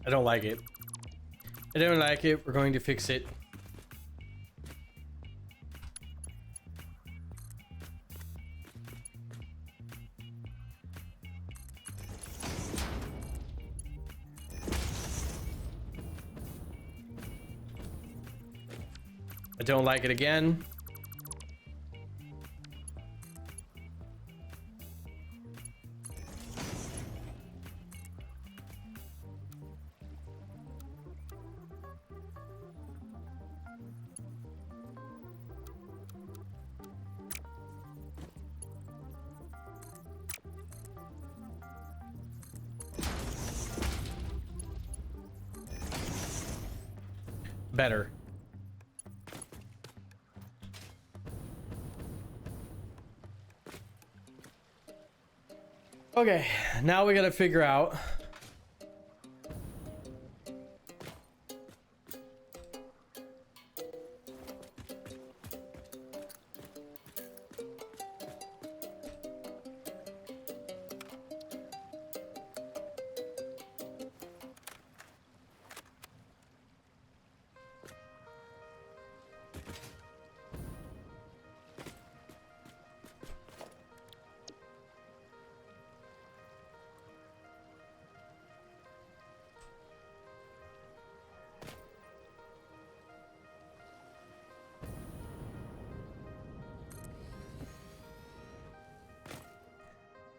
I don't like it. I don't like it. We're going to fix it. I don't like it again. Better. Okay, now we gotta figure out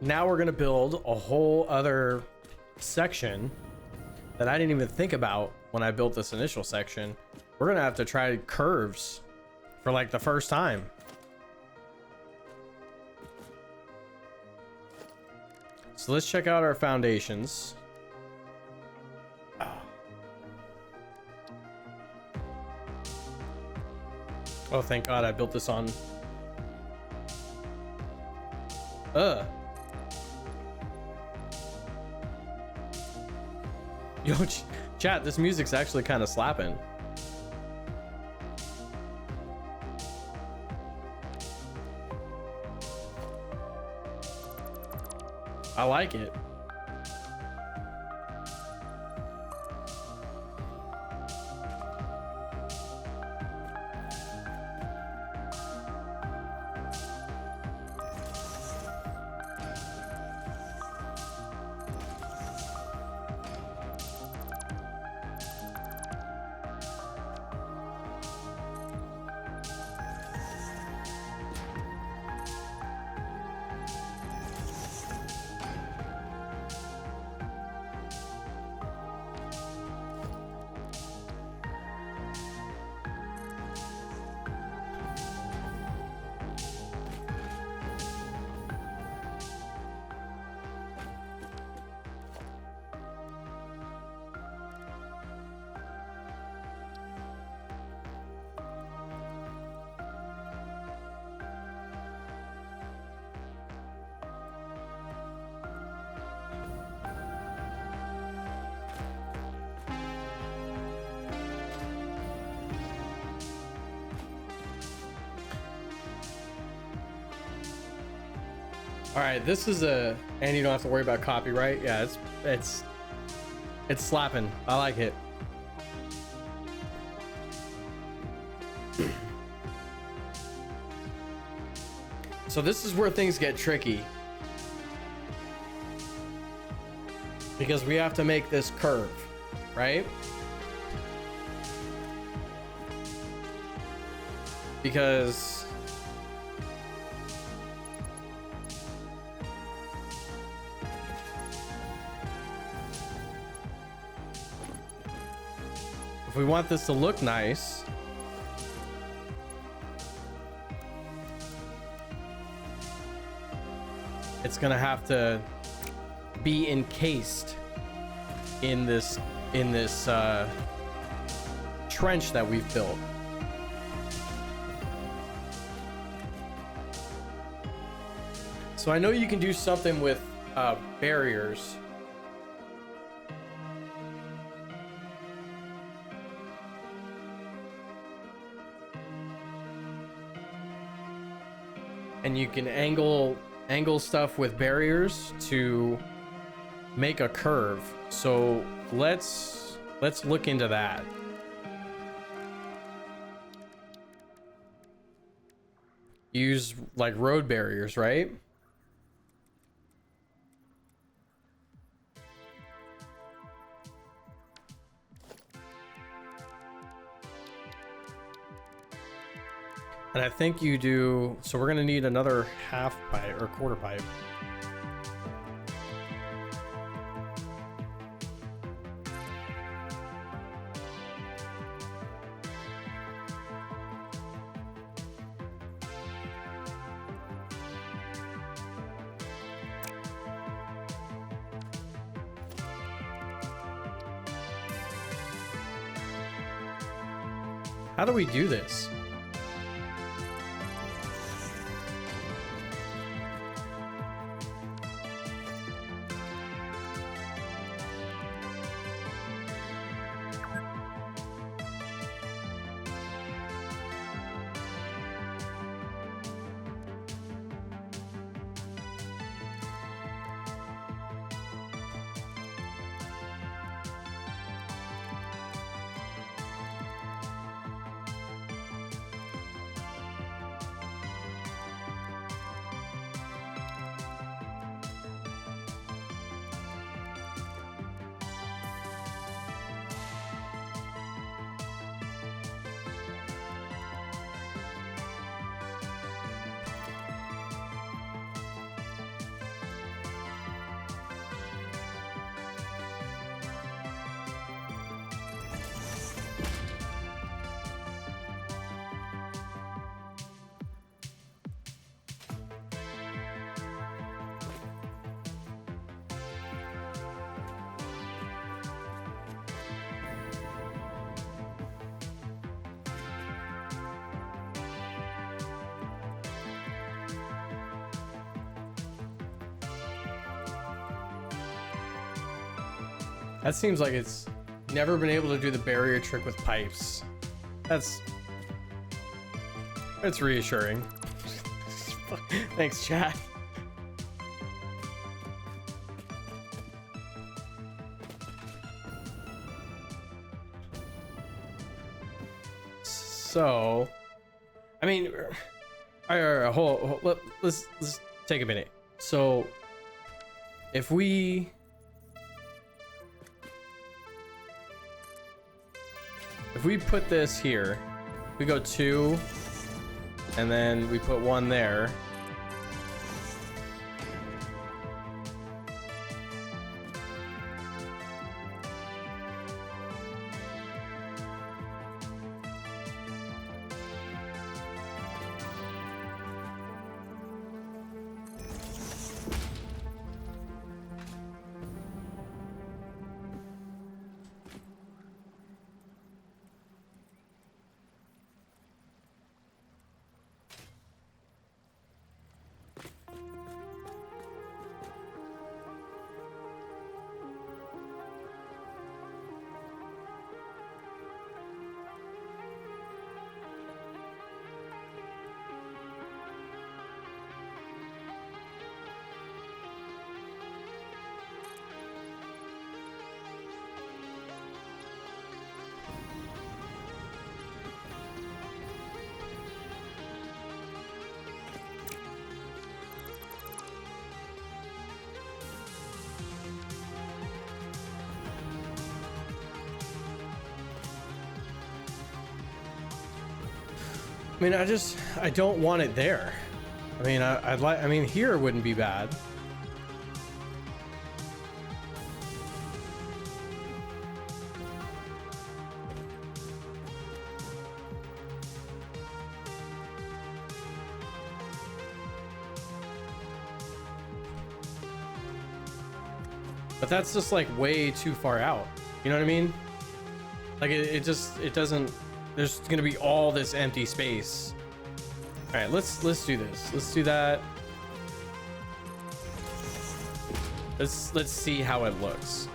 now we're gonna build a whole other section that I didn't even think about when I built this initial section. We're gonna have to try curves for like the first time. So let's check out our foundations. Oh, thank God I built this on. Yo, chat, this music's actually kind of slapping. I like it. All right, this is a, and you don't have to worry about copyright. Yeah, it's slapping. I like it. So this is where things get tricky, because we have to make this curve, right? Because if we want this to look nice, it's gonna have to be encased in this trench that we've built. So I know you can do something with barriers. And you can angle stuff with barriers to make a curve. So let's look into that. Use like road barriers, right? And I think you do, so we're gonna need another half pipe or quarter pipe. How do we do this? That seems like it's never been able to do the barrier trick with pipes. That's reassuring. Thanks, chat. So, I mean, all right, hold, let's take a minute. So, if we put this here, we go 2, and then we put 1 there. I mean, I don't want it there. I mean, I mean, here wouldn't be bad. But that's just like way too far out. You know what I mean? Like it doesn't, there's gonna be all this empty space. All right, let's do this. Let's do that. Let's see how it looks.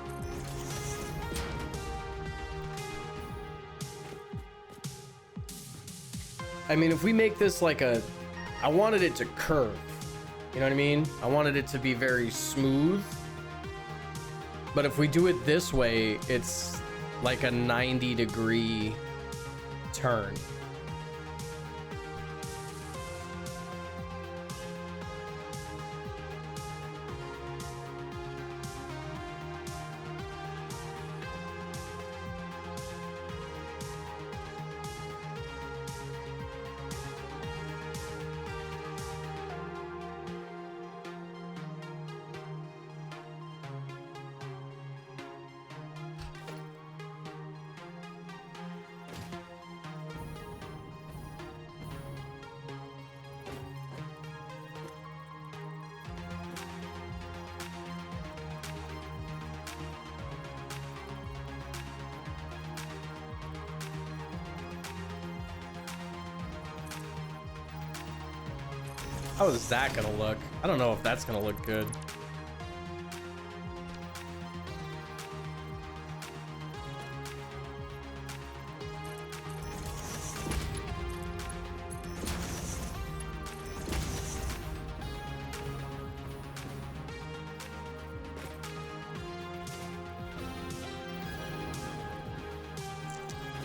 I mean, if we make this like I wanted it to curve. You know what I mean? I wanted it to be very smooth. But if we do it this way, it's like a 90-degree turn. How is that gonna look? I don't know if that's gonna look good.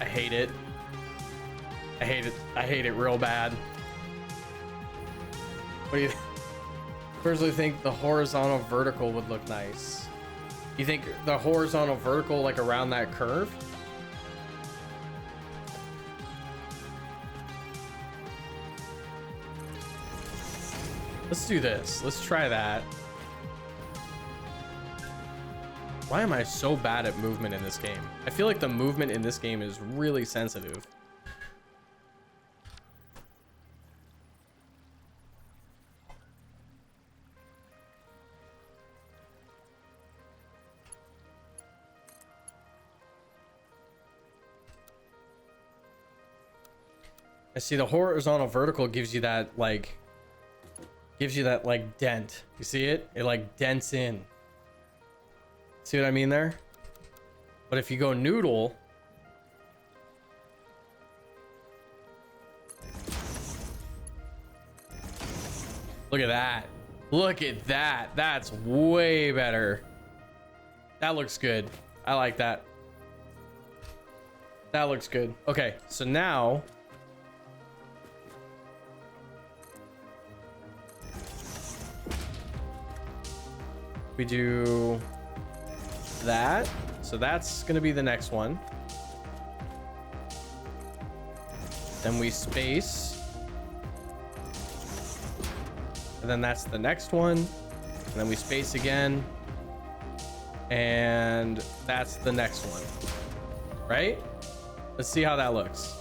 I hate it. I hate it. I hate it real bad. What do you personally think? The horizontal vertical would look nice. You think the horizontal vertical like around that curve? Let's do this. Let's try that. Why am I so bad at movement in this game? I feel like the movement in this game is really sensitive. I see the horizontal vertical gives you that like dent. You see it? It like dents in. See what I mean there? But if you go noodle, look at that. Look at that. That's way better. That looks good. I like that. That looks good. Okay, so now we do that. So that's gonna be the next one. Then we space. And then that's the next one. And then we space again. And that's the next one. Right? Let's see how that looks.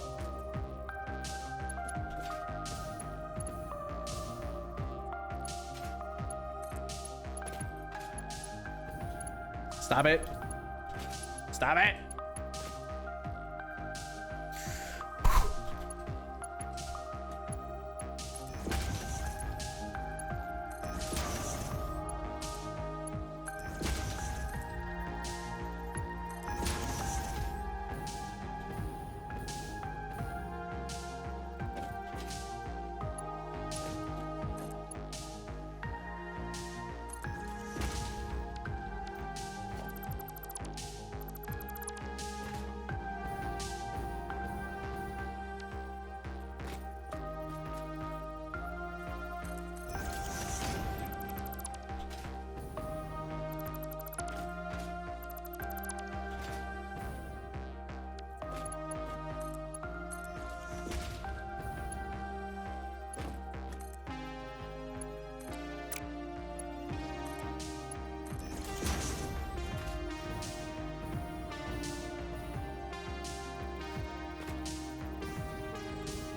Stop it. Stop it.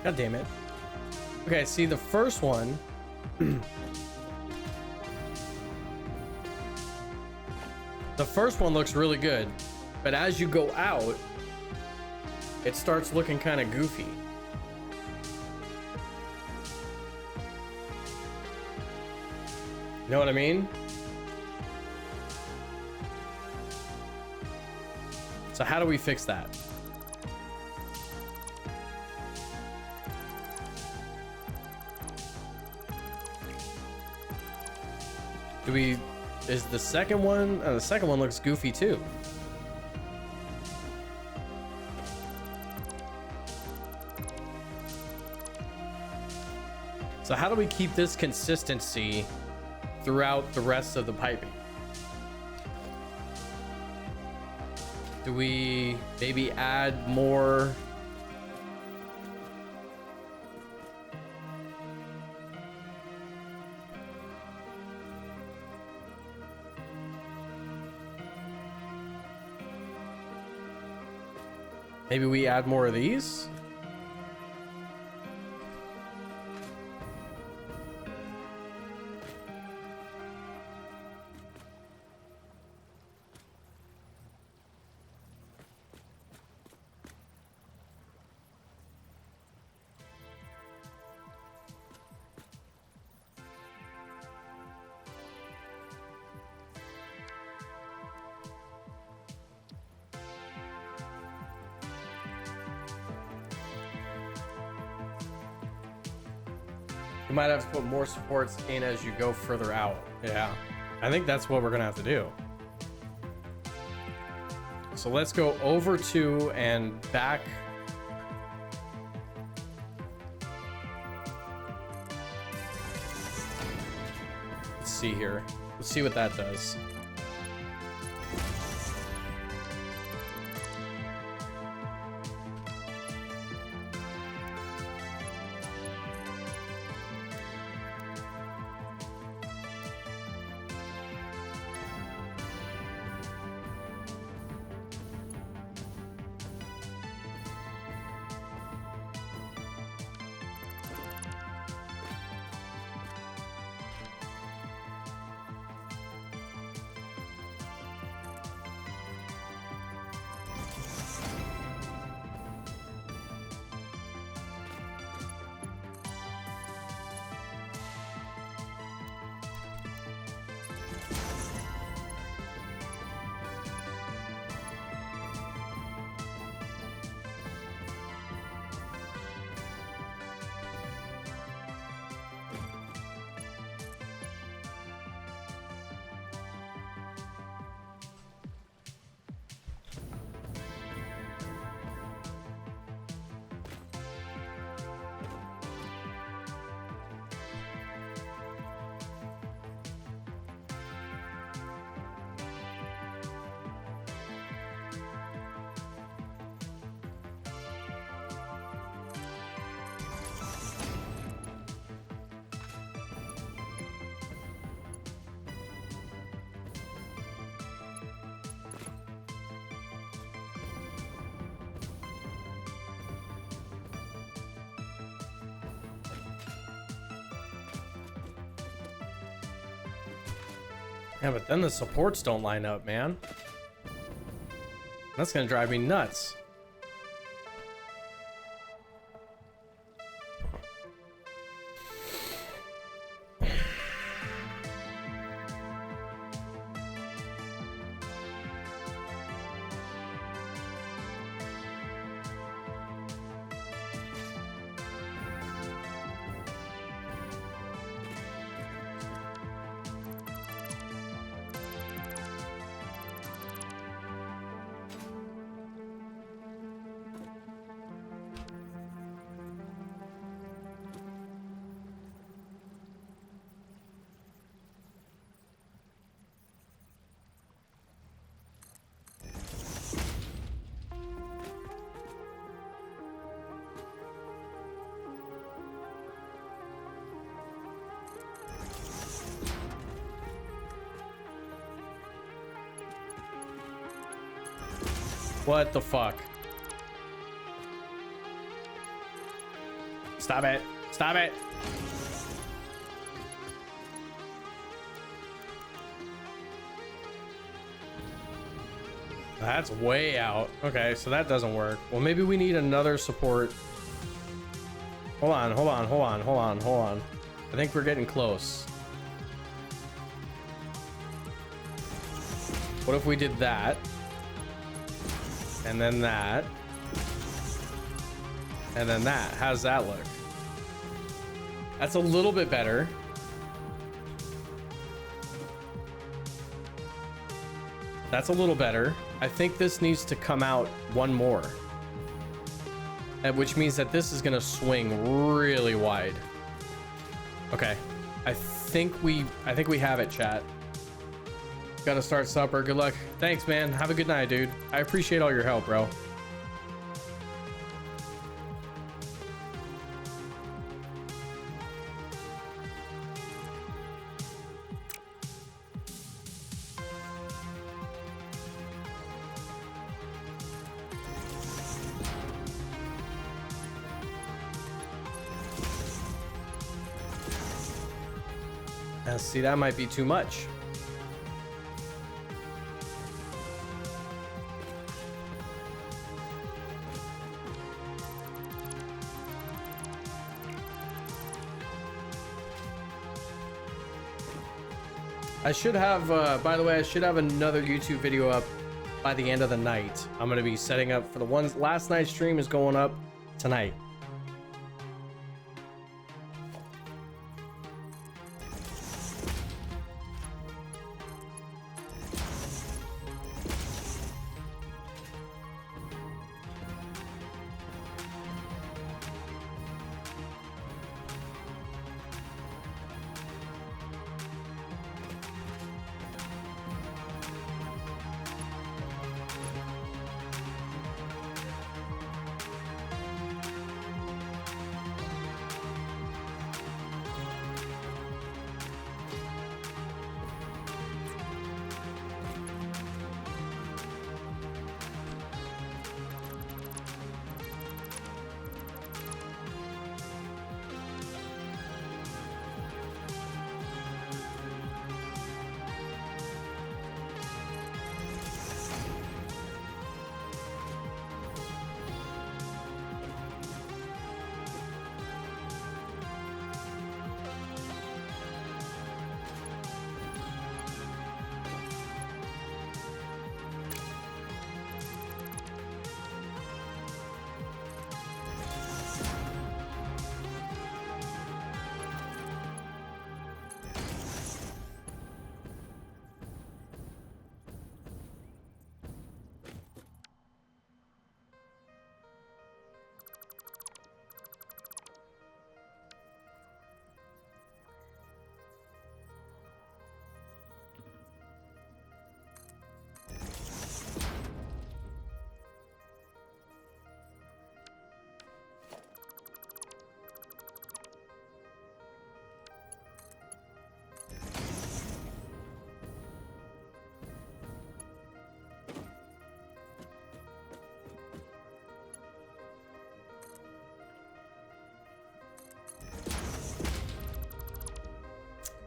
God damn it. Okay, see the first one. The first one looks really good, but as you go out, it starts looking kind of goofy. You know what I mean? So how do we fix that? Is the second one, the second one looks goofy too. So how do we keep this consistency throughout the rest of the piping? Do we maybe add more? Maybe we add more of these? You might have to put more supports in as you go further out. Yeah, I think that's what we're gonna have to do. So let's go over to and back. Let's see here. Let's see what that does. Yeah, but then the supports don't line up, man. That's gonna drive me nuts. What the fuck? Stop it. Stop it. That's way out. Okay, so that doesn't work. Well, maybe we need another support. Hold on, hold on, hold on, hold on, hold on. I think we're getting close. What if we did that? And then that. And then that. How's that look? That's a little bit better. That's a little better. I think this needs to come out one more. Which means that this is gonna swing really wide. Okay. I think we have it, chat. Gotta start supper. Good luck. Thanks, man. Have a good night, dude. I appreciate all your help, bro. See, that might be too much. I should have, by the way, I should have another YouTube video up by the end of the night. I'm going to be setting up for the ones. Last night's stream is going up tonight.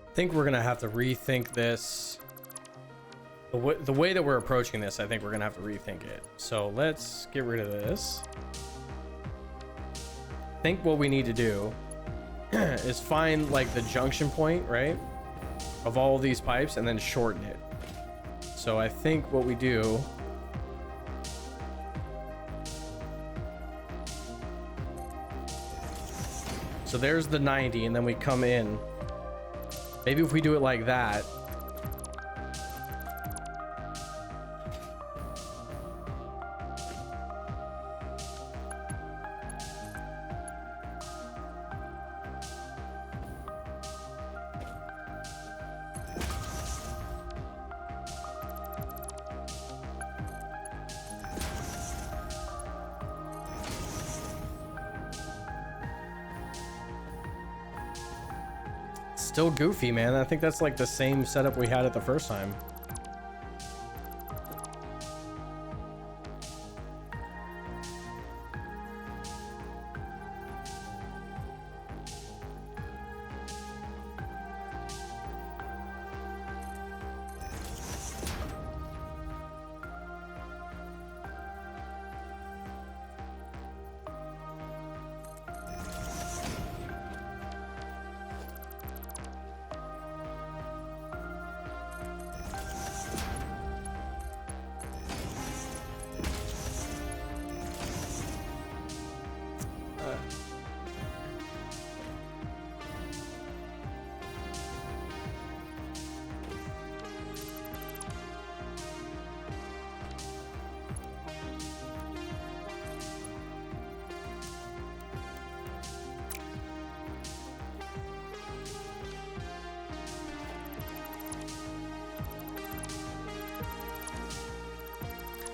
I think we're gonna have to rethink this. the way that we're approaching this, I think we're gonna have to rethink it. So let's get rid of this. I think what we need to do is find like the junction point, right, of all these pipes and then shorten it. So I think what we do, so there's the 90 and then we come in. Maybe if we do it like that. Still goofy, man. I think that's like the same setup we had it the first time.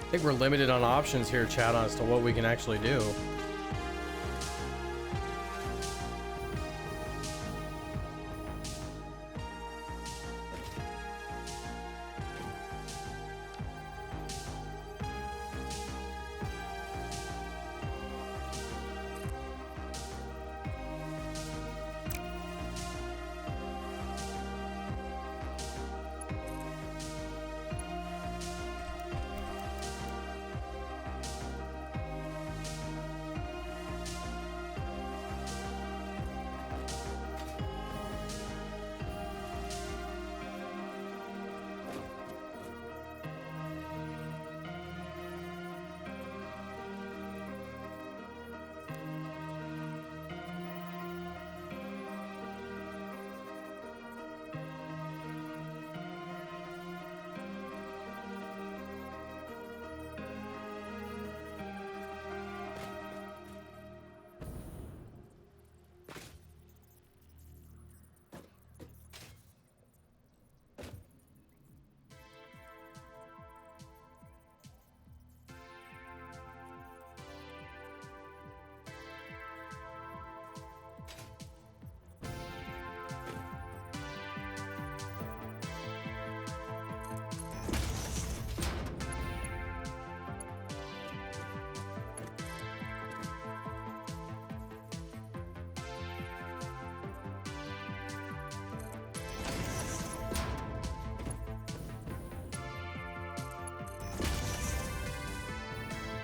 I think we're limited on options here, chat, as to what we can actually do.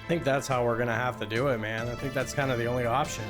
I think that's how we're gonna have to do it, man. I think that's kind of the only option.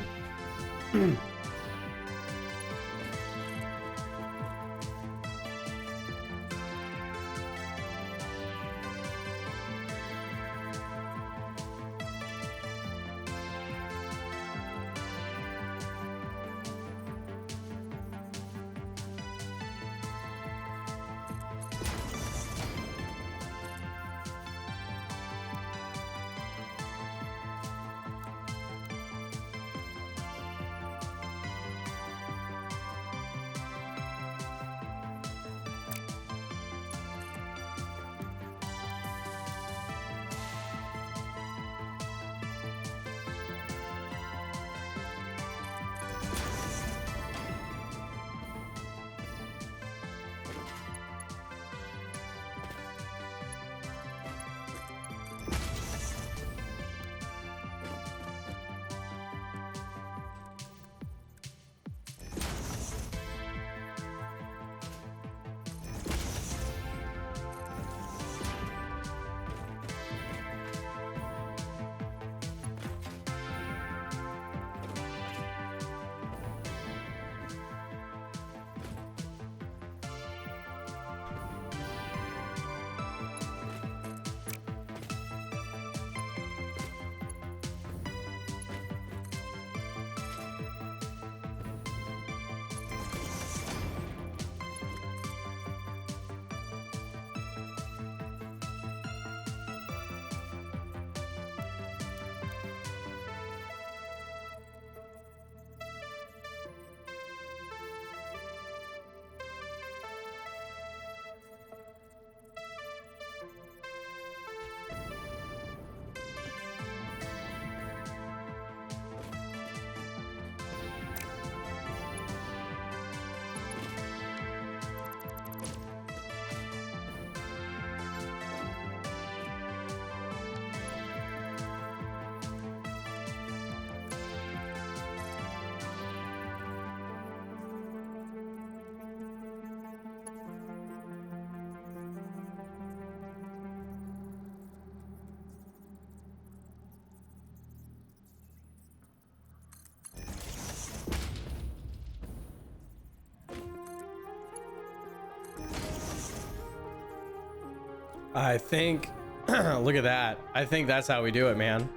I think, look at that. I think that's how we do it, man.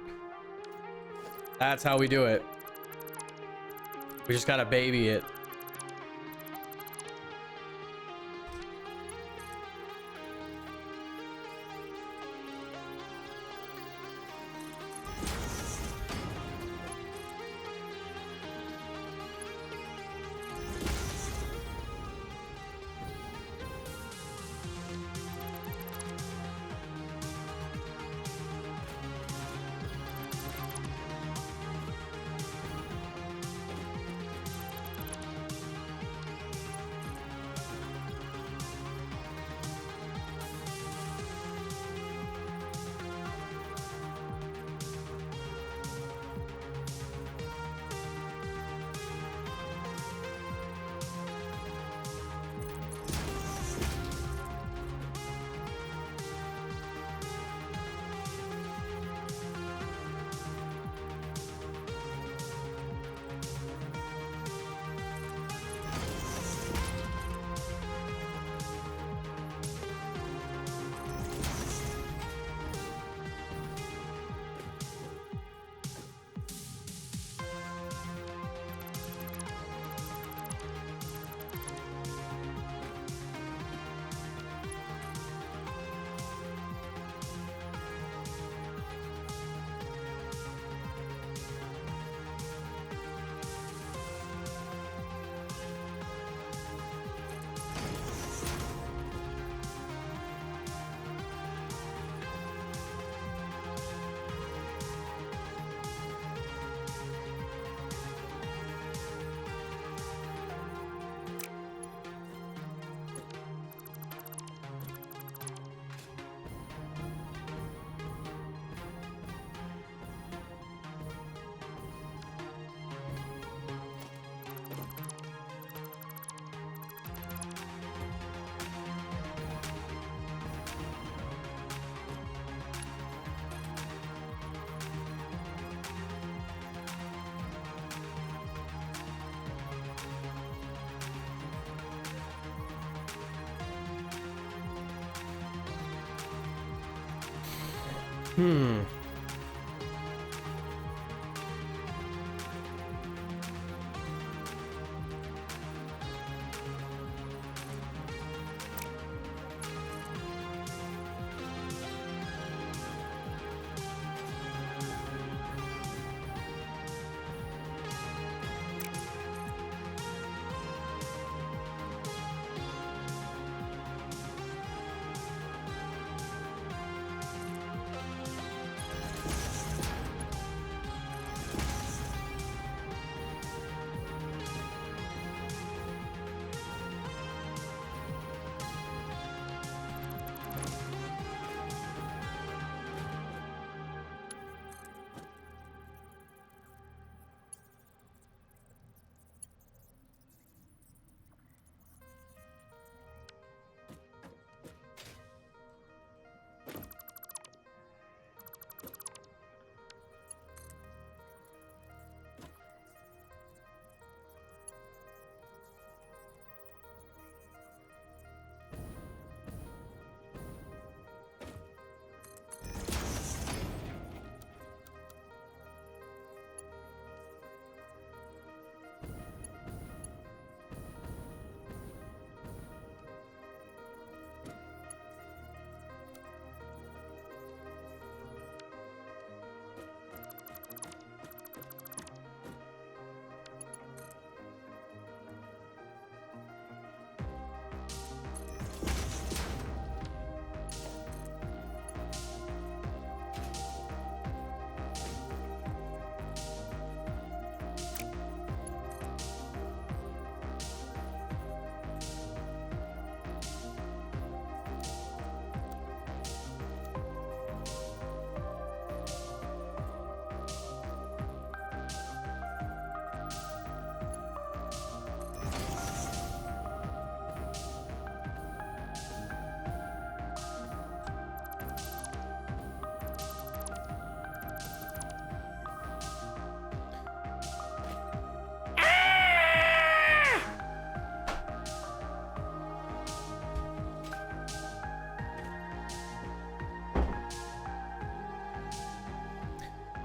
That's how we do it. We just gotta baby it.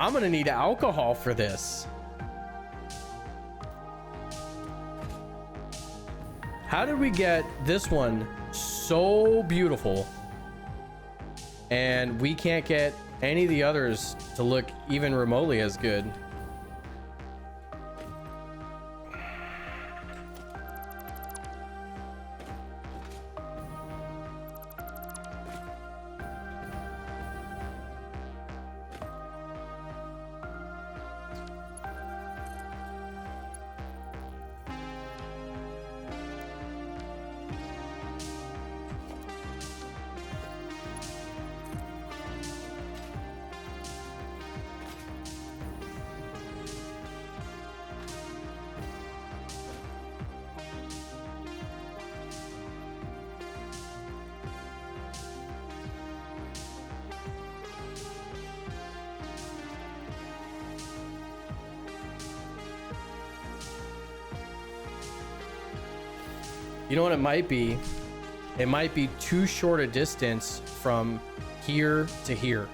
I'm gonna need alcohol for this. How did we get this one so beautiful and we can't get any of the others to look even remotely as good? You know what it might be? It might be too short a distance from here to here.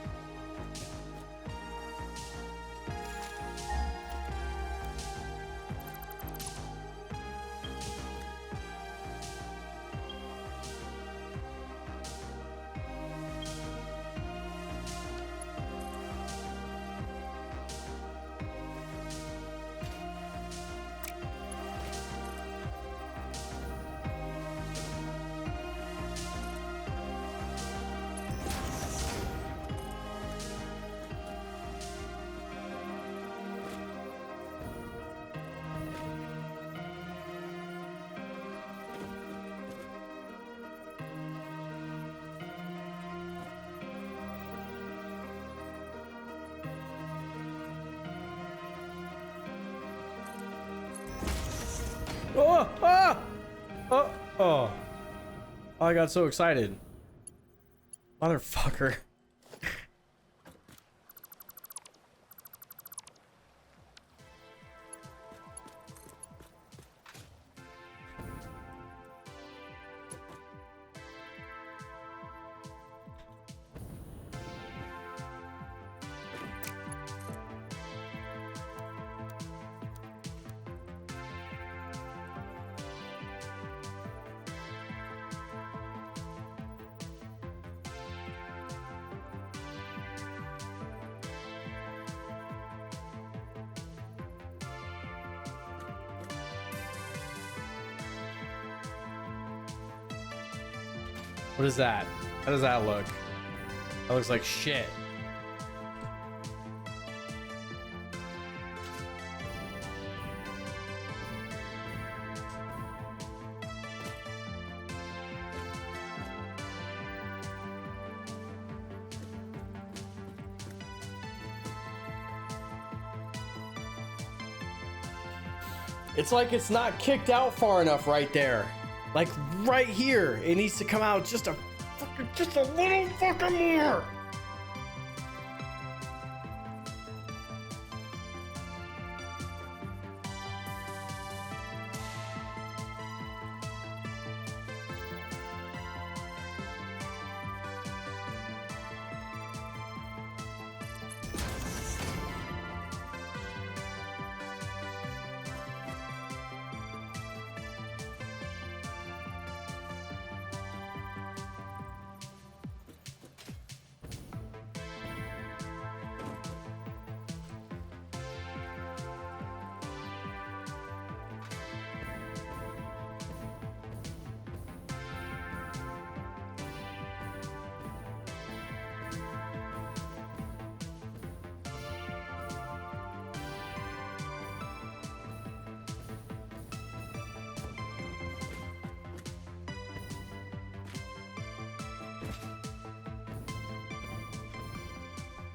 Oh, ah! Oh, oh. I got so excited. Motherfucker. What is that? How does that look? That looks like shit. It's like it's not kicked out far enough right there. Like right here, it needs to come out just a little fucking more.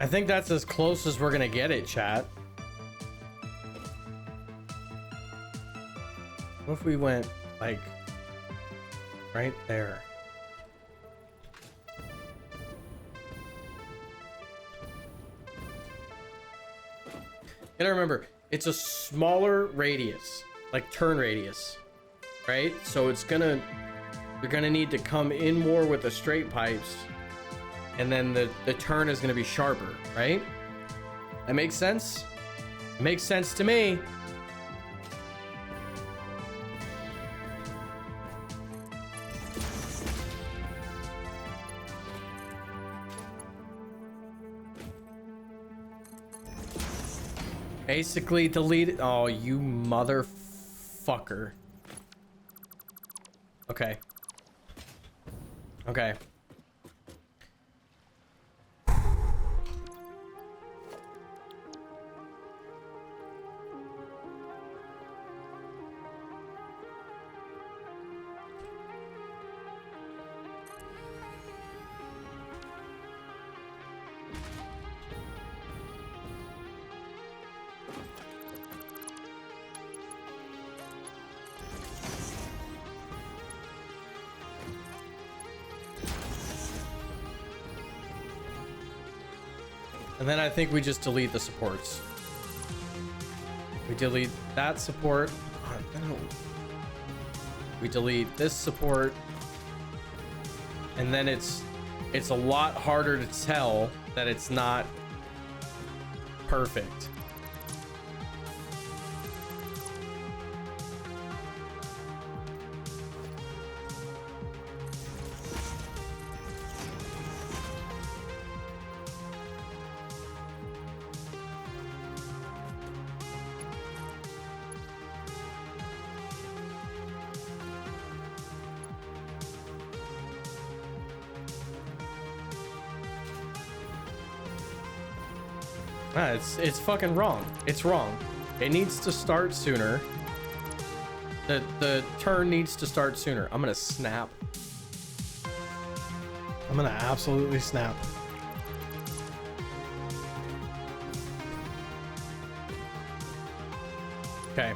I think that's as close as we're gonna get it, chat. What if we went like right there? You gotta remember, it's a smaller radius, like turn radius, right? So it's gonna, you're gonna need to come in more with the straight pipes, and then the turn is gonna be sharper, right? That makes sense. It makes sense to me. Basically deleted. Oh, you motherfucker. Okay. Okay. And then I think we just delete the supports. We delete that support. Oh, no. We delete this support. And then it's a lot harder to tell that it's not perfect. Ah, it's fucking wrong. It's wrong. It needs to start sooner. The turn needs to start sooner. I'm gonna snap. I'm gonna absolutely snap. Okay.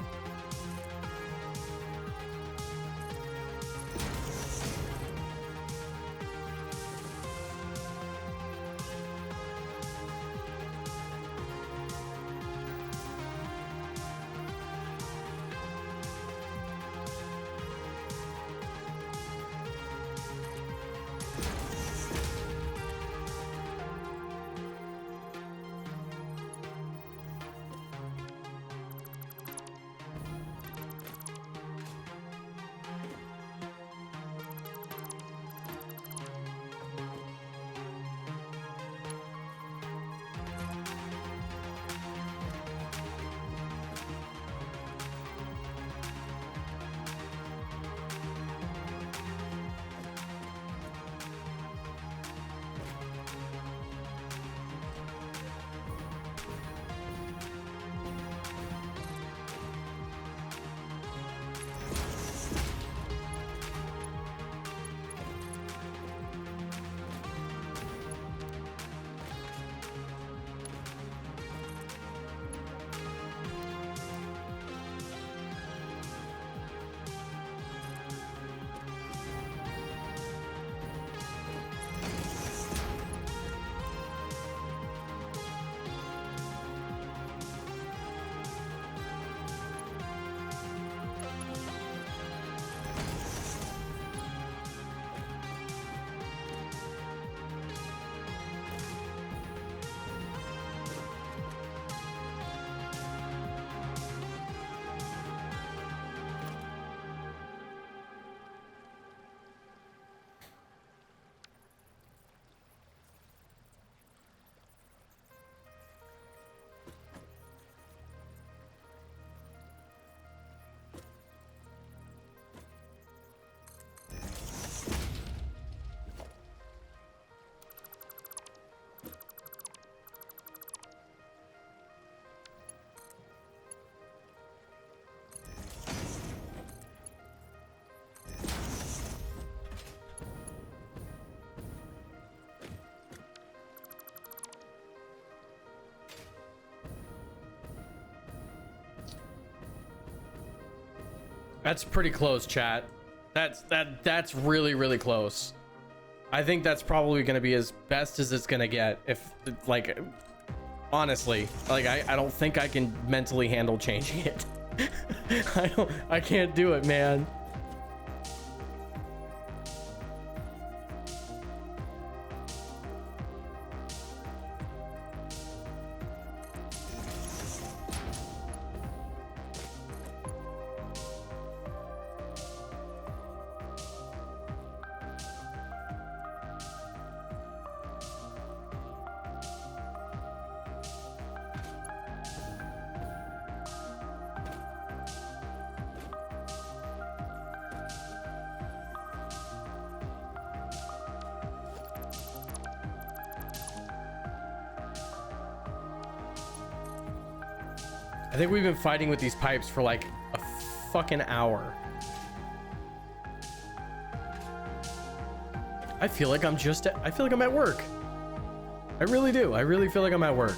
That's pretty close, chat. That's really close. I think that's probably gonna be as best as it's gonna get. If like, honestly, like I don't think I can mentally handle changing it. I can't do it, man. I think we've been fighting with these pipes for like a fucking hour. I feel like I'm at work. I really do. I really feel like I'm at work.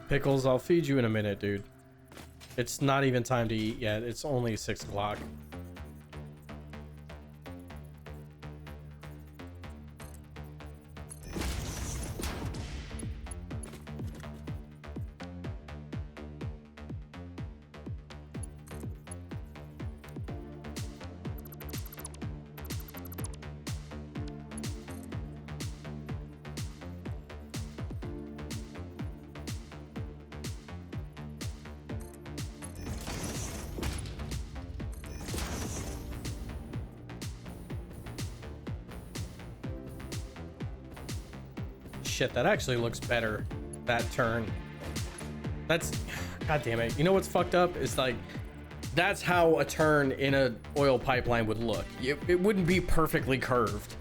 Pickles, I'll feed you in a minute, dude. It's not even time to eat yet. It's only 6 o'clock. Shit, that actually looks better, that turn. That's, god damn it. You know what's fucked up? Is like, that's how a turn in a oil pipeline would look. It wouldn't be perfectly curved.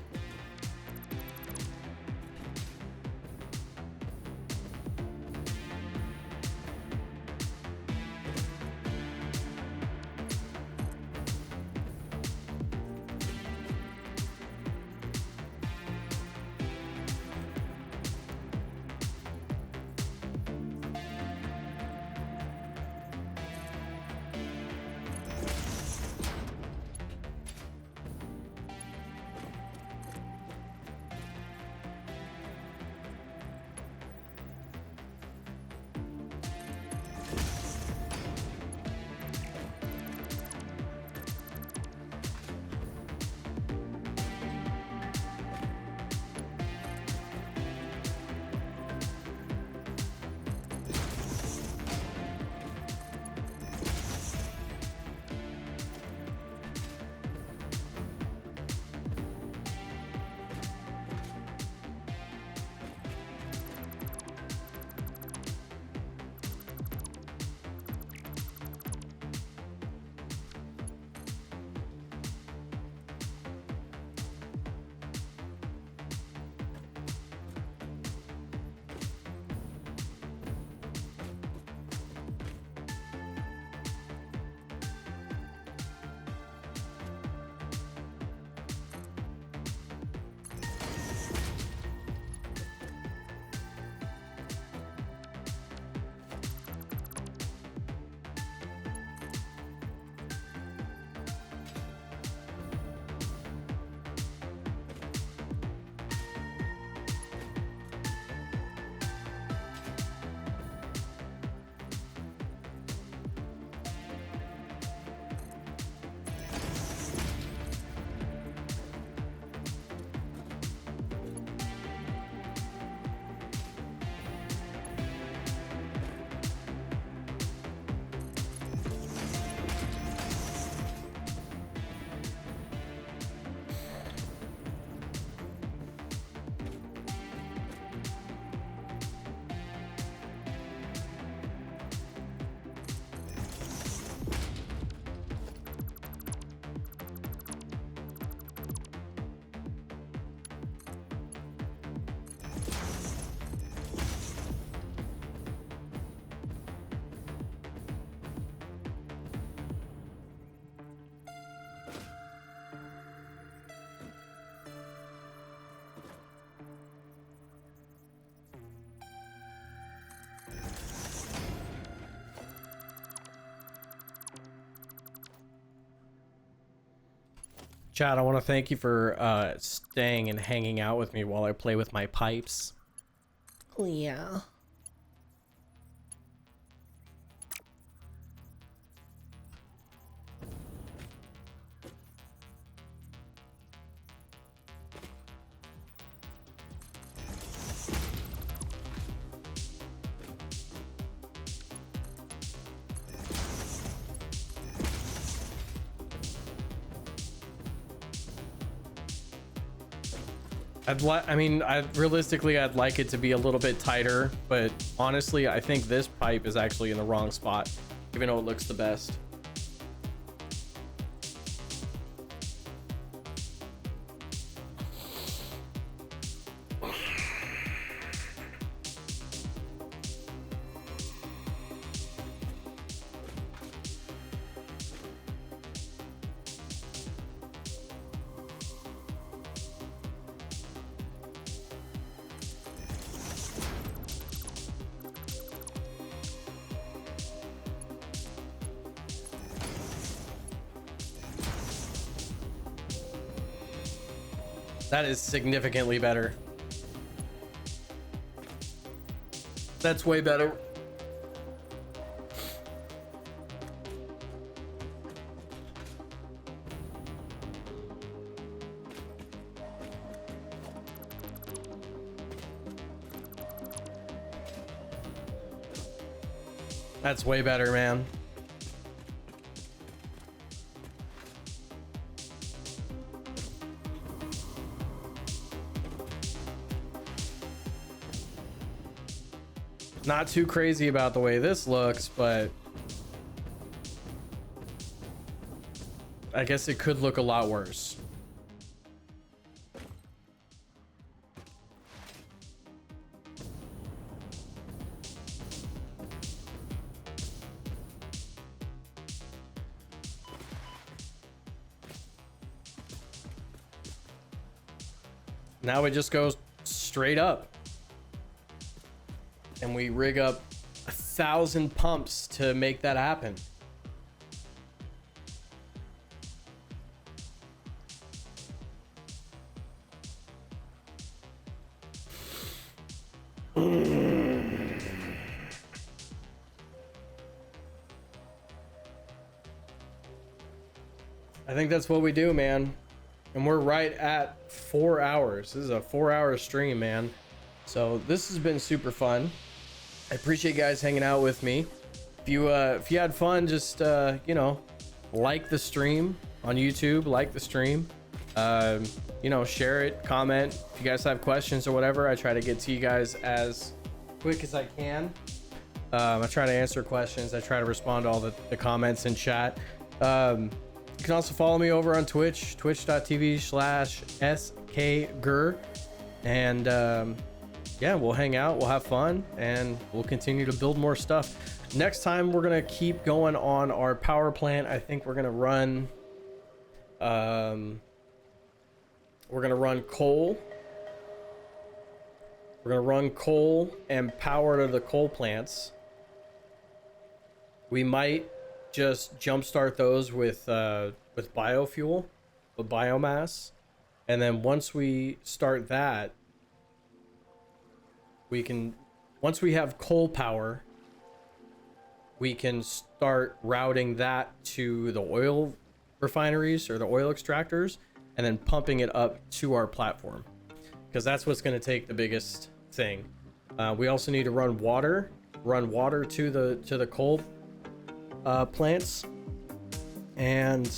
Chad, I want to thank you for staying and hanging out with me while I play with my pipes. Oh, yeah. I mean, realistically, I'd like it to be a little bit tighter, but honestly, I think this pipe is actually in the wrong spot, even though it looks the best. That is significantly better. That's way better. That's way better, man. Not too crazy about the way this looks, but I guess it could look a lot worse. Now it just goes straight up. And we rig up 1,000 pumps to make that happen. I think that's what we do, man. And we're right at 4 hours. This is a 4-hour stream, man. So this has been super fun. I appreciate you guys hanging out with me. If you had fun, just you know, like the stream on YouTube, like the stream. You know, share it, comment. If you guys have questions or whatever, I try to get to you guys as quick as I can. I try to answer questions. I try to respond to all the comments in chat. You can also follow me over on Twitch, twitch.tv/skgur. And yeah, we'll hang out, we'll have fun, and we'll continue to build more stuff. Next time, we're gonna keep going on our power plant. I think we're gonna run coal. We're gonna run coal and power to the coal plants. We might just jumpstart those with biofuel, with biomass, and then once we start that, we can, once we have coal power, we can start routing that to the oil refineries or the oil extractors, and then pumping it up to our platform, because that's what's going to take the biggest thing. We also need to run water to the coal plants, and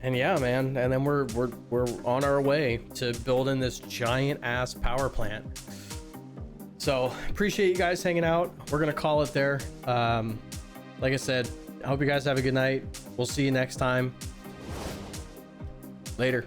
yeah, man, and then we're on our way to building this giant ass power plant. So appreciate you guys hanging out. We're gonna call it there. Like I said, I hope you guys have a good night. We'll see you next time. Later.